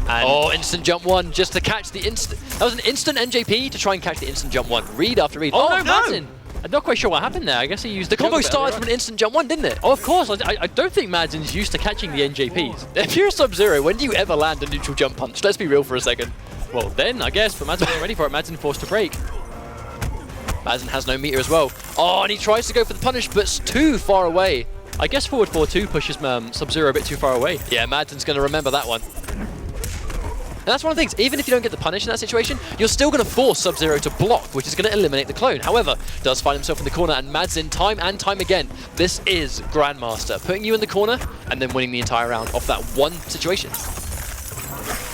And instant jump one just to catch the instant. That was an instant NJP to try and catch the instant jump one. Read after read. Oh no, Madden! I'm not quite sure what happened there. I guess he used the combo started from an instant jump one, didn't it? Oh, of course. I don't think Madden's used to catching the NJPs. If you're Sub-Zero, when do you ever land a neutral jump punch? Let's be real for a second. Well, then, I guess, but Madden wasn't ready for it. Madden forced to break. Madden has no meter as well. Oh, and he tries to go for the punish, but it's too far away. I guess forward 4-2 pushes Sub-Zero a bit too far away. Yeah, Madden's going to remember that one. And that's one of the things, even if you don't get the punish in that situation, you're still going to force Sub-Zero to block, which is going to eliminate the clone. However, does find himself in the corner, and Madsen time and time again. This is Grandmaster, putting you in the corner and then winning the entire round off that one situation.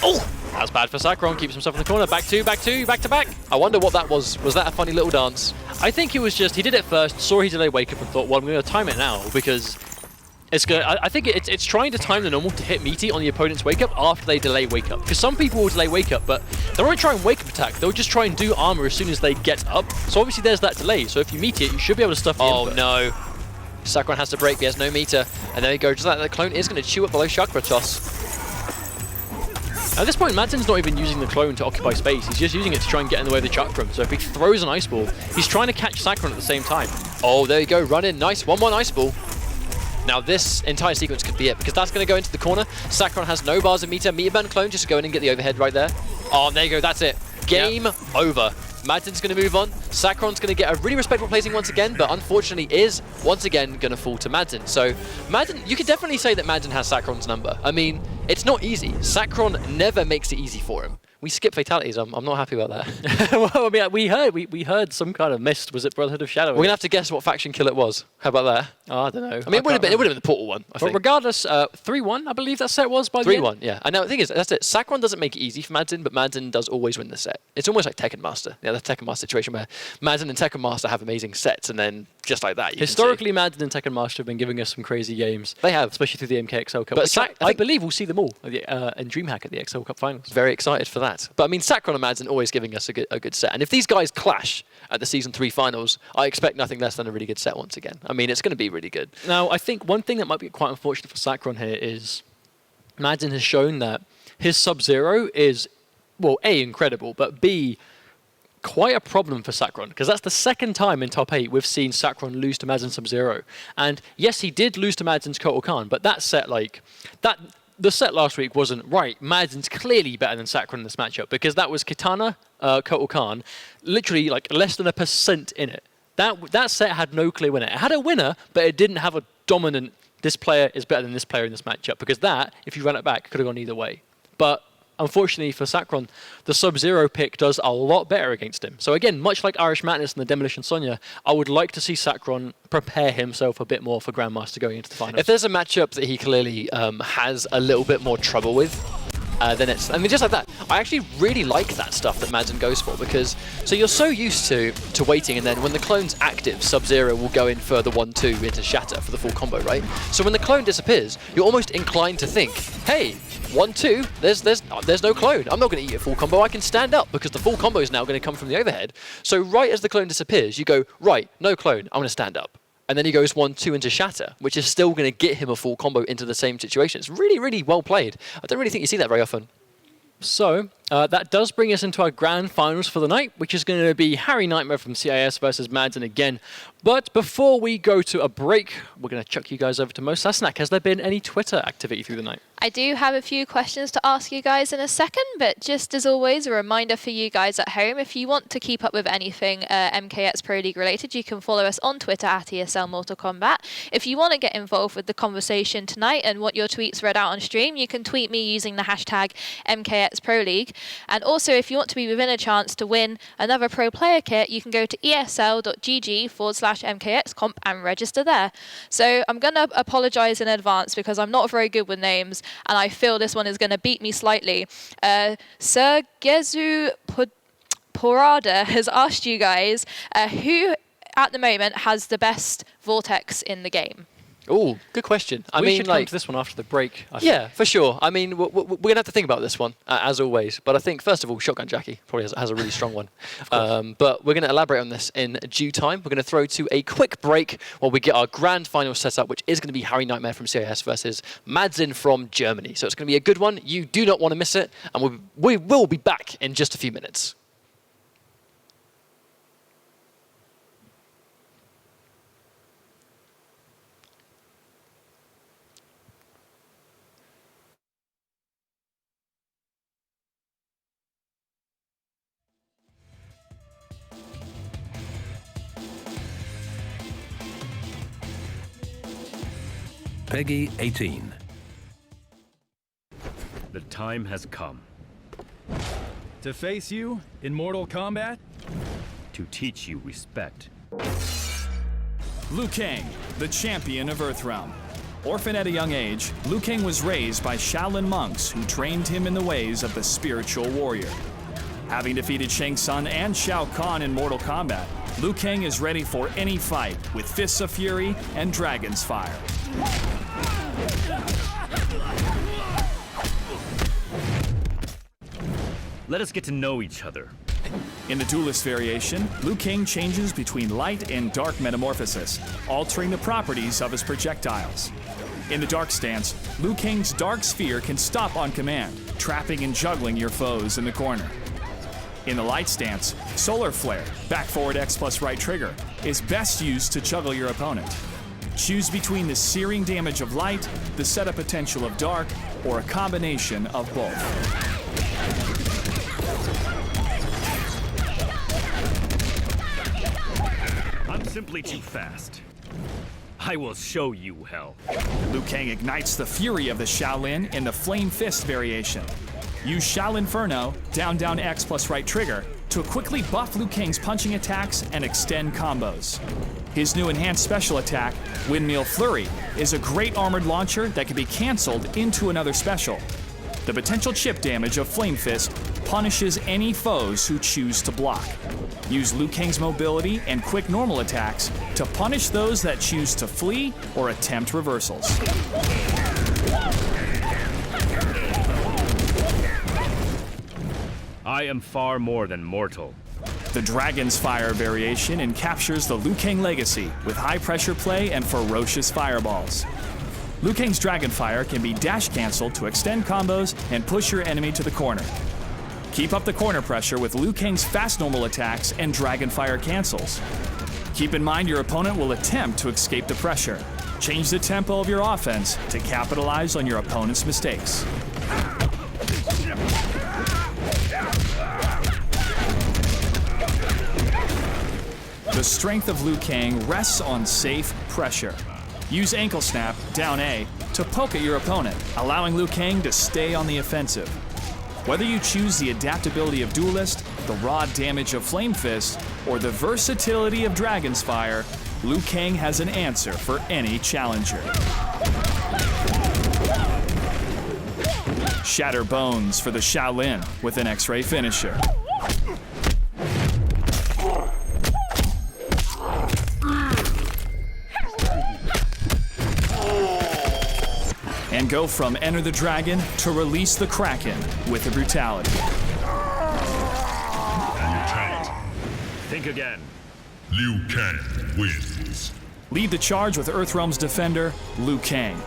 Oh! That was bad for Sakron, keeps himself in the corner. Back two, back to back. I wonder what that was. Was that a funny little dance? I think it was just, he did it first, saw he delay wake up and thought, well, I'm going to time it now because it's good. I think it's trying to time the normal to hit meaty on the opponent's wake up after they delay wake up. Because some people will delay wake up, but they won't try and wake up attack. They'll just try and do armor as soon as they get up. So obviously there's that delay. So if you meet it, you should be able to stuff the input. No. Sakron has to break, he has no meter. And there you go, just like that, the clone is going to chew up below Chakra Toss. At this point, Madsen's not even using the clone to occupy space. He's just using it to try and get in the way of the Chakram. So if he throws an Ice Ball, he's trying to catch Sakron at the same time. Oh, there you go, run in, nice, 1-1 Ice Ball. Now this entire sequence could be it, because that's going to go into the corner. Sakron has no bars of meter burn clone, just to go in and get the overhead right there. Oh, and there you go, that's it. Game over. Madsen's going to move on. Sakron's going to get a really respectable placing once again, but unfortunately is once again going to fall to Madsen. So Madsen, you could definitely say that Madsen has Sakron's number. I mean, it's not easy. Sakron never makes it easy for him. We skip fatalities. I'm not happy about that. Well, I mean, we heard some kind of mist. Was it Brotherhood of Shadow? We're gonna have to guess what faction kill it was. How about that? Oh, I don't know. I mean, it would have been the Portal one. I think. Regardless, 3-1, I believe that set was by the end. 3-1, yeah. And now the thing is, that's it. Sakron doesn't make it easy for Madsen, but Madsen does always win the set. It's almost like Tekken Master. Yeah, the Tekken Master situation where Madsen and Tekken Master have amazing sets, and then just like that, historically, Madsen and Tekken Master have been giving us some crazy games. They have, especially through the MKXL Cup. But I believe we'll see them all in DreamHack at the XL Cup Finals. Very excited for that. But I mean, Sakron and Madsen always giving us a good set. And if these guys clash at the Season 3 Finals, I expect nothing less than a really good set once again. I mean, it's going to be really good. Now, I think one thing that might be quite unfortunate for Sakron here is Madsen has shown that his Sub-Zero is, well, A, incredible, but B, quite a problem for Sakron, because that's the second time in top 8 we've seen Sakron lose to Madzin Sub-Zero. And yes, he did lose to Madzin's Kotal Khan, but that set, the set last week wasn't right. Madzin's clearly better than Sakron in this matchup, because that was Kitana, Kotal Khan, literally like less than 1% in it. That set had no clear winner. It had a winner, but it didn't have a dominant, this player is better than this player in this matchup, because that, if you ran it back, could have gone either way. But unfortunately for Sakron, the Sub-Zero pick does a lot better against him. So again, much like Irish Madness and the Demolition Sonya, I would like to see Sakron prepare himself a bit more for Grandmaster going into the finals. If there's a matchup that he clearly has a little bit more trouble with, then it's, I mean, just like that. I actually really like that stuff that Madzin goes for, because so you're so used to waiting, and then when the clone's active, Sub-Zero will go in for the 1-2 into Shatter for the full combo, right? So when the clone disappears, you're almost inclined to think, hey, 1-2, there's no clone. I'm not going to eat a full combo. I can stand up because the full combo is now going to come from the overhead. So right as the clone disappears, you go, right, no clone, I'm going to stand up. And then he goes 1-2 into Shatter, which is still going to get him a full combo into the same situation. It's really, really well played. I don't really think you see that very often. So that does bring us into our grand finals for the night, which is going to be Harry Nightmare from CIS versus Madzin again. But before we go to a break, we're going to chuck you guys over to Mo Sasnak. Has there been any Twitter activity through the night? I do have a few questions to ask you guys in a second, but just as always, a reminder for you guys at home, if you want to keep up with anything MKX Pro League related, you can follow us on Twitter at ESL Mortal Kombat. If you want to get involved with the conversation tonight and want your tweets read out on stream, you can tweet me using the hashtag MKX Pro League. And also, if you want to be within a chance to win another pro player kit, you can go to esl.gg/MKX comp and register there. So I'm going to apologise in advance because I'm not very good with names, and I feel this one is going to beat me slightly. Sir Gezu Porada has asked you guys who at the moment has the best Vortex in the game. Oh, good question. We should come to this one after the break. Yeah, for sure. I mean, we're going to have to think about this one, as always. But I think, first of all, Shotgun Jackie probably has a really strong one. But we're going to elaborate on this in due time. We're going to throw to a quick break while we get our grand final set up, which is going to be Harry Nightmare from CIS versus Madzin from Germany. So it's going to be a good one. You do not want to miss it. And we will be back in just a few minutes. Peggy 18. The time has come. To face you in Mortal Kombat? To teach you respect. Liu Kang, the champion of Earthrealm. Orphaned at a young age, Liu Kang was raised by Shaolin monks who trained him in the ways of the spiritual warrior. Having defeated Shang Tsung and Shao Kahn in Mortal Kombat, Liu Kang is ready for any fight with Fists of Fury and Dragon's Fire. Let us get to know each other. In the Duelist variation, Liu Kang changes between light and dark metamorphosis, altering the properties of his projectiles. In the Dark stance, Liu Kang's Dark Sphere can stop on command, trapping and juggling your foes in the corner. In the Light stance, Solar Flare, back forward X plus right trigger, is best used to juggle your opponent. Choose between the searing damage of light, the setup potential of dark, or a combination of both. I'm simply too fast. I will show you hell. Liu Kang ignites the fury of the Shaolin in the Flame Fist variation. Use Shaolin Inferno, down X plus right trigger, to quickly buff Liu Kang's punching attacks and extend combos. His new enhanced special attack, Windmill Flurry, is a great armored launcher that can be cancelled into another special. The potential chip damage of Flame Fist punishes any foes who choose to block. Use Liu Kang's mobility and quick normal attacks to punish those that choose to flee or attempt reversals. I am far more than mortal. The Dragon's Fire variation encaptures the Liu Kang legacy with high pressure play and ferocious fireballs. Liu Kang's Dragon Fire can be dash cancelled to extend combos and push your enemy to the corner. Keep up the corner pressure with Liu Kang's fast normal attacks and Dragon Fire cancels. Keep in mind your opponent will attempt to escape the pressure. Change the tempo of your offense to capitalize on your opponent's mistakes. The strength of Liu Kang rests on safe pressure. Use ankle snap, down A, to poke at your opponent, allowing Liu Kang to stay on the offensive. Whether you choose the adaptability of Duelist, the raw damage of Flame Fist, or the versatility of Dragon's Fire, Liu Kang has an answer for any challenger. Shatter bones for the Shaolin with an X-ray finisher. And go from Enter the Dragon to Release the Kraken with a brutality. Think again. Liu Kang wins. Lead the charge with Earthrealm's defender, Liu Kang.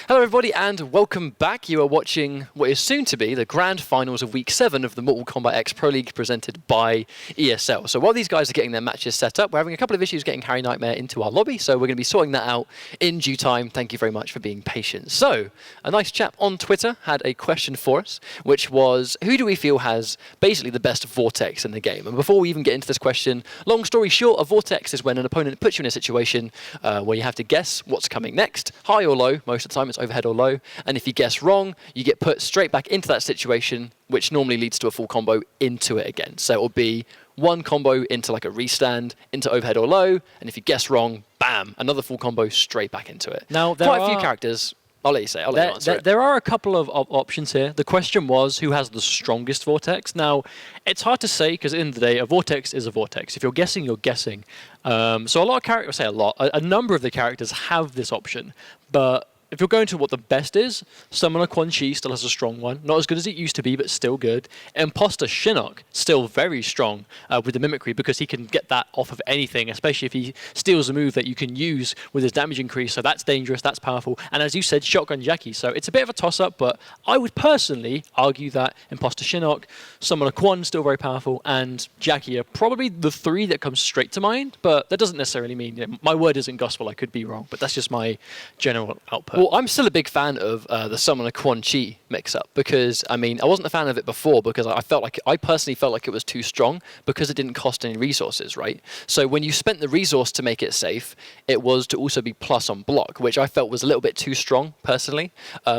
Hello everybody and welcome back. You are watching what is soon to be the grand finals of week 7 of the Mortal Kombat X Pro League presented by ESL. So while these guys are getting their matches set up, we're having a couple of issues getting Harry Nightmare into our lobby, so we're going to be sorting that out in due time. Thank you very much for being patient. So, a nice chap on Twitter had a question for us, which was, who do we feel has basically the best Vortex in the game? And before we even get into this question, long story short, a Vortex is when an opponent puts you in a situation where you have to guess what's coming next, high or low. Most of the time it's overhead or low, and if you guess wrong, you get put straight back into that situation, which normally leads to a full combo into it again. So it will be one combo into like a restand, into overhead or low, and if you guess wrong, bam, another full combo straight back into it. Now, quite a few characters. I'll let you say. I'll let you answer it. There are a couple of options here. The question was, who has the strongest Vortex? Now, it's hard to say because at the end of the day, a Vortex is a Vortex. If you're guessing, you're guessing. So a lot of characters, say a lot, a number of the characters have this option, but if you're going to what the best is, Summoner Quan Chi still has a strong one. Not as good as it used to be, but still good. Imposter Shinnok, still very strong with the Mimicry because he can get that off of anything, especially if he steals a move that you can use with his damage increase. So that's dangerous, that's powerful. And as you said, Shotgun Jackie. So it's a bit of a toss-up, but I would personally argue that Imposter Shinnok, Summoner Quan, still very powerful, and Jackie are probably the three that come straight to mind, but that doesn't necessarily mean, my word isn't gospel, I could be wrong, but that's just my general output. Well, I'm still a big fan of the Summoner Quan Chi mix-up because, I mean, I wasn't a fan of it before because I personally felt like it was too strong because it didn't cost any resources, right? So when you spent the resource to make it safe, it was to also be plus on block, which I felt was a little bit too strong, personally.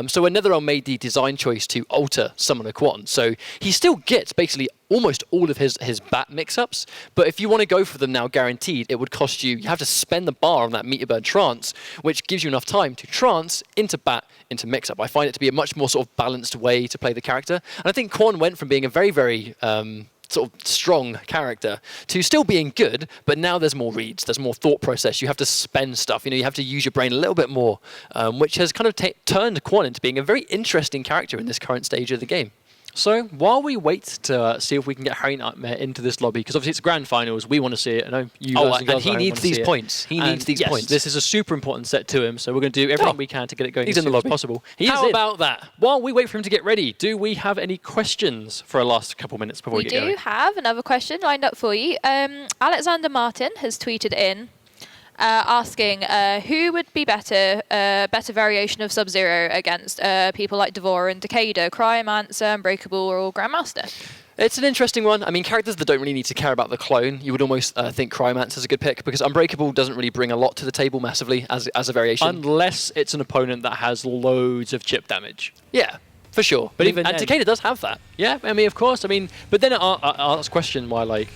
So when NetherRealm made the design choice to alter Summoner Quan, so he still gets basically almost all of his bat mix-ups, but if you want to go for them now guaranteed, it would cost you have to spend the bar on that Meteor Bird trance, which gives you enough time to trance into bat into mix-up. I find it to be a much more sort of balanced way to play the character, and I think Quan went from being a very, very sort of strong character to still being good, but now there's more reads, there's more thought process. You have to spend stuff. You know, you have to use your brain a little bit more, which has kind of turned Quan into being a very interesting character in this current stage of the game. So while we wait to see if we can get Harry Nightmare into this lobby, because obviously it's grand finals, we want to see it. I know you guys and he needs these points. He needs these points. This is a super important set to him, so we're going to do everything we can to get it going He's as in the soon as lobby. possible. How about that? While we wait for him to get ready, do we have any questions for our last couple minutes before we get going? We do have another question lined up for you. Alexander Martin has tweeted in asking who would be better variation of Sub-Zero against people like Devora and Takeda, Cryomancer, Unbreakable, or Grandmaster? It's an interesting one. I mean, characters that don't really need to care about the clone, you would almost think Cryomancer is a good pick, because Unbreakable doesn't really bring a lot to the table massively as a variation. Unless it's an opponent that has loads of chip damage. Yeah, for sure. But even and Takeda does have that. Yeah, I mean, of course. I mean, but then I ask the question why, like,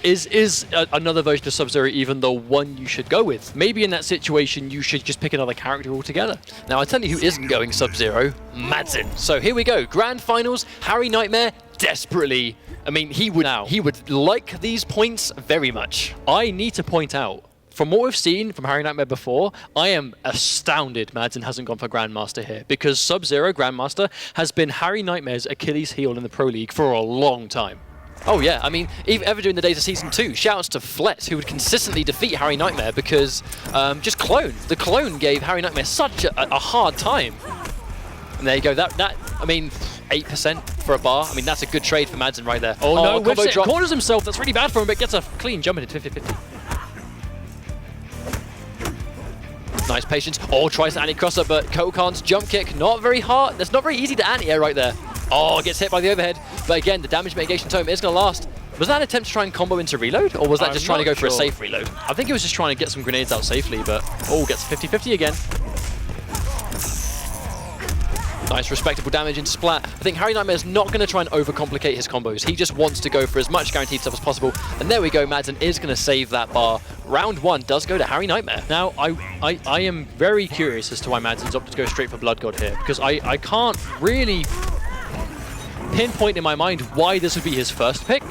is another version of Sub-Zero even the one you should go with? Maybe in that situation, you should just pick another character altogether. Now, I'll tell you who isn't going Sub-Zero, Madsen. So here we go, Grand Finals, Harry Nightmare, desperately. I mean, he would like these points very much. I need to point out, from what we've seen from Harry Nightmare before, I am astounded Madsen hasn't gone for Grandmaster here, because Sub-Zero Grandmaster has been Harry Nightmare's Achilles heel in the Pro League for a long time. Oh yeah, I mean, even ever during the days of Season 2, shouts to Flet, who would consistently defeat Harry Nightmare because just Clone. The Clone gave Harry Nightmare such a hard time. And there you go, I mean, 8% for a bar. I mean, that's a good trade for Madsen right there. Oh no, combo drop. corners himself, that's really bad for him, but gets a clean jump into 50-50. Nice patience. Oh, tries to anti-crosser, but Kokan's jump kick, not very hard. That's not very easy to anti-air right there. Oh, gets hit by the overhead. But again, the damage mitigation tome is going to last. Was that an attempt to try and combo into reload? Or was that just trying to go for a safe reload? I think he was just trying to get some grenades out safely, but oh, gets 50-50 again. Nice, respectable damage into Splat. I think Harry Nightmare's not going to try and overcomplicate his combos. He just wants to go for as much guaranteed stuff as possible. And there we go, Madsen is going to save that bar. Round 1 does go to Harry Nightmare. Now, I am very curious as to why Madsen's opted to go straight for Blood God here, because I can't really pinpoint in my mind why this would be his first pick.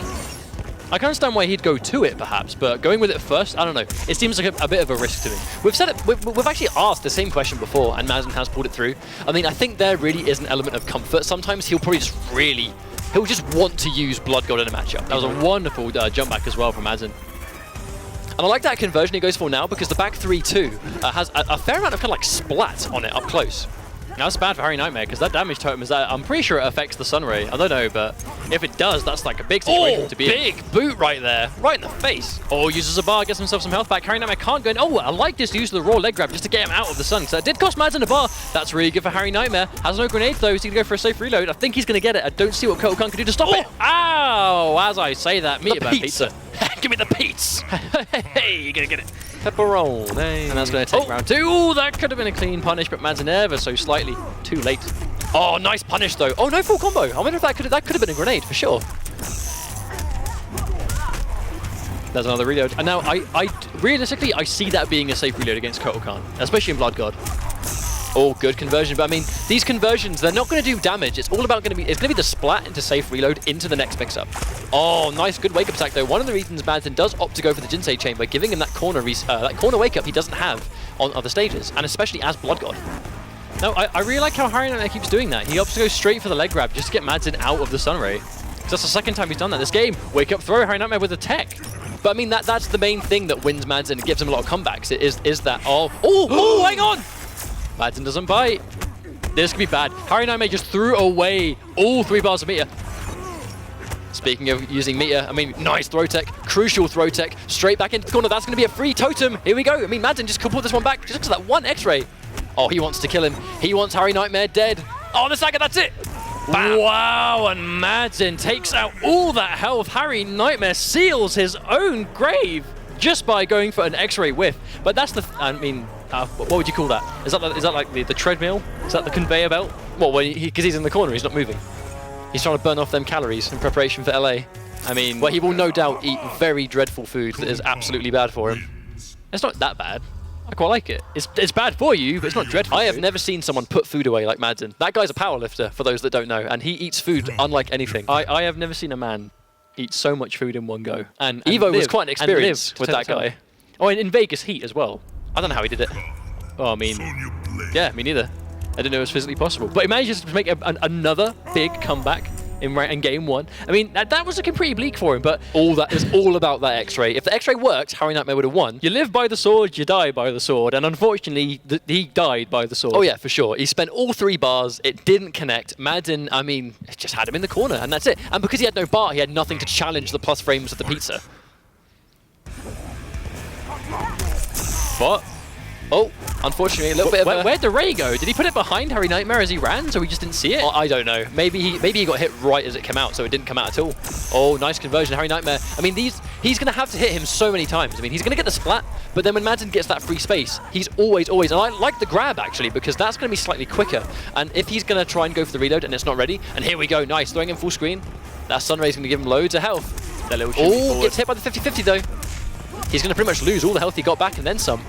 I can understand why he'd go to it, perhaps, but going with it first, I don't know. It seems like a bit of a risk to me. We've said it. We've actually asked the same question before, and Madsen has pulled it through. I mean, I think there really is an element of comfort. Sometimes he'll probably he'll just want to use Blood God in a matchup. That was a wonderful jump back as well from Madsen. And I like that conversion he goes for now, because the back 3-2 has a fair amount of kind of like splat on it up close. Now, that's bad for Harry Nightmare, because that damage totem is that I'm pretty sure it affects the Sunray. I don't know, but if it does, that's like a big situation to be in. Big boot right there, right in the face. Oh, uses a bar, gets himself some health back. Harry Nightmare can't go in. Oh, I like this use of the raw leg grab just to get him out of the sun. So that did cost Madsen a bar. That's really good for Harry Nightmare. Has no grenade though. He's going to go for a safe reload. I think he's going to get it. I don't see what Kotokan can do to stop it. Ow! As I say that, meat about pizza. Give me the pizza. Hey, you're going to get it. Pepperoni. And that's going to take round 2. Ooh, that could have been a clean punish, but Madsen ever so slightly too late. Oh, nice punish though. Oh, no full combo. I wonder if that could have been a grenade for sure. There's another reload. And now, realistically, I see that being a safe reload against Kotokan, especially in Blood God. Oh, good conversion. But I mean, these conversions, they're not going to do damage. It's all about going to be the splat into safe reload into the next mix-up. Oh, nice, good wake-up attack though. One of the reasons Madsen does opt to go for the Jinsei chain by giving him that corner wake-up he doesn't have on other stages, and especially as Blood God. No, I really like how Harry Nightmare keeps doing that. He opts to go straight for the leg grab just to get Madsen out of the Sunray. That's the second time he's done that this game. Wake up throw, Harry Nightmare with a tech. But I mean, that's the main thing that wins Madsen and gives him a lot of comebacks. It is that, oh, hang on! Madsen doesn't bite. This could be bad. Harry Nightmare just threw away all 3 bars of meter. Speaking of using meter, I mean, nice throw tech, crucial throw tech, straight back into the corner. That's going to be a free totem. Here we go. I mean, Madsen just could pull this one back just because of that one X-ray. Oh, he wants to kill him. He wants Harry Nightmare dead. Oh, the Saga, that's it. Bam. Wow, and Madsen takes out all that health. Harry Nightmare seals his own grave just by going for an X-ray whiff. But that's I mean, what would you call that? Is that like the treadmill? Is that the conveyor belt? Well, because he's in the corner, he's not moving. He's trying to burn off them calories in preparation for LA. I mean, well, he will no doubt eat very dreadful food that is absolutely bad for him. It's not that bad. I quite like it. It's bad for you, but it's not dreadful. I have never seen someone put food away like Madsen. That guy's a powerlifter, for those that don't know, and he eats food unlike anything. I have never seen a man eat so much food in one go. And Evo was live quite an and experience live with to that tell. guy. Oh, and in Vegas Heat as well. I don't know how he did it. Oh, I mean, Sonya Blade. yeah, me neither. I didn't know it was physically possible. But he manages to make another big comeback in game 1. I mean, that was looking pretty bleak for him, but All that is all about that X-ray. If the X-ray worked, Harry Nightmare would have won. you live by the sword, you die by the sword. And unfortunately, he died by the sword. Oh yeah, for sure. He spent all 3 bars. It didn't connect. Madden, I mean, just had him in the corner, and that's it. And because he had no bar, he had nothing to challenge the plus frames of the pizza. What? Oh, unfortunately, a little bit of a... Where'd the ray go? Did he put it behind Harry Nightmare as he ran, so we just didn't see it? Oh, I don't know. Maybe he got hit right as it came out, so it didn't come out at all. Oh, nice conversion, Harry Nightmare. I mean, he's going to have to hit him so many times. I mean, he's going to get the splat, but then when Madden gets that free space, he's always... And I like the grab, actually, because that's going to be slightly quicker. And if he's going to try and go for the reload and it's not ready, and here we go, nice, throwing him full screen, that Sunray's going to give him loads of health. That little Oh, gets hit by the 50-50, though. He's going to pretty much lose all the health he got back and then some.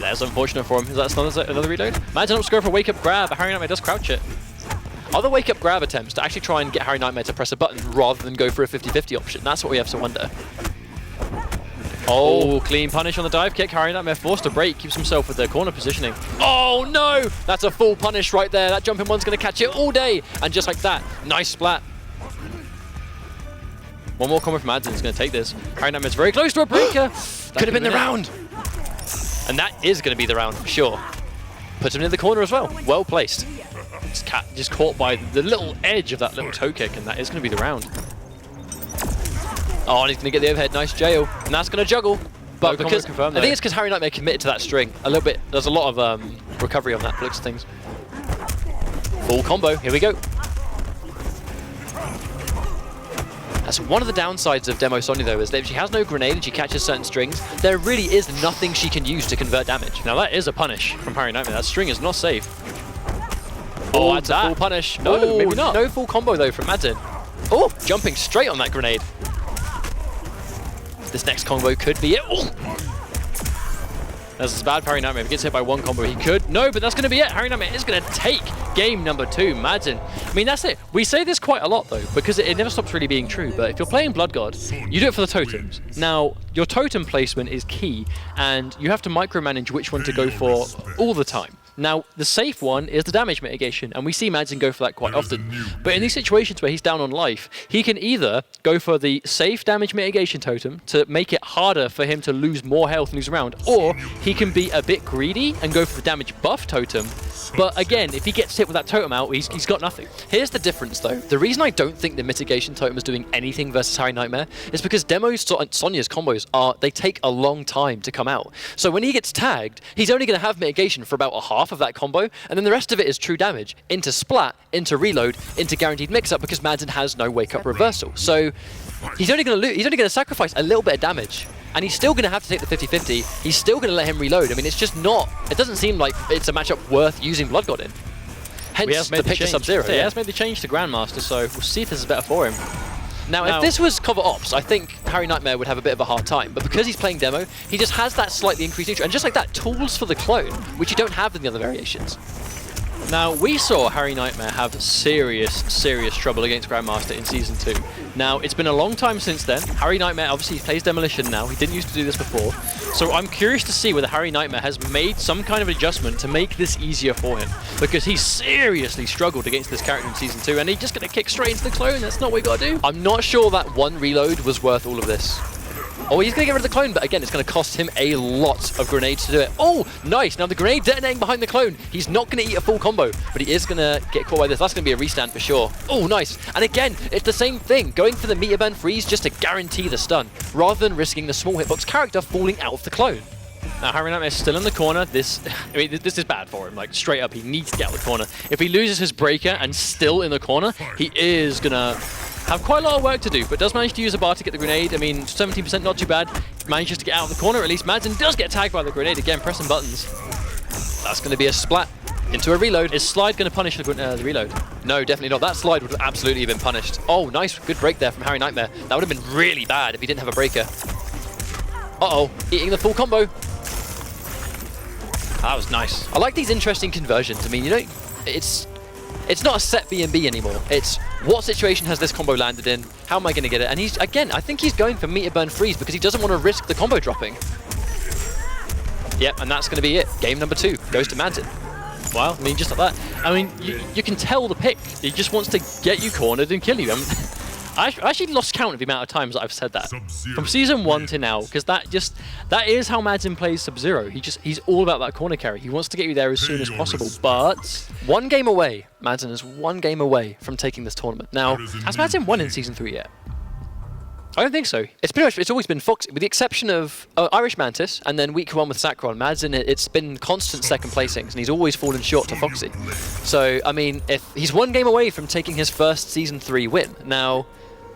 That's unfortunate for him. Is that another reload? Madden opts to go for a wake-up grab, but Harry Nightmare does crouch it. Other wake-up grab attempts to actually try and get Harry Nightmare to press a button rather than go for a 50-50 option. That's what we have to wonder. Oh, clean punish on the dive kick. Harry Nightmare forced to break, keeps himself with the corner positioning. Oh no! That's a full punish right there. That jumping one's going to catch it all day. And just like that, nice splat. One more combo from Madden is going to take this. Harry Nightmare's very close to a breaker. Could have been the round. And that is going to be the round for sure. Puts him in the corner as well. Well placed. Just caught by the little edge of that little toe kick, and that is going to be the round. Oh, and he's going to get the overhead. Nice jail. And that's going to juggle. But because I think it's because Harry Nightmare committed to that string a little bit. There's a lot of recovery on that. Looks things. Full combo. Here we go. That's one of the downsides of Demo Sonya, though, is that if she has no grenade and she catches certain strings, there really is nothing she can use to convert damage. Now that is a punish from Harry Nightmare. That string is not safe. Oh, that's a full punish. No, maybe not. No full combo, though, from Madden. Oh, jumping straight on that grenade. This next combo could be it. Oh. That's bad for Harry Nightmare. If he gets hit by one combo, he could. No, but that's going to be it. Harry Nightmare is going to take game number 2. Madden. I mean, that's it. We say this quite a lot, though, because it never stops really being true. But if you're playing Blood God, you do it for the totems. Now, your totem placement is key, and you have to micromanage which one to go for all the time. Now, the safe one is the damage mitigation, and we see Madden go for that quite often. But in these situations where he's down on life, he can either go for the safe damage mitigation totem to make it harder for him to lose more health and lose a round, or he can be a bit greedy and go for the damage buff totem. But again, if he gets hit with that totem out, he's got nothing. Here's the difference, though. The reason I don't think the mitigation totem is doing anything versus Harry Nightmare is because Sonya's combos they take a long time to come out. So when he gets tagged, he's only going to have mitigation for about a half of that combo, and then the rest of it is true damage into splat, into reload, into guaranteed mix-up, because Madden has no wake-up reversal. So he's only going to sacrifice a little bit of damage, and he's still going to have to take the 50-50. He's still going to let him reload. I mean, it's just not... It doesn't seem like it's a matchup worth using Blood God in. Hence the pick to Sub-Zero. He has made the change to Grandmaster, so we'll see if this is better for him. Now, if this was cover ops, I think Harry Nightmare would have a bit of a hard time. But because he's playing demo, he just has that slightly increased neutral. And just like that, tools for the clone, which you don't have in the other variations. Now, we saw Harry Nightmare have serious trouble against Grandmaster in Season 2. Now, it's been a long time since then. Harry Nightmare, obviously, plays Demolition now. He didn't used to do this before. So I'm curious to see whether Harry Nightmare has made some kind of adjustment to make this easier for him. Because he seriously struggled against this character in Season 2, and he's just going to kick straight into the clone. That's not what we got to do. I'm not sure that one reload was worth all of this. Oh, he's going to get rid of the clone, but again, it's going to cost him a lot of grenades to do it. Oh, nice. Now, the grenade detonating behind the clone. He's not going to eat a full combo, but he is going to get caught by this. That's going to be a restand for sure. Oh, nice. And again, it's the same thing. Going for the meter burn freeze just to guarantee the stun, rather than risking the small hitbox character falling out of the clone. Now, Harry Nightmare is still in the corner. This is bad for him. Like, straight up, he needs to get out of the corner. If he loses his breaker and still in the corner, he is going to have quite a lot of work to do, but does manage to use a bar to get the grenade. I mean, 17%, not too bad. Manages to get out of the corner, at least. Madden does get tagged by the grenade again, pressing buttons. That's going to be a splat into a reload. Is Slide going to punish the reload? No, definitely not. That slide would have absolutely been punished. Oh, nice. Good break there from Harry Nightmare. That would have been really bad if he didn't have a breaker. Uh-oh. Eating the full combo. That was nice. I like these interesting conversions. I mean, you know, it's it's not a set B&B anymore. It's what situation has this combo landed in? How am I going to get it? And he's, again, I think he's going for meter burn freeze because he doesn't want to risk the combo dropping. Yep, and that's going to be it. Game number 2 goes to Madsen. Wow, I mean, just like that. I mean, you can tell the pick. He just wants to get you cornered and kill you. I actually lost count of the amount of times that I've said that from season 1 to now, because that is how Madsen plays Sub-Zero. He's all about that corner carry. He wants to get you there as soon as possible. But 1 game away, Madsen is 1 game away from taking this tournament. Now, has Madsen won in season 3 yet? I don't think so. It's always been Foxy, with the exception of Irish Mantis, and then week 1 with Sacron. Madsen, it's been constant second placings, and he's always fallen short to Foxy. So, I mean, if he's 1 game away from taking his first season 3 win. Now,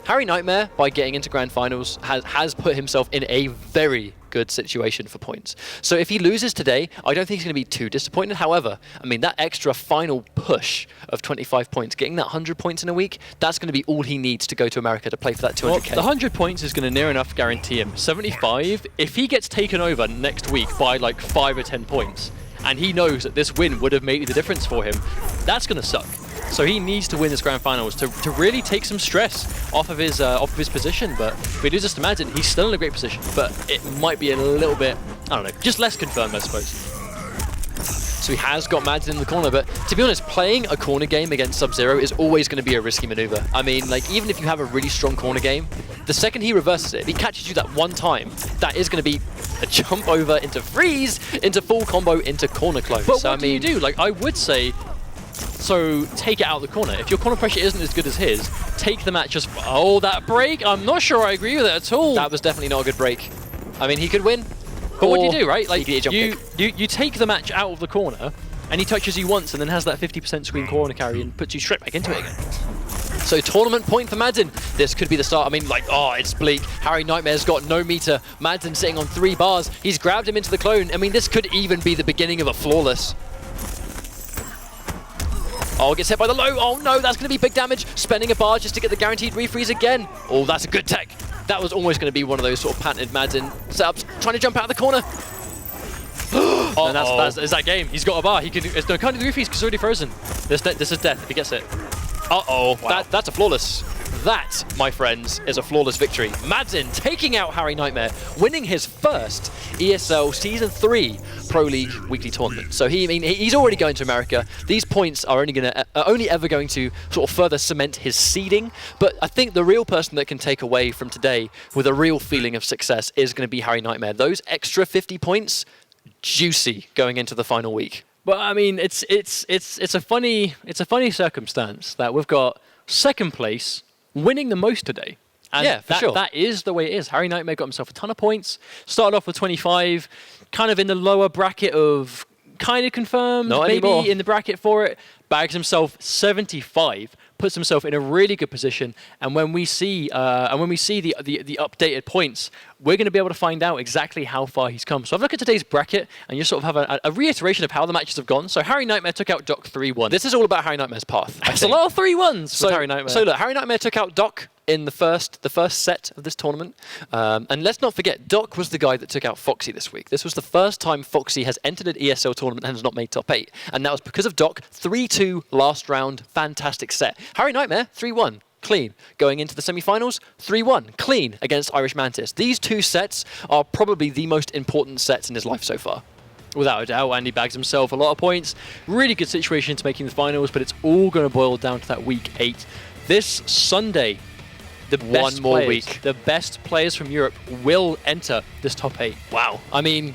Harry Nightmare, by getting into Grand Finals, has put himself in a very good situation for points. So if he loses today, I don't think he's going to be too disappointed. However, I mean, that extra final push of 25 points, getting that 100 points in a week, that's going to be all he needs to go to America to play for that 200k. Well, the 100 points is going to near enough guarantee him 75. If he gets taken over next week by like 5 or 10 points, and he knows that this win would have made the difference for him, that's going to suck. So he needs to win this Grand Finals to really take some stress off of his position. But if he loses to Madsen, he's still in a great position. But it might be a little bit, I don't know, just less confirmed, I suppose. So he has got Madsen in the corner, but to be honest, playing a corner game against Sub-Zero is always going to be a risky maneuver. I mean, like, even if you have a really strong corner game, the second he reverses it, if he catches you that 1 time, that is going to be a jump over into freeze, into full combo, into corner close. But so, what do you do? Like, I would say, so take it out of the corner. If your corner pressure isn't as good as his, take the match just... Oh, that break! I'm not sure I agree with it at all. That was definitely not a good break. I mean, he could win. But what do you do, right? Like, you take the match out of the corner, and he touches you once and then has that 50% screen corner carry and puts you straight back into it again. So tournament point for Madsen. This could be the start. I mean, like, oh, it's bleak. Harry Nightmare's got no meter. Madsen sitting on 3 bars. He's grabbed him into the clone. I mean, this could even be the beginning of a flawless. Oh, gets hit by the low. Oh no, that's going to be big damage. Spending a bar just to get the guaranteed refreeze again. Oh, that's a good tech. That was almost going to be one of those sort of patented Madsen setups. Trying to jump out of the corner. Oh, and that's that game. He's got a bar. He can. No, can't do the refreeze because it's already frozen. This is death if he gets it. Uh-oh. Wow. That's a flawless. That, my friends, is a flawless victory. Madsen taking out Harry Nightmare, winning his first ESL Season 3 Pro League weekly tournament. So he's already going to America. These points are only ever going to sort of further cement his seeding. But I think the real person that can take away from today with a real feeling of success is going to be Harry Nightmare. Those extra 50 points, juicy going into the final week. But I mean, it's a funny circumstance that we've got second place winning the most today. And yeah, for sure. That is the way it is. Harry Nightmare got himself a ton of points, started off with 25, kind of in the lower bracket of kind of confirmed, Not maybe anymore. in the bracket for it, bags himself 75, puts himself in a really good position. And when we see the updated points, we're going to be able to find out exactly how far he's come. So I've looked at today's bracket, and you sort of have a reiteration of how the matches have gone. So Harry Nightmare took out Doc 3-1. This is all about Harry Nightmare's path. It's a lot of 3-1s for Harry Nightmare. So look, Harry Nightmare took out Doc in the first set of this tournament. And let's not forget, Doc was the guy that took out Foxy this week. This was the first time Foxy has entered an ESL tournament and has not made top 8. And that was because of Doc. 3-2 last round. Fantastic set. Harry Nightmare, 3-1. Clean. Going into the semi-finals, 3-1. Clean against Irish Mantis. These 2 sets are probably the most important sets in his life so far. Without a doubt, and he bags himself a lot of points. Really good situation to making the finals, but it's all going to boil down to that week 8. This Sunday, the best players from Europe will enter this top 8. Wow. I mean,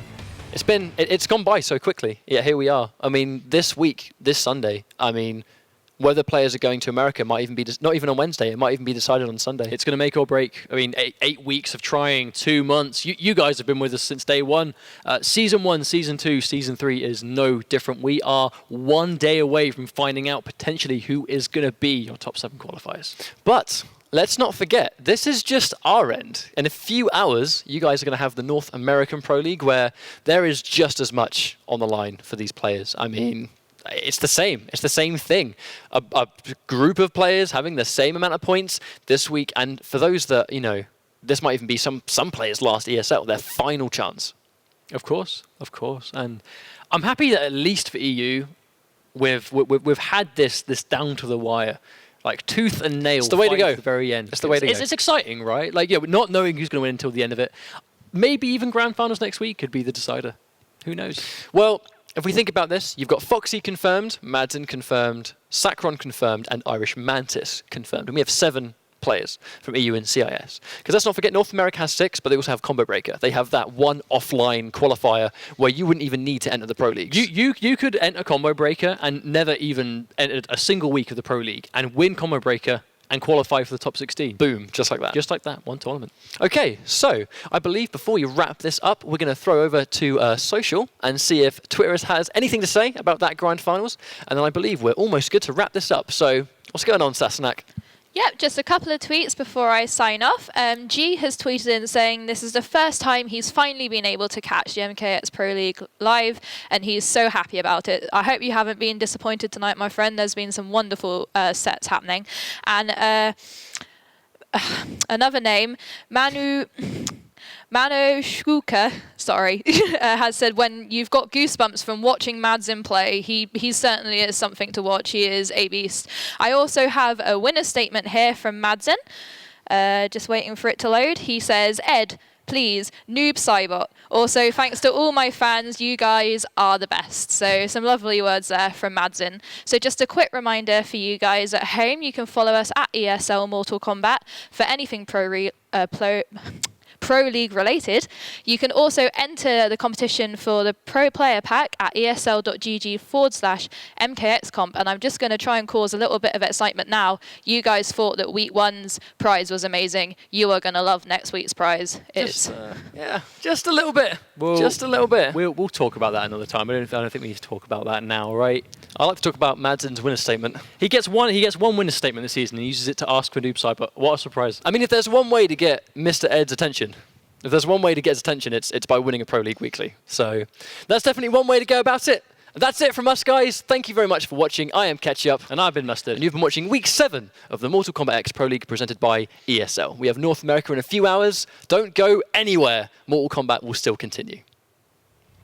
it's gone by so quickly. Yeah, here we are. I mean, this week, this Sunday, I mean, whether players are going to America might even be, not even on Wednesday, it might even be decided on Sunday. It's going to make or break. I mean, 8 weeks of trying, 2 months. You guys have been with us since day 1. Season 1, Season 2, Season 3 is no different. We are 1 day away from finding out potentially who is going to be your top 7 qualifiers. But let's not forget, this is just our end. In a few hours, you guys are going to have the North American Pro League, where there is just as much on the line for these players. I mean, it's the same. It's the same thing. A group of players having the same amount of points this week. And for those that, you know, this might even be some players' last ESL, their final chance. Of course. And I'm happy that at least for EU, we've had this down to the wire, like tooth and nail. It's the way to go. At the very end. It's the way to go. It's exciting, right? Like, yeah, not knowing who's going to win until the end of it. Maybe even Grand Finals next week could be the decider. Who knows? Well, if we think about this, you've got Foxy confirmed, Madsen confirmed, Sacron confirmed, and Irish Mantis confirmed. And we have 7 players from EU and CIS. Because let's not forget, North America has 6, but they also have Combo Breaker. They have that one offline qualifier where you wouldn't even need to enter the Pro Leagues. You could enter Combo Breaker and never even enter a single week of the Pro League and win Combo Breaker and qualify for the top 16. Boom, just like that. Just like that, one tournament. Okay, so I believe before we wrap this up, we're going to throw over to social and see if Twitter has anything to say about that Grand Finals. And then I believe we're almost good to wrap this up. So what's going on, Sassenach? Yep, just a couple of tweets before I sign off. G has tweeted in saying this is the first time he's finally been able to catch the MKX Pro League live, and he's so happy about it. I hope you haven't been disappointed tonight, my friend. There's been some wonderful sets happening. And another name, Mano Shkuka, has said when you've got goosebumps from watching Madsen play, he certainly is something to watch. He is a beast. I also have a winner statement here from Madsen. Just waiting for it to load. He says, Ed, please, noob Cybot. Also, thanks to all my fans, you guys are the best. So some lovely words there from Madsen. So just a quick reminder for you guys at home, you can follow us at ESL Mortal Kombat for anything Pro League related. You can also enter the competition for the Pro Player Pack at esl.gg/MKXComp. And I'm just going to try and cause a little bit of excitement now. You guys thought that week 1's prize was amazing. You are going to love next week's prize. Just a little bit. Just a little bit. We'll talk about that another time. I don't think we need to talk about that now, right? I like to talk about Madsen's winner statement. He gets one winner statement this season and he uses it to ask for noob Cybot. What a surprise. I mean, if there's one way to get Mr. Ed's attention, it's by winning a Pro League Weekly. So that's definitely one way to go about it. That's it from us, guys. Thank you very much for watching. I am Ketchup. And I've been Mustard. And you've been watching Week 7 of the Mortal Kombat X Pro League presented by ESL. We have North America in a few hours. Don't go anywhere. Mortal Kombat will still continue.